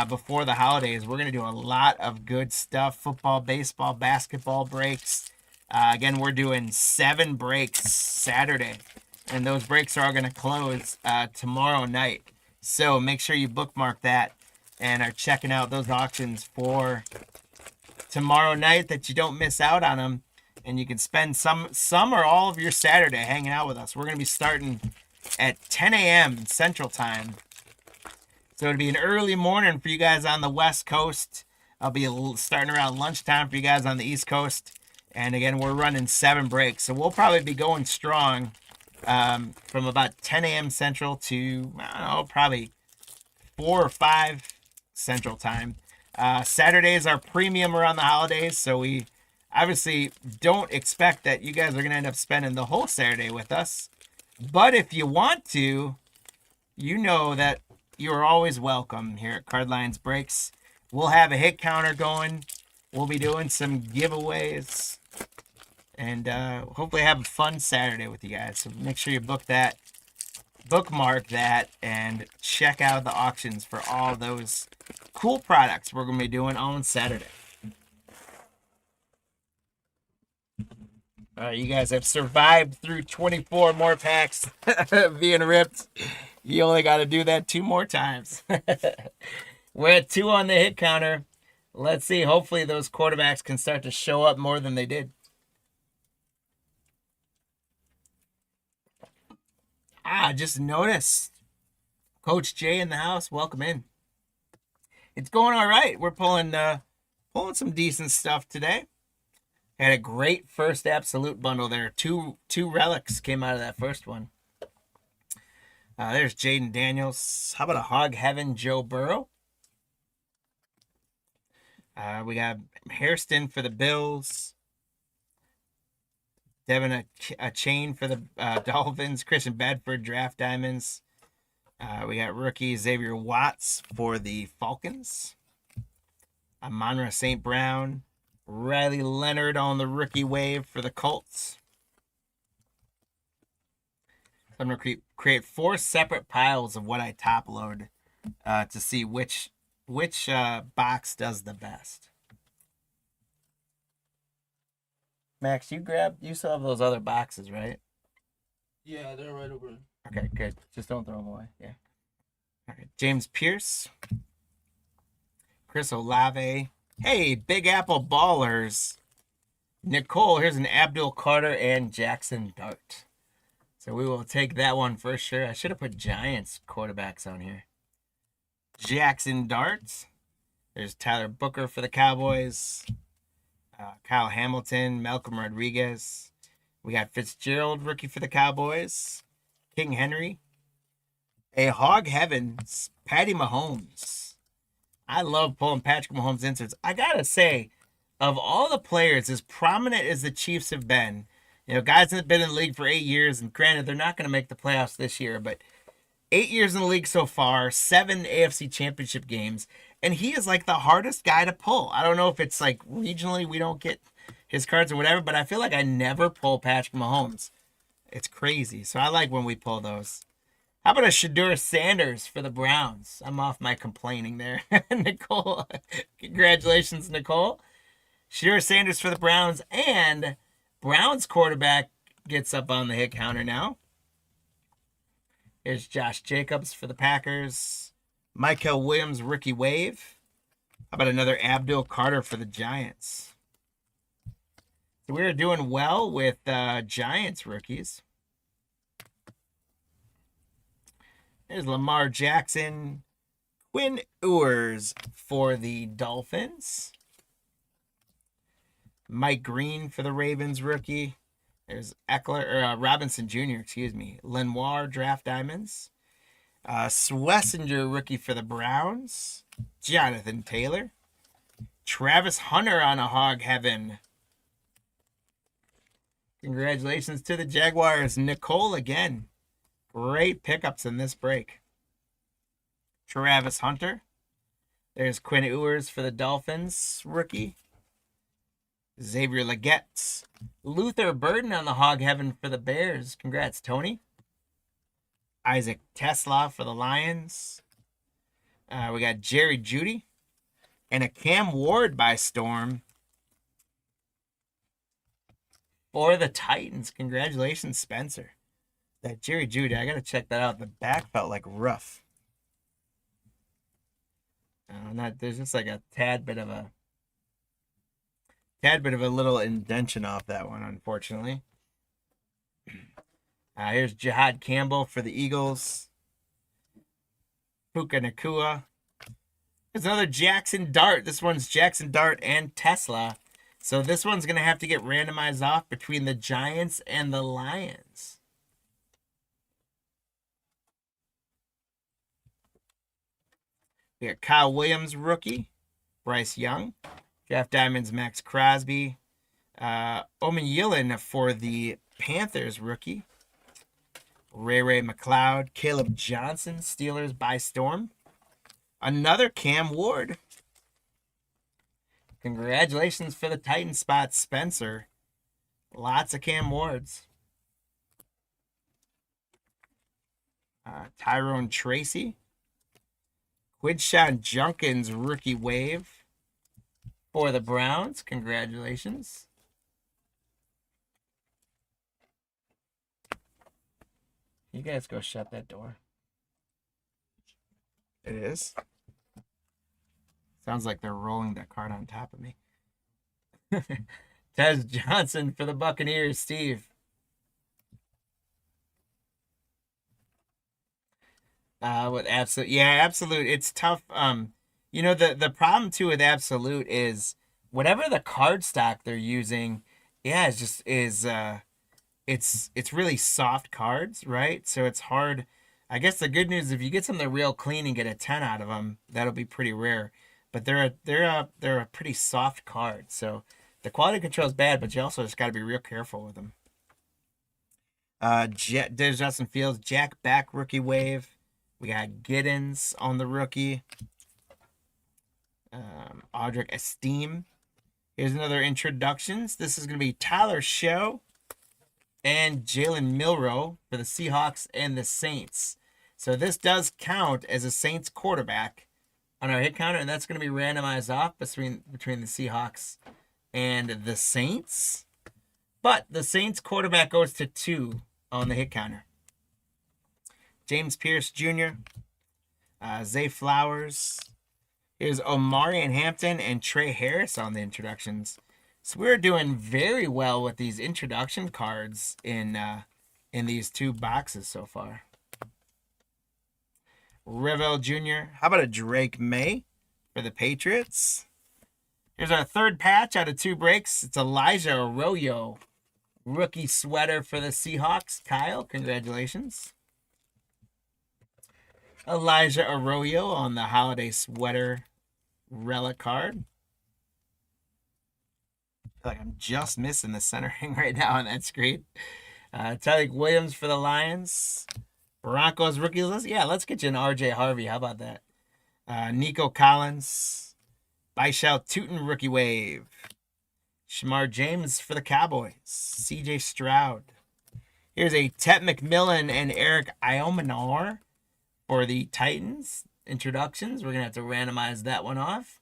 before the holidays. We're going to do a lot of good stuff. Football, baseball, basketball breaks. Again, we're doing 7 breaks Saturday. And those breaks are all going to close tomorrow night. So make sure you bookmark that and are checking out those auctions for tomorrow night, that you don't miss out on them. And you can spend some or all of your Saturday hanging out with us. We're going to be starting at 10 a.m. Central Time. So it'll be an early morning for you guys on the West Coast. I'll be starting around lunchtime for you guys on the East Coast. And again, we're running 7 breaks. So we'll probably be going strong from about 10 a.m. Central to, I don't know, probably 4 or 5 Central Time. Saturdays are premium around the holidays, so we obviously don't expect that you guys are going to end up spending the whole Saturday with us. But if you want to, you know that you're always welcome here at Cardlines Breaks. We'll have a hit counter going. We'll be doing some giveaways. And hopefully have a fun Saturday with you guys. So make sure you bookmark that, and check out the auctions for all those cool products we're going to be doing on Saturday. All right, you guys have survived through 24 more packs being ripped. You only got to do that 2 more times. We're at 2 on the hit counter. Let's see. Hopefully those quarterbacks can start to show up more than they did. Just noticed Coach Jay in the house. Welcome in. It's going all right. We're pulling some decent stuff today. Had a great first absolute bundle there. Two relics came out of that first one. There's Jaden Daniels. How about a Hog Heaven Joe Burrow? We got Hairston for the Bills. Devin a chain for the Dolphins. Christian Bedford draft diamonds. We got rookie Xavier Watts for the Falcons. Monra St. Brown. Riley Leonard on the rookie wave for the Colts. So I'm going to create 4 separate piles of what I top load to see which box does the best. Max, you still have those other boxes, right? Yeah, they're right over. Okay, good. Just don't throw them away. Yeah. All right. James Pierce. Chris Olave. Hey, Big Apple Ballers. Nicole, here's an Abdul Carter and Jackson Dart. So we will take that one for sure. I should have put Giants quarterbacks on here. Jackson Dart. There's Tyler Booker for the Cowboys. Kyle Hamilton, Malcolm Rodriguez. We got Fitzgerald, rookie for the Cowboys. King Henry. A Hog Heavens, Patty Mahomes. I love pulling Patrick Mahomes inserts. I got to say, of all the players, as prominent as the Chiefs have been, guys that have been in the league for 8 years, and granted, they're not going to make the playoffs this year, but 8 years in the league so far, 7 AFC championship games, and he is like the hardest guy to pull. I don't know if it's like regionally we don't get his cards or whatever, but I feel like I never pull Patrick Mahomes. It's crazy. So I like when we pull those. How about a Shedeur Sanders for the Browns? I'm off my complaining there. Nicole, congratulations, Nicole. Shedeur Sanders for the Browns, and Browns quarterback gets up on the hit counter now. Here's Josh Jacobs for the Packers. Michael Williams, rookie wave. How about another Abdul Carter for the Giants? So we're doing well with Giants rookies. There's Lamar Jackson. Quinn Ewers for the Dolphins. Mike Green for the Ravens rookie. There's Robinson Jr., Lenoir draft diamonds. Swessinger rookie for the Browns. Jonathan Taylor. Travis Hunter on a hog heaven. Congratulations to the Jaguars. Nicole again. Great pickups in this break. Travis Hunter. There's Quinn Ewers for the Dolphins, rookie. Xavier Legette. Luther Burden on the hog heaven for the Bears. Congrats, Tony. Isaac Tesla for the Lions. We got Jerry Jeudy. And a Cam Ward by Storm for the Titans. Congratulations, Spencer. That Jerry Jeudy, I got to check that out. The back felt like rough. There's just like a tad bit of a little indention off that one, unfortunately. Here's Jihad Campbell for the Eagles. Puka Nakua. There's another Jackson Dart. This one's Jackson Dart and Tesla. So this one's going to have to get randomized off between the Giants and the Lions. We got Kyle Williams, rookie. Bryce Young. Draft Diamonds, Max Crosby. Omen Yillen for the Panthers, rookie. Ray McLeod. Caleb Johnson, Steelers by Storm. Another Cam Ward. Congratulations for the Titan spot, Spencer. Lots of Cam Wards. Tyrone Tracy. Quinshon Junkins, rookie wave for the Browns. Congratulations. You guys go shut that door. It is. Sounds like they're rolling that card on top of me. Tez Johnson for the Buccaneers, Steve. With Absolute. Yeah, Absolute. It's tough. The problem too with Absolute is whatever the card stock they're using, it's really soft cards, right? So it's hard. I guess the good news is if you get something real clean and get a 10 out of them, that'll be pretty rare. But they're a pretty soft card. So the quality control is bad, but you also just got to be real careful with them. There's Justin Fields, Jack Back rookie wave. We got Giddens on the rookie. Audric Esteem. Here's another introductions. This is going to be Tyler Show and Jalen Milroe for the Seahawks and the Saints. So this does count as a Saints quarterback on our hit counter, and that's going to be randomized off between the Seahawks and the Saints. But the Saints quarterback goes to 2 on the hit counter. James Pierce Jr., Zay Flowers. Here's Omari and Hampton and Trey Harris on the introductions. So we're doing very well with these introduction cards in these 2 boxes so far. Revel Jr. How about a Drake May for the Patriots? Here's our third patch out of 2 breaks. It's Elijah Arroyo. Rookie sweater for the Seahawks. Kyle, congratulations. Elijah Arroyo on the holiday sweater relic card. I feel like I'm just missing the centering right now on that screen. Tyreek Williams for the Lions. Broncos rookie list. Yeah, let's get you an RJ Harvey. How about that? Nico Collins. Byshell Tootin rookie wave. Shamar James for the Cowboys. CJ Stroud. Here's a Tet McMillan and Eric Iomanar for the Titans. Introductions. We're going to have to randomize that one off.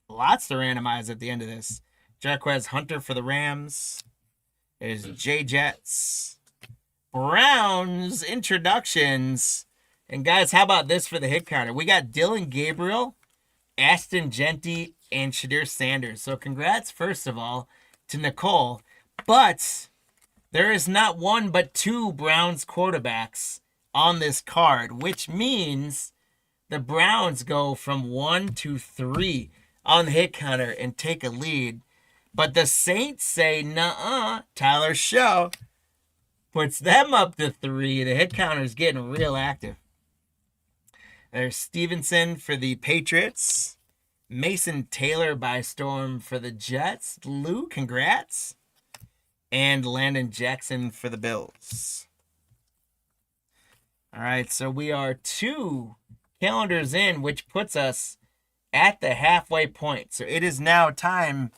Lots to randomize at the end of this. Jarquez Hunter for the Rams. There's J Jets. Browns introductions. And guys, how about this for the hit counter? We got Dylan Gabriel, Ashton Genty, and Shadir Sanders. So congrats, first of all, to Nicole. But there is not 1 but 2 Browns quarterbacks on this card, which means the Browns go from 1 to 3 on the hit counter and take a lead. But the Saints say, nuh-uh, Tyler Show puts them up to 3. The hit counter is getting real active. There's Stevenson for the Patriots. Mason Taylor by storm for the Jets. Lou, congrats. And Landon Jackson for the Bills. All right, so we are 2 calendars in, which puts us at the halfway point. So it is now time,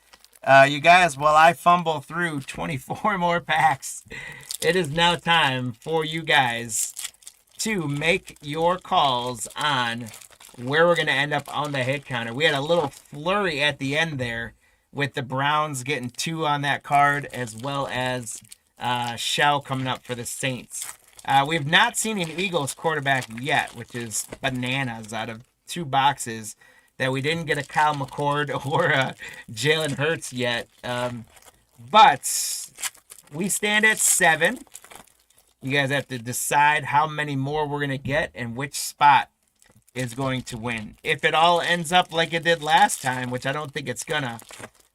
you guys, while I fumble through 24 more packs, it is now time for you guys to make your calls on where we're going to end up on the hit counter. We had a little flurry at the end there with the Browns getting 2 on that card, as well as Shell coming up for the Saints. We've not seen an Eagles quarterback yet, which is bananas out of 2 boxes that we didn't get a Kyle McCord or a Jalen Hurts yet. But we stand at 7. You guys have to decide how many more we're going to get and which spot is going to win. If it all ends up like it did last time, which I don't think it's gonna,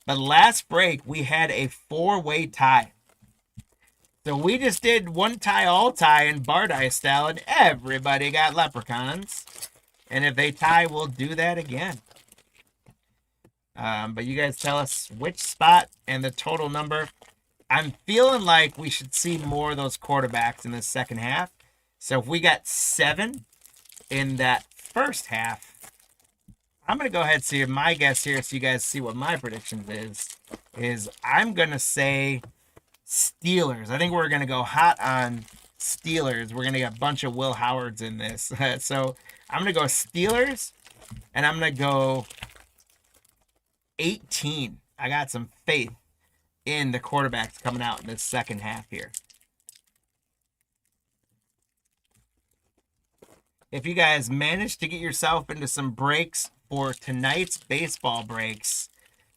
but last break we had a 4-way tie. So we just did one tie, all tie in Bardai style, and everybody got leprechauns. And if they tie, we'll do that again. But you guys tell us which spot and the total number. I'm feeling like we should see more of those quarterbacks in the second half. So if we got 7 in that first half, I'm going to go ahead and see my guess here so you guys see what my predictions is I'm going to say Steelers. I think we're going to go hot on Steelers. We're going to get a bunch of Will Howards in this. So I'm going to go Steelers, and I'm going to go 18. I got some faith in the quarterbacks coming out in the second half here. If you guys manage to get yourself into some breaks for tonight's baseball breaks,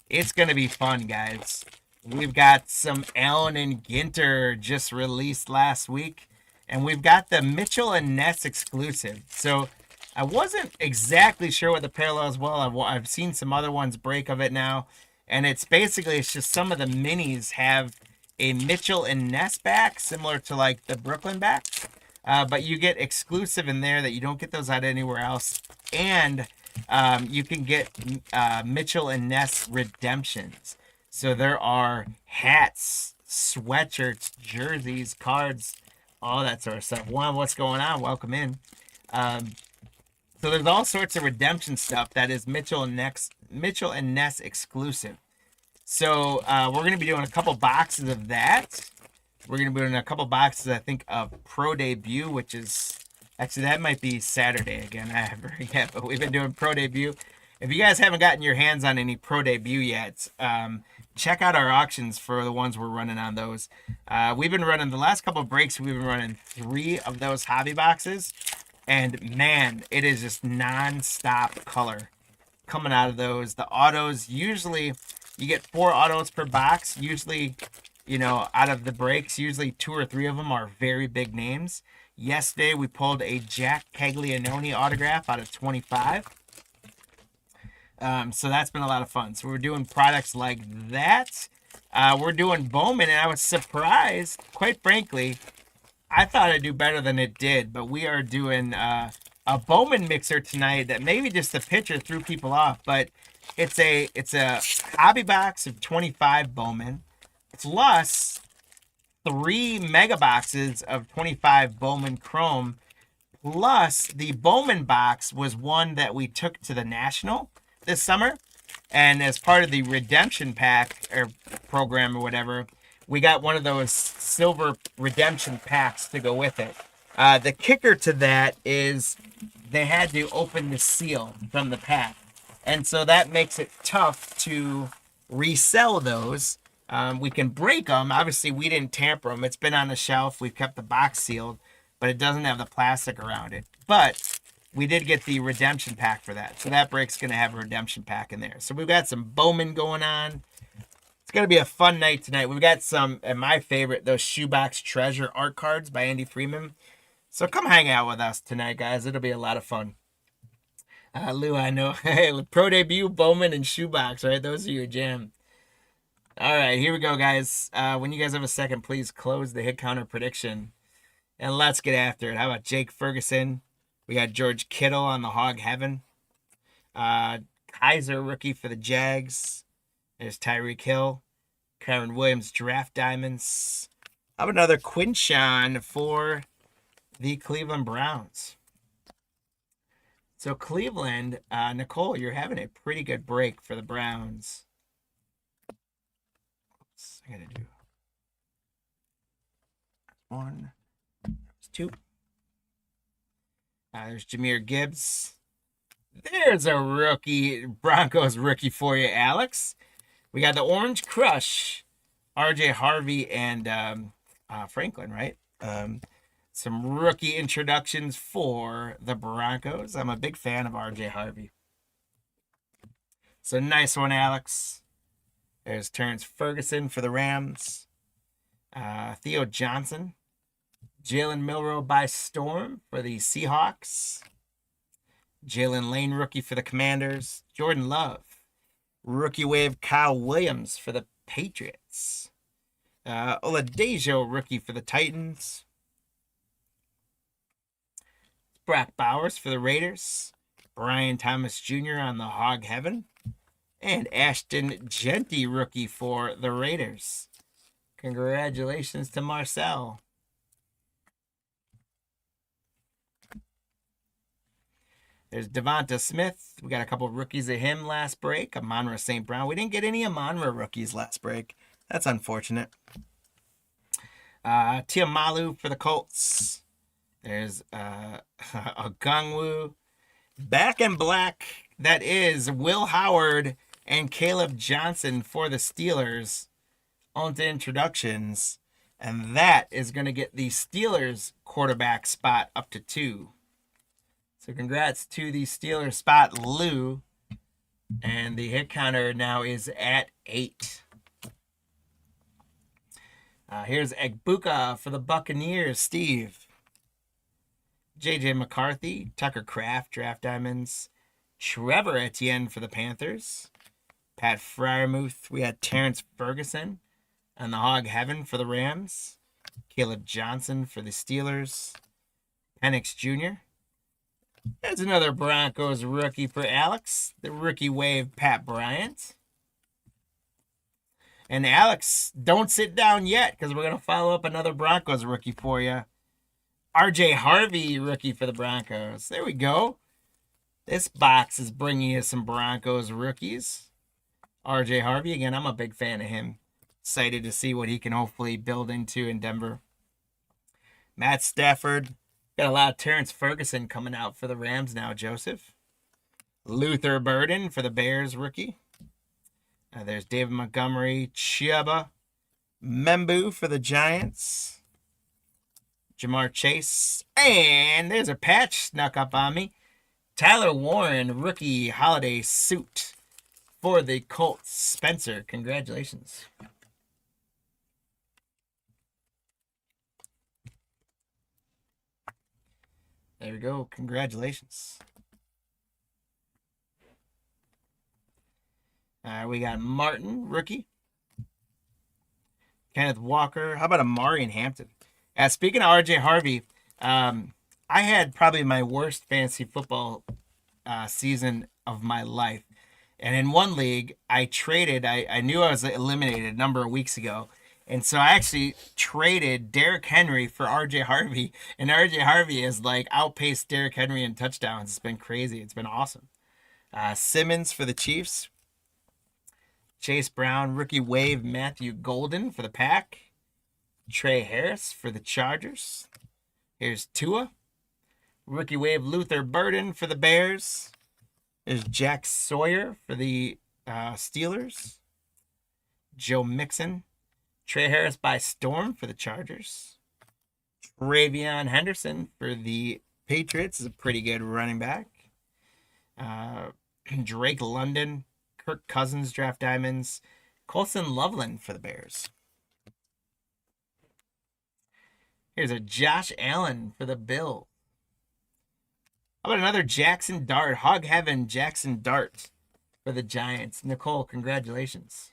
it's going to be fun, guys. We've got some Allen and Ginter just released last week, and we've got the Mitchell and Ness exclusive. So I wasn't exactly sure what the parallels were. I've seen some other ones break of it now, and it's just some of the minis have a Mitchell and Ness back, similar to like the Brooklyn backs. But you get exclusive in there that you don't get those out anywhere else. And you can get Mitchell and Ness redemptions. So there are hats, sweatshirts, jerseys, cards, all that sort of stuff. Juan, what's going on? Welcome in. So there's all sorts of redemption stuff that is Mitchell and Ness exclusive. So we're going to be doing a couple boxes of that. We're going to be doing a couple boxes, I think, of Pro Debut, which is... Actually, that might be Saturday again. I forget, but we've been doing Pro Debut. If you guys haven't gotten your hands on any Pro Debut yet, check out our auctions for the ones we're running on those. We've been running... The last couple of breaks, we've been running 3 of those hobby boxes. And, man, it is just non-stop color coming out of those. The autos, usually... You get 4 autos per box. Usually... out of the breaks, usually 2 or 3 of them are very big names. Yesterday, we pulled a Jack Caglianone autograph out of 25. So that's been a lot of fun. So we're doing products like that. We're doing Bowman, and I was surprised, quite frankly. I thought I'd do better than it did, but we are doing a Bowman mixer tonight that maybe just the picture threw people off, but it's a hobby box of 25 Bowman. Plus 3 mega boxes of 25 Bowman Chrome. Plus the Bowman box was one that we took to the National this summer. And as part of the redemption pack or program or whatever, we got one of those silver redemption packs to go with it. The kicker to that is they had to open the seal from the pack. And so that makes it tough to resell those. We can break them. Obviously, we didn't tamper them. It's been on the shelf. We've kept the box sealed, but it doesn't have the plastic around it. But we did get the redemption pack for that. So that break's going to have a redemption pack in there. So we've got some Bowman going on. It's going to be a fun night tonight. We've got some, and my favorite, those Shoebox Treasure art cards by Andy Freeman. So come hang out with us tonight, guys. It'll be a lot of fun. Lou, I know. Pro Debut, Bowman, and Shoebox, right? Those are your jam. All right, here we go, guys. When you guys have a second, please close the hit counter prediction. And let's get after it. How about Jake Ferguson? We got George Kittle on the Hog Heaven. Kaiser rookie for the Jags. There's Tyreek Hill. Kyron Williams draft diamonds. How about another Quinshawn for the Cleveland Browns? So Cleveland, Nicole, you're having a pretty good break for the Browns. Oops, I gotta do one. There's two. There's Jahmyr Gibbs. There's a rookie, Broncos rookie for you, Alex. We got the Orange Crush, RJ Harvey and Franklin, right? Some rookie introductions for the Broncos. I'm a big fan of RJ Harvey. So nice one, Alex. There's Terrence Ferguson for the Rams. Theo Johnson. Jalen Milroe by storm for the Seahawks. Jalen Lane, rookie for the Commanders. Jordan Love. Rookie wave Kyle Williams for the Patriots. Oladejo, rookie for the Titans. Brock Bowers for the Raiders. Brian Thomas Jr. on the Hog Heaven. And Ashton Genty, rookie for the Raiders. Congratulations to Marcel. There's Devonta Smith. We got a couple of rookies of him last break. Amon-Ra St. Brown. We didn't get any Amon-Ra rookies last break. That's unfortunate. Tiamalu for the Colts. There's Ogungwu. Back in black. That is Will Howard and Caleb Johnson for the Steelers. On to introductions. And that is going to get the Steelers quarterback spot up to 2. So congrats to the Steelers spot, Lou. And the hit counter now is at 8. Here's Egbuka for the Buccaneers, Steve. J.J. McCarthy, Tucker Kraft, draft diamonds. Trevor Etienne for the Panthers. Pat Freiermuth. We had Terrence Ferguson on the Hog Heaven for the Rams. Caleb Johnson for the Steelers. Penix Jr. There's another Broncos rookie for Alex. The rookie wave, Pat Bryant. And Alex, don't sit down yet because we're going to follow up another Broncos rookie for you. RJ Harvey, rookie for the Broncos. There we go. This box is bringing you some Broncos rookies. RJ Harvey, again, I'm a big fan of him. Excited to see what he can hopefully build into in Denver. Matt Stafford. Got a lot of Terrence Ferguson coming out for the Rams now, Joseph. Luther Burden for the Bears rookie. There's David Montgomery, Chiaba. Membu for the Giants. Jamar Chase. And there's a patch snuck up on me. Tyler Warren, rookie holiday suit for the Colts. Spencer, congratulations. There we go. Congratulations. We got Martin, rookie. Kenneth Walker. How about Amari in Hampton? Speaking of RJ Harvey, I had probably my worst fantasy football season of my life. And in one league, I traded. I knew I was eliminated a number of weeks ago. And so I actually traded Derrick Henry for RJ Harvey. And RJ Harvey has like outpaced Derrick Henry in touchdowns. It's been crazy. It's been awesome. Simmons for the Chiefs. Chase Brown, rookie wave, Matthew Golden for the Pack. Trey Harris for the Chargers. Here's Tua. Rookie wave, Luther Burden for the Bears. There's Jack Sawyer for the Steelers. Joe Mixon. Trey Harris by storm for the Chargers. Travion Henderson for the Patriots is a pretty good running back. Drake London. Kirk Cousins draft diamonds. Colson Loveland for the Bears. Here's a Josh Allen for the Bills. How about another Jackson Dart? Hog Heaven Jackson Dart for the Giants. Nicole, congratulations.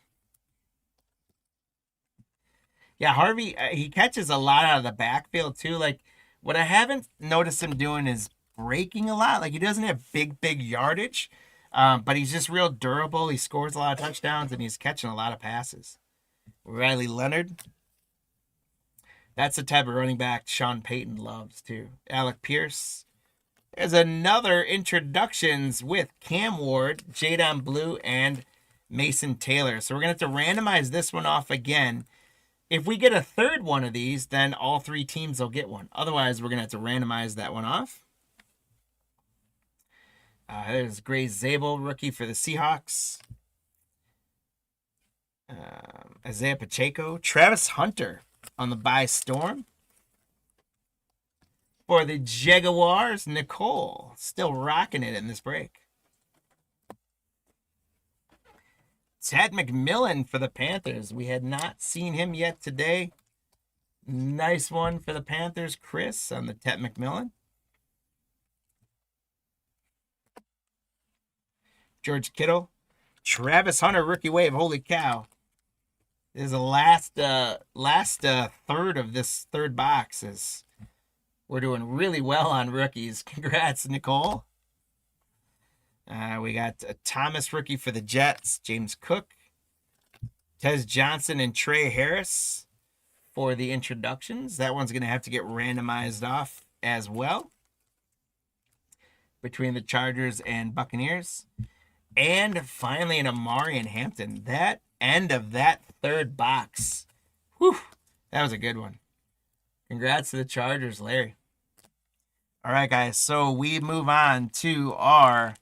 Yeah, Harvey, he catches a lot out of the backfield too. Like, what I haven't noticed him doing is breaking a lot. Like, he doesn't have big yardage, but he's just real durable. He scores a lot of touchdowns, and he's catching a lot of passes. Riley Leonard. That's the type of running back Sean Payton loves, too. Alec Pierce. There's another introductions with Cam Ward, Jadon Blue, and Mason Taylor. So we're going to have to randomize this one off again. If we get a third one of these, then all three teams will get one. Otherwise, we're going to have to randomize that one off. There's Gray Zabel, rookie for the Seahawks. Isaiah Pacheco. Travis Hunter on the buy Storm. For the Jaguars, Nicole. Still rocking it in this break. Ted McMillan for the Panthers. We had not seen him yet today. Nice one for the Panthers, Chris, on the Ted McMillan. George Kittle. Travis Hunter, rookie wave. Holy cow. This is the last third of this third box. We're doing really well on rookies. Congrats, Nicole. We got a Thomas rookie for the Jets, James Cook. Tez Johnson and Trey Harris for the introductions. That one's going to have to get randomized off as well between the Chargers and Buccaneers. And finally, an Amari and Hampton. That end of that third box. Whew, that was a good one. Congrats to the Chargers, Larry. All right, guys. So we move on to our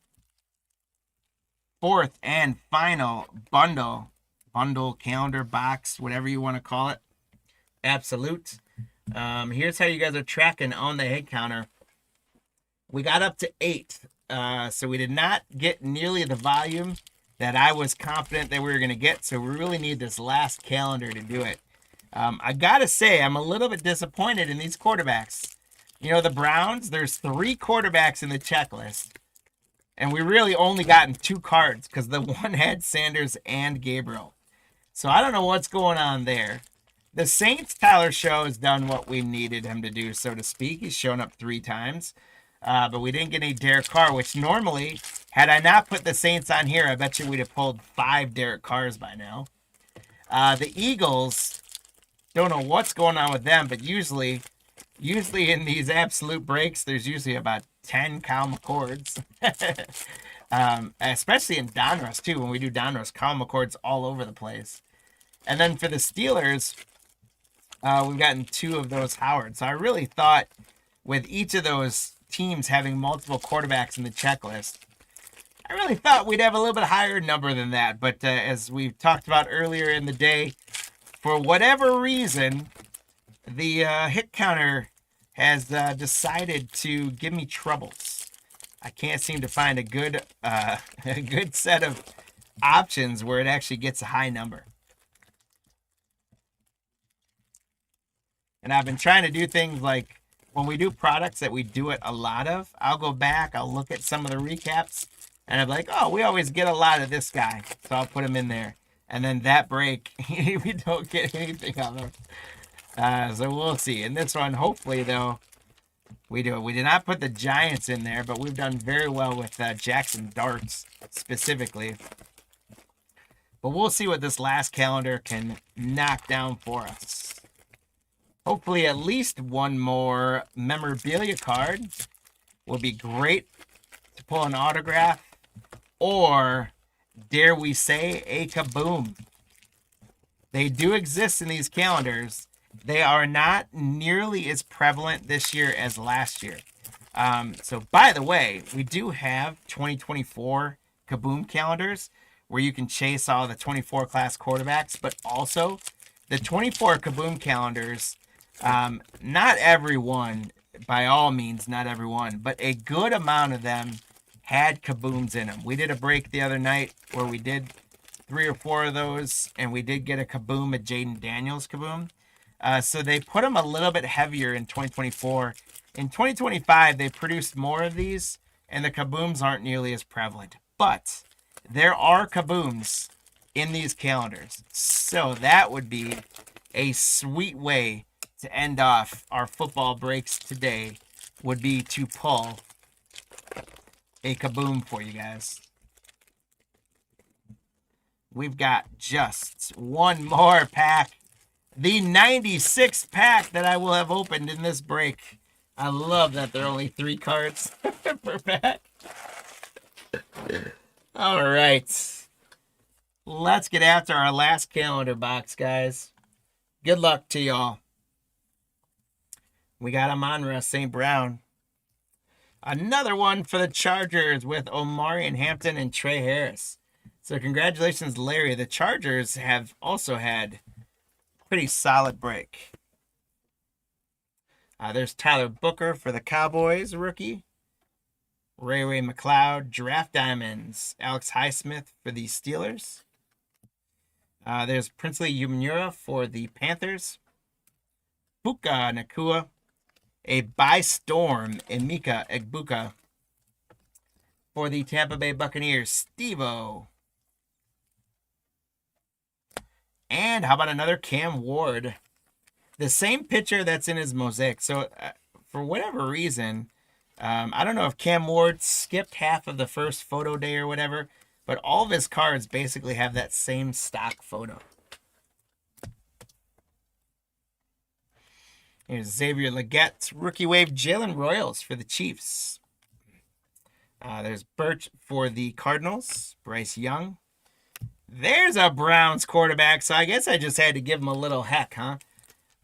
fourth and final bundle calendar box, whatever you want to call it. Absolute. Here's how you guys are tracking on the head counter. We got up to 8. So we did not get nearly the volume that I was confident that we were going to get. So we really need this last calendar to do it. I got to say, I'm a little bit disappointed in these quarterbacks. You know, the Browns, there's 3 quarterbacks in the checklist. And we really only gotten 2 cards because the one had Sanders and Gabriel. So I don't know what's going on there. The Saints, Tyler Show has done what we needed him to do, so to speak. He's shown up 3 times. But we didn't get any Derek Carr, which normally, had I not put the Saints on here, I bet you we'd have pulled 5 Derek Carrs by now. The Eagles, don't know what's going on with them, but usually in these absolute breaks, there's usually about 10 Kyle McCords. Especially in Donruss, too. When we do Donruss, Kyle McCord's all over the place. And then for the Steelers, we've gotten 2 of those Howards. So I really thought with each of those teams having multiple quarterbacks in the checklist, I really thought we'd have a little bit higher number than that. But as we talked about earlier in the day, for whatever reason, the hit counter has decided to give me troubles. I can't seem to find a good set of options where it actually gets a high number. And I've been trying to do things like when we do products that we do it a lot of, I'll go back, I'll look at some of the recaps, and I'm like, oh, we always get a lot of this guy. So I'll put him in there. And then that break, we don't get anything on them. So we'll see. In this one, hopefully, though, we do. We did not put the Giants in there, but we've done very well with Jackson Darts specifically. But we'll see what this last calendar can knock down for us. Hopefully at least one more memorabilia card will be great to pull an autograph. Or, dare we say, a Kaboom. They do exist in these calendars. They are not nearly as prevalent this year as last year. So, by the way, we do have 2024 Kaboom calendars where you can chase all the 24 class quarterbacks, but also the 24 Kaboom calendars, not everyone, by all means, not everyone, but a good amount of them had Kabooms in them. We did a break the other night where we did 3 or 4 of those, and we did get a Kaboom, a Jaden Daniels Kaboom. So they put them a little bit heavier in 2024. In 2025, they produced more of these, and the Kabooms aren't nearly as prevalent. But there are Kabooms in these calendars. So that would be a sweet way to end off our football breaks today, would be to pull a Kaboom for you guys. We've got just one more pack. The 96 pack that I will have opened in this break. I love that there are only 3 cards per pack. All right. Let's get after our last calendar box, guys. Good luck to y'all. We got Amon-Ra St. Brown. Another one for the Chargers with Omari and Hampton and Trey Harris. So congratulations, Larry. The Chargers have also had a pretty solid break. There's Tyler Booker for the Cowboys, rookie. Ray McLeod, Draft Diamonds. Alex Highsmith for the Steelers. There's Princely Umura for the Panthers. Puka Nakua. A By Storm, Emeka Egbuka for the Tampa Bay Buccaneers. Steve-O. And how about another Cam Ward? The same picture that's in his Mosaic. So for whatever reason, I don't know if Cam Ward skipped half of the first photo day or whatever, but all of his cards basically have that same stock photo. Here's Xavier Legette, rookie wave, Jalen Royals for the Chiefs. There's Birch for the Cardinals, Bryce Young. There's a Browns quarterback, so I guess I just had to give him a little heck, huh?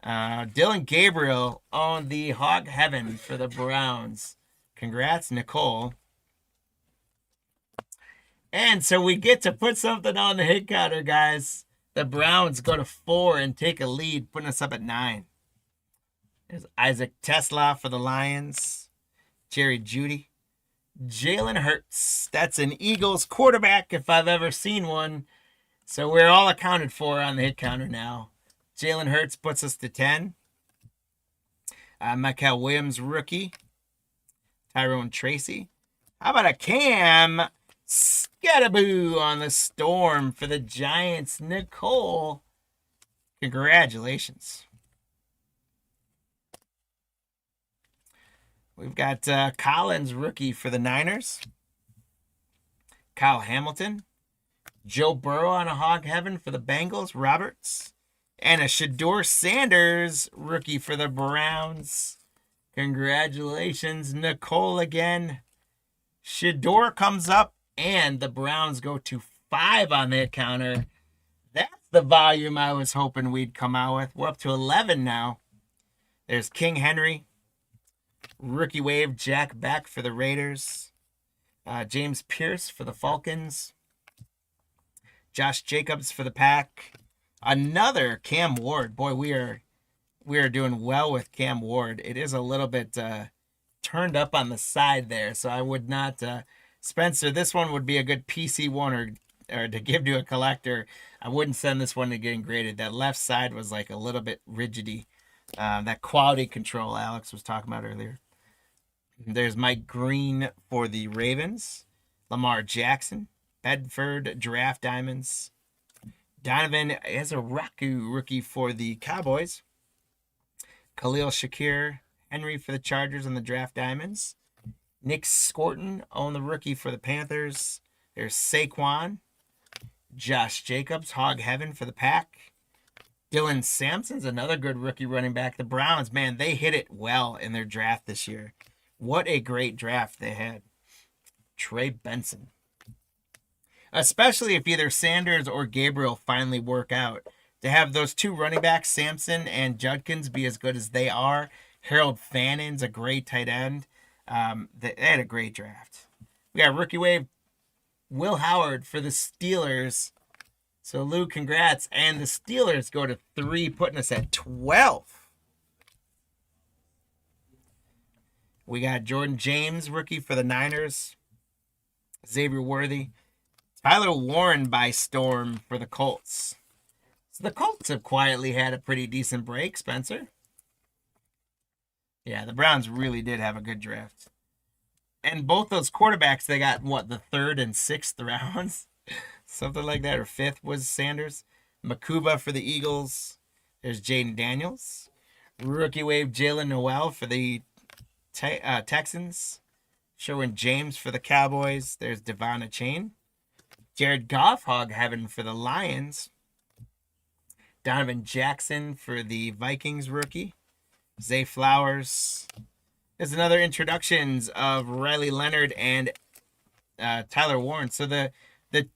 Dylan Gabriel on the Hog Heaven for the Browns. Congrats, Nicole. And so we get to put something on the hit counter, guys. The Browns go to 4 and take a lead, putting us up at 9. There's Isaac Tesla for the Lions. Jerry Jeudy. Jalen Hurts. That's an Eagles quarterback if I've ever seen one. So we're all accounted for on the hit counter now. Jalen Hurts puts us to 10. Michael Williams, rookie. Tyrone Tracy. How about a Cam Scattaboo on the Storm for the Giants? Nicole. Congratulations. We've got Collins, rookie for the Niners. Kyle Hamilton. Joe Burrow on a Hog Heaven for the Bengals. Roberts. And a Shedeur Sanders, rookie for the Browns. Congratulations, Nicole again. Shedeur comes up, and the Browns go to 5 on the counter. That's the volume I was hoping we'd come out with. We're up to 11 now. There's King Henry. Rookie wave, Jack Beck for the Raiders. James Pierce for the Falcons. Josh Jacobs for the Pack. Another Cam Ward. Boy, we are doing well with Cam Ward. It is a little bit turned up on the side there, so I would not... Spencer, this one would be a good PC one or to give to a collector. I wouldn't send this one to getting graded. That left side was like a little bit rigidy. That quality control Alex was talking about earlier. There's Mike Green for the Ravens. Lamar Jackson. Bedford Draft Diamonds. Donovan Ezeraku, rookie for the Cowboys. Khalil Shakir, Henry for the Chargers and the Draft Diamonds. Nick Scorton on the rookie for the Panthers. There's Saquon. Josh Jacobs, Hog Heaven for the Pack. Dylan Sampson's another good rookie running back. The Browns, man, they hit it well in their draft this year. What a great draft they had. Trey Benson. Especially if either Sanders or Gabriel finally work out. To have those 2 running backs, Sampson and Judkins, be as good as they are. Harold Fannon's a great tight end. They had a great draft. We got rookie wave, Will Howard for the Steelers. So, Lou, congrats. And the Steelers go to 3, putting us at 12. We got Jordan James, rookie for the Niners. Xavier Worthy. Tyler Warren by Storm for the Colts. So the Colts have quietly had a pretty decent break, Spencer. Yeah, the Browns really did have a good draft. And both those quarterbacks, they got, the 3rd and 6th rounds? Something like that, or 5th was Sanders. Makuba for the Eagles. There's Jaden Daniels. Rookie wave, Jalen Noel for the Texans. Sherwin James for the Cowboys. There's Devon Chain. Jared Goff, hog heaven for the Lions. Donovan Jackson for the Vikings rookie. Zay Flowers. There's another introductions of Riley Leonard and Tyler Warren. So the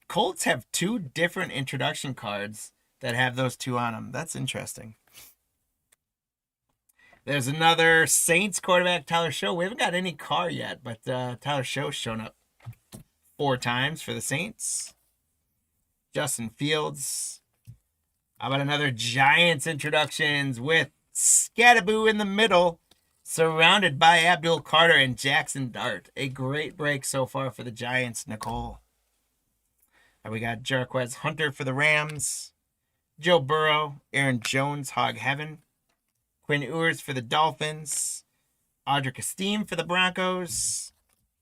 Colts have two different introduction cards that have those two on them. That's interesting. There's another Saints quarterback, Tyler Show. We haven't got any car yet, but Tyler Show's shown up 4 times for the Saints. Justin Fields. How about another Giants introductions with Scattaboo in the middle, surrounded by Abdul Carter and Jackson Dart. A great break so far for the Giants, Nicole. And we got Jarquez Hunter for the Rams. Joe Burrow, Aaron Jones, hog heaven. Quinn Ewers for the Dolphins. Audric Esteem for the Broncos.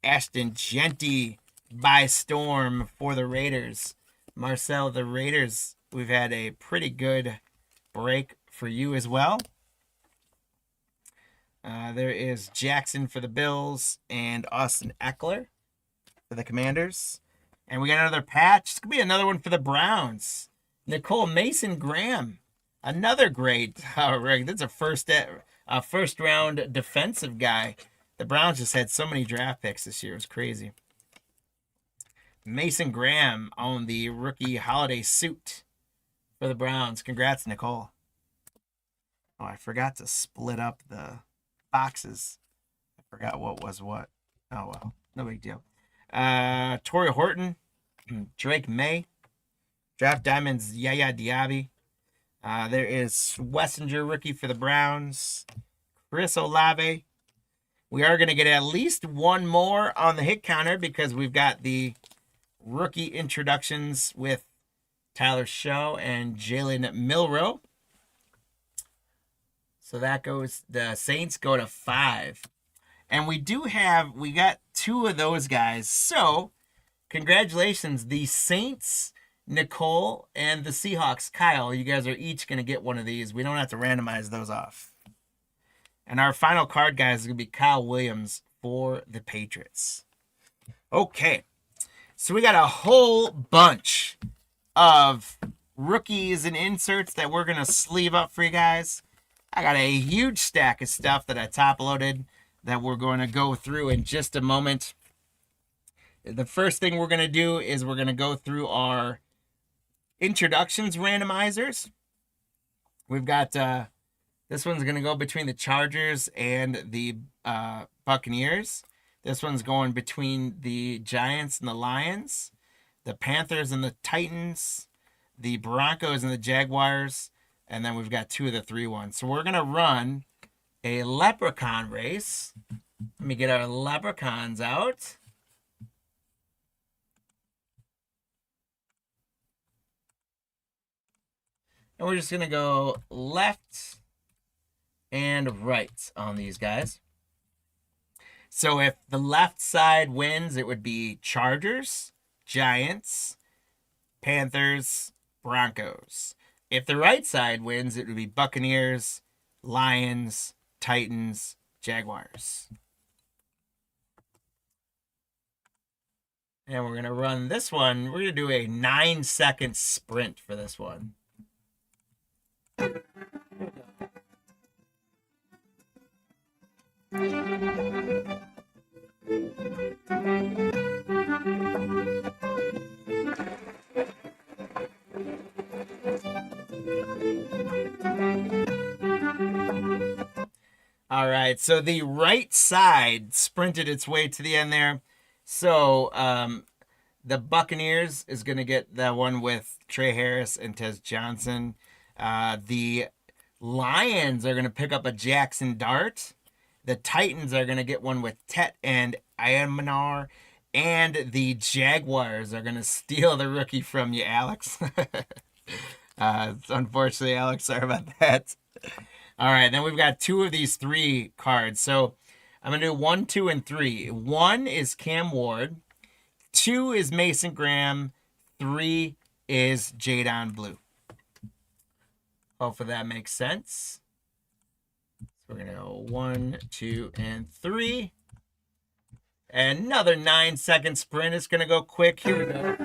Ashton Genty by storm for the Raiders. Marcel, the Raiders, we've had a pretty good break for you as well. There is Jackson for the Bills and Austin Eckler for the Commanders. And we got another patch. It's going to be another one for the Browns. Nicole Mason Graham. Another great rig. That's a first round defensive guy. The Browns just had so many draft picks this year. It was crazy. Mason Graham on the rookie holiday suit for the Browns. Congrats, Nicole. Oh, I forgot to split up the boxes. I forgot what was what. Oh, well. No big deal. Torrey Horton. Drake May. Draft Diamonds, Yaya Diaby. There is Wessinger, rookie for the Browns. Chris Olave. We are going to get at least one more on the hit counter because we've got the rookie introductions with Tyler Show and Jalen Milroe. So that goes, the Saints go to 5. And we got 2 of those guys. So, congratulations, the Saints, Nicole, and the Seahawks, Kyle. You guys are each going to get one of these. We don't have to randomize those off. And our final card, guys, is going to be Kyle Williams for the Patriots. Okay. So we got a whole bunch of rookies and inserts that we're going to sleeve up for you guys. I got a huge stack of stuff that I top loaded that we're going to go through in just a moment. The first thing we're going to do is we're going to go through our introductions randomizers. We've got this one's going to go between the Chargers and the Buccaneers. This one's going between the Giants and the Lions, the Panthers and the Titans, the Broncos and the Jaguars, and then we've got 2 of the 3 ones. So we're going to run a leprechaun race. Let me get our leprechauns out. And we're just going to go left and right on these guys. So if the left side wins, it would be Chargers, Giants, Panthers, Broncos. If the right side wins, it would be Buccaneers, Lions, Titans, Jaguars. And we're going to run this one. We're going to do a 9-second sprint for this one. All right, so the right side sprinted its way to the end there. So the Buccaneers is going to get that one with Trey Harris and Tez Johnson. The Lions are going to pick up a Jackson Dart. The Titans are going to get one with Tet and Ayamanar. And the Jaguars are going to steal the rookie from you, Alex. Unfortunately, Alex, sorry about that. All right, then we've got 2 of these 3 cards. So I'm going to do 1, 2, and 3. 1 is Cam Ward. 2 is Mason Graham. 3 is Jadon Blue. Hopefully that makes sense. So we're going to go 1, 2, and 3. Another 9-second sprint. It's going to go quick. Here we go.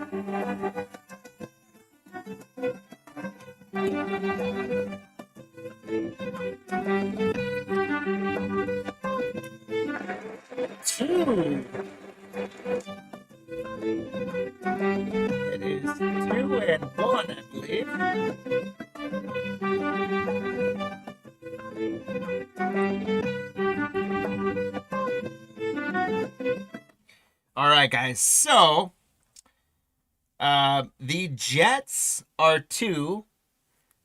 Two. It is 2 and 1, I believe. All right, guys. So, the Jets are 2,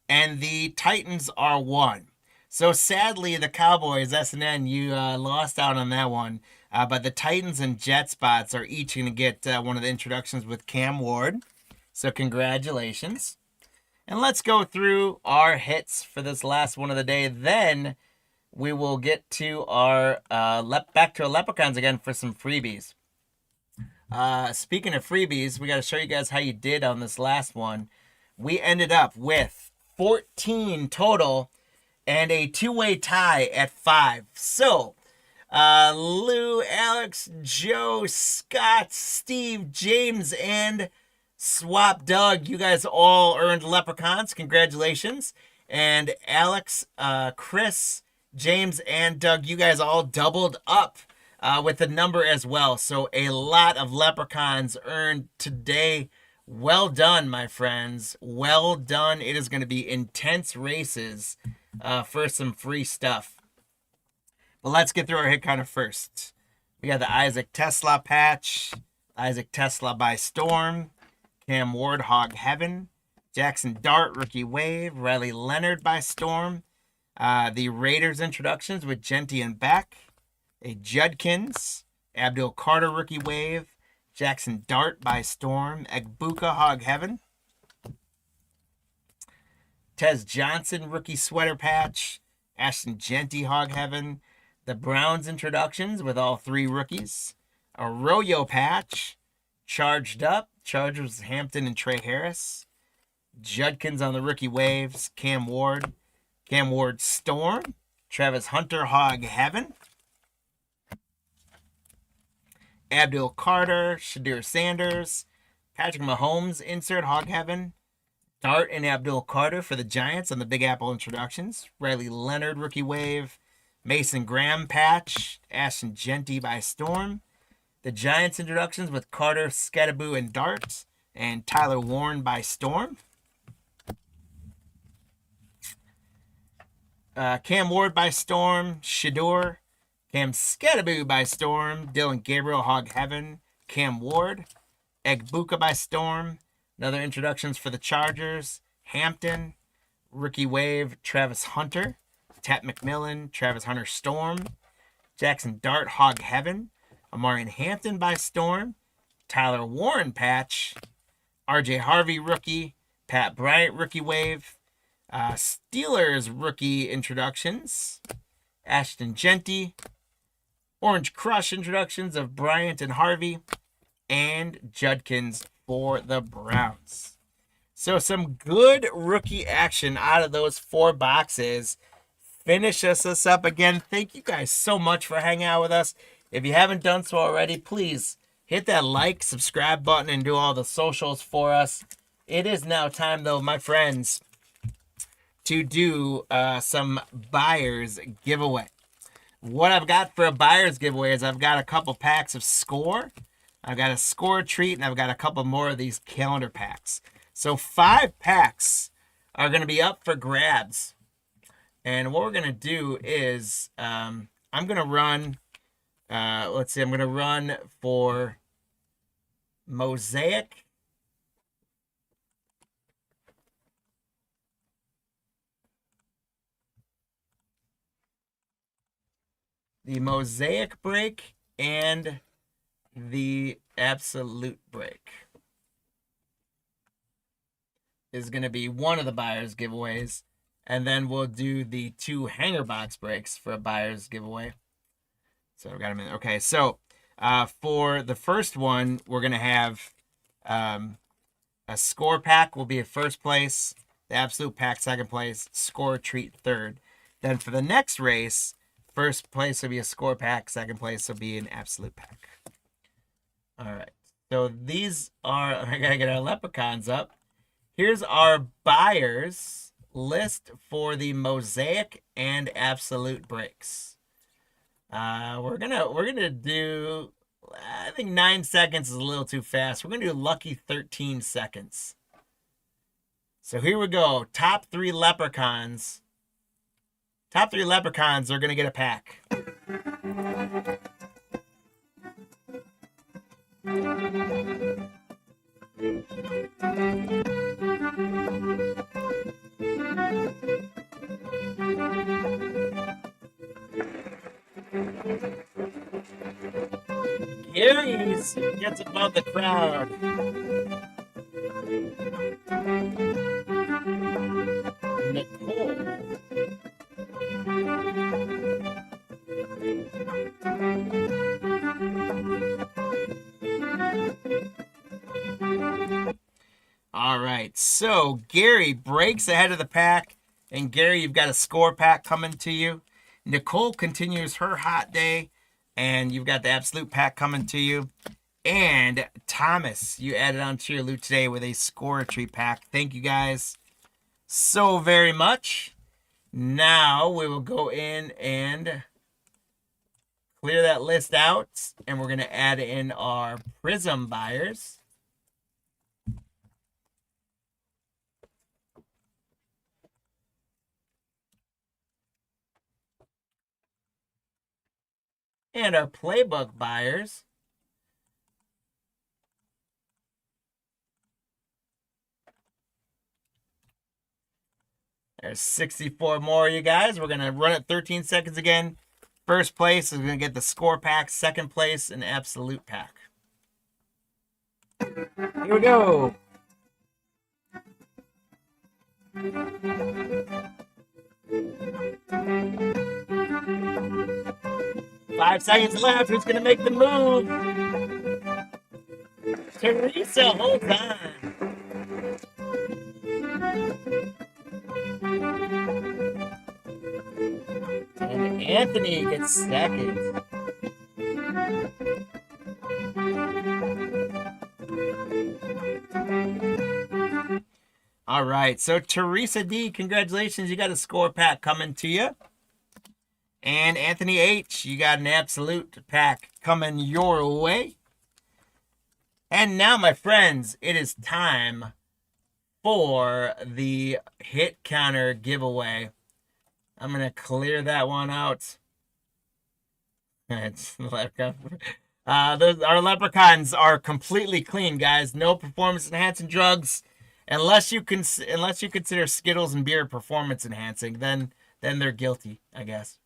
and the Titans are 1. So sadly, the Cowboys, SNN, you lost out on that one. But the Titans and Jet spots are each going to get one of the introductions with Cam Ward. So congratulations. And let's go through our hits for this last one of the day. Then we will get to our back to our Leprechauns again for some freebies. Speaking of freebies, we got to show you guys how you did on this last one. We ended up with 14 total and a two-way tie at 5. So, Lou, Alex, Joe, Scott, Steve, James, and Swap Doug, you guys all earned Leprechauns. Congratulations. And Alex, Chris, James, and Doug, you guys all doubled up with the number as well. So a lot of Leprechauns earned today. Well done, my friends. Well done. It is going to be intense races for some free stuff. But let's get through our hit counter first. We got the Isaac Tesla patch, Isaac Tesla by Storm, Cam Ward Hog Heaven, Jackson Dart Rookie Wave, Riley Leonard by Storm, the Raiders introductions with Genty and Beck, a Judkins, Abdul Carter Rookie Wave, Jackson Dart by Storm, Egbuka Hog Heaven, Tez Johnson Rookie Sweater Patch, Ashton Genty Hog Heaven, the Browns introductions with all 3 rookies, Arroyo Patch, Charged Up, Chargers Hampton and Trey Harris, Judkins on the Rookie Waves, Cam Ward Storm, Travis Hunter Hog Heaven, Abdul Carter, Shadir Sanders, Patrick Mahomes insert Hog Heaven, Dart and Abdul Carter for the Giants on the Big Apple introductions, Riley Leonard Rookie Wave, Mason Graham patch, Ashton Genty by Storm, the Giants introductions with Carter, Skadaboo, and Dart, and Tyler Warren by Storm, Cam Ward by Storm, Shador, Cam Skadaboo by Storm, Dylan Gabriel Hog Heaven, Cam Ward, Egbuka by Storm, another introductions for the Chargers, Hampton, Rookie Wave, Travis Hunter, Tat McMillan, Travis Hunter Storm, Jackson Dart Hog Heaven, Amarian Hampton by Storm, Tyler Warren patch, RJ Harvey rookie, Pat Bryant Rookie Wave, Steelers rookie introductions, Ashton Genty, Orange Crush introductions of Bryant and Harvey, and Judkins for the Browns. So some good rookie action out of those 4 boxes. Finish us up again. Thank you guys so much for hanging out with us. If you haven't done so already, please hit that like, subscribe button, and do all the socials for us. It is now time, though, my friends, to do some buyers giveaway. What I've got for a buyer's giveaway is I've got a couple packs of Score. I've got a Score treat, and I've got a couple more of these calendar packs. So 5 packs are going to be up for grabs. And what we're going to do is I'm going to run, I'm going to run for Mosaic. The Mosaic break and the Absolute break is going to be one of the buyer's giveaways. And then we'll do the 2 hanger box breaks for a buyer's giveaway. So I've got them in. Okay, so for the first one, we're going to have a Score pack will be a first place, the Absolute pack second place, Score treat third. Then for the next race, first place will be a Score pack, second place will be an Absolute pack. All right. So these are, I gotta get our leprechauns up. Here's our buyers list for the Mosaic and Absolute breaks. We're gonna do. I think 9 seconds is a little too fast. We're gonna do lucky 13 seconds. So here we go. Top three leprechauns. Top three leprechauns are gonna get a pack. Gary's gets above the crowd. Nicole. All right, so Gary breaks ahead of the pack, and Gary, you've got a score pack coming to you. Nicole continues her hot day, and you've got the absolute pack coming to you. And Thomas, you added onto your loot today with a score tree pack. Thank you guys so very much. Now we will go in and clear that list out, and we're going to add in our Prizm buyers. And our Playbook buyers. There's 64 more, you guys. We're going to run it 13 seconds again. First place is going to get the score pack. Second place, an absolute pack. Here we go. 5 seconds left. Who's going to make the move? Teresa, hold on. And Anthony gets second. All right, so Teresa D, congratulations. You got a score pack coming to you. And Anthony H, you got an absolute pack coming your way. And now, my friends, it is time for the hit counter giveaway. I'm going to clear that one out. Our leprechauns are completely clean, guys. No performance enhancing drugs, unless you consider Skittles and beer performance enhancing. Then they're guilty, I guess.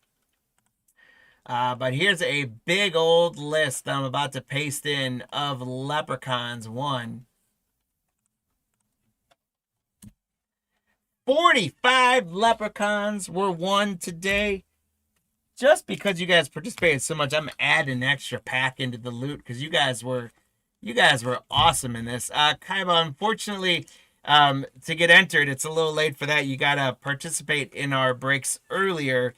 But here's a big old list that I'm about to paste in of leprechauns. 45 leprechauns were won today. Just because you guys participated so much, I'm adding an extra pack into the loot because you guys were awesome in this. Kaiba, unfortunately, to get entered, it's a little late for that. You gotta participate in our breaks earlier.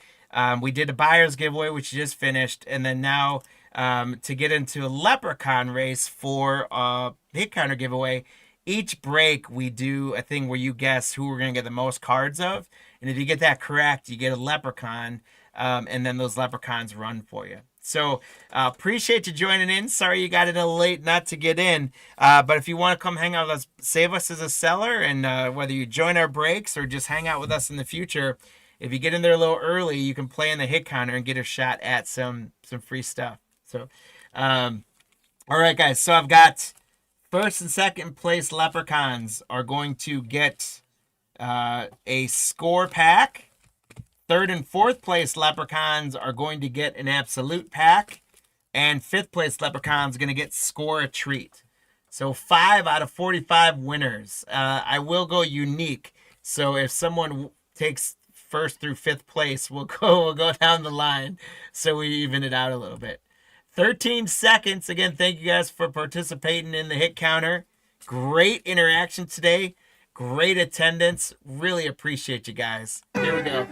We did a buyer's giveaway, which you just finished, and then now to get into a leprechaun race for a hit counter giveaway. Each break we do a thing where you guess who we're gonna get the most cards of, and if you get that correct, you get a leprechaun. And then those leprechauns run for you. So appreciate you joining in. Sorry you got in a little late not to get in. But if you want to come hang out with us, save us as a seller, and whether you join our breaks or just hang out with us in the future, if you get in there a little early, you can play in the hit counter and get a shot at some free stuff. So, all right, guys. So I've got first and second place leprechauns are going to get a score pack. Third and fourth place leprechauns are going to get an absolute pack. And fifth place leprechauns are going to get score a treat. So 5 out of 45 winners. I will go unique. So if someone takes first through fifth place, we'll go down the line so we even it out a little bit. 13 seconds. Again, thank you guys for participating in the hit counter. Great interaction today. Great attendance. Really appreciate you guys. Here we go.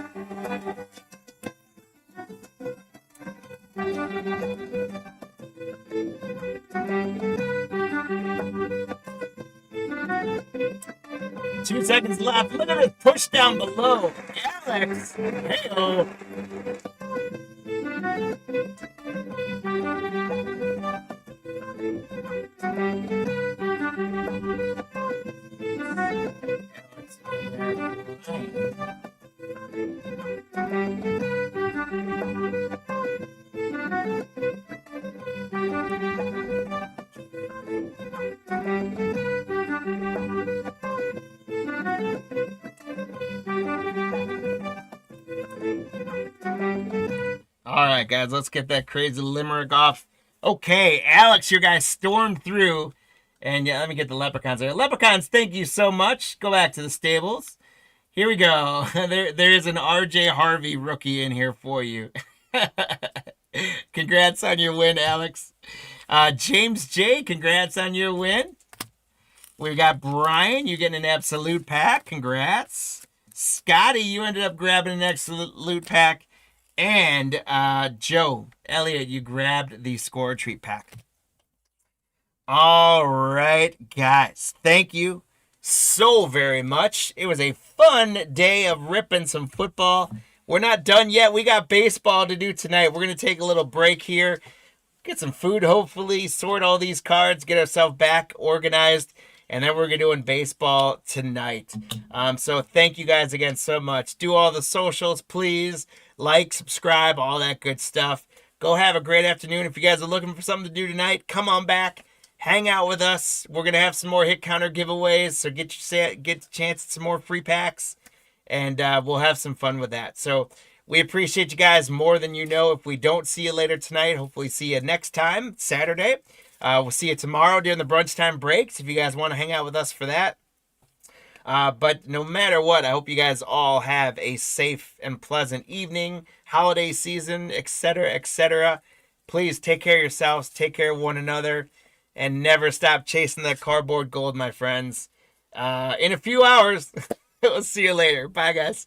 2 seconds left. Look at this push down below. Alex. Hey-oh. All right, guys, let's get that crazy limerick off. Okay, Alex, your guy stormed through. And yeah, let me get the leprechauns there. Leprechauns, thank you so much. Go back to the stables. Here we go. There is an RJ Harvey rookie in here for you. Congrats on your win, Alex. James J, congrats on your win. We've got Brian, you're getting an absolute pack. Congrats. Scotty, you ended up grabbing an absolute pack. And Joe Elliott, you grabbed the score treat pack. All right, guys. Thank you so very much. It was a fun day of ripping some football. We're not done yet. We got baseball to do tonight. We're going to take a little break here, get some food, hopefully, sort all these cards, get ourselves back organized, and then we're going to do baseball tonight. So thank you guys again so much. Do all the socials, please. Like, subscribe, all that good stuff. Go have a great afternoon. If you guys are looking for something to do tonight, come on back. Hang out with us. We're going to have some more hit counter giveaways, so get a chance at some more free packs, and we'll have some fun with that. So we appreciate you guys more than you know. If we don't see you later tonight, hopefully see you next time, Saturday. We'll see you tomorrow during the brunch time breaks if you guys want to hang out with us for that. But no matter what, I hope you guys all have a safe and pleasant evening, holiday season, etc., etc. Please take care of yourselves, take care of one another, and never stop chasing that cardboard gold, my friends. In a few hours, we'll see you later. Bye, guys.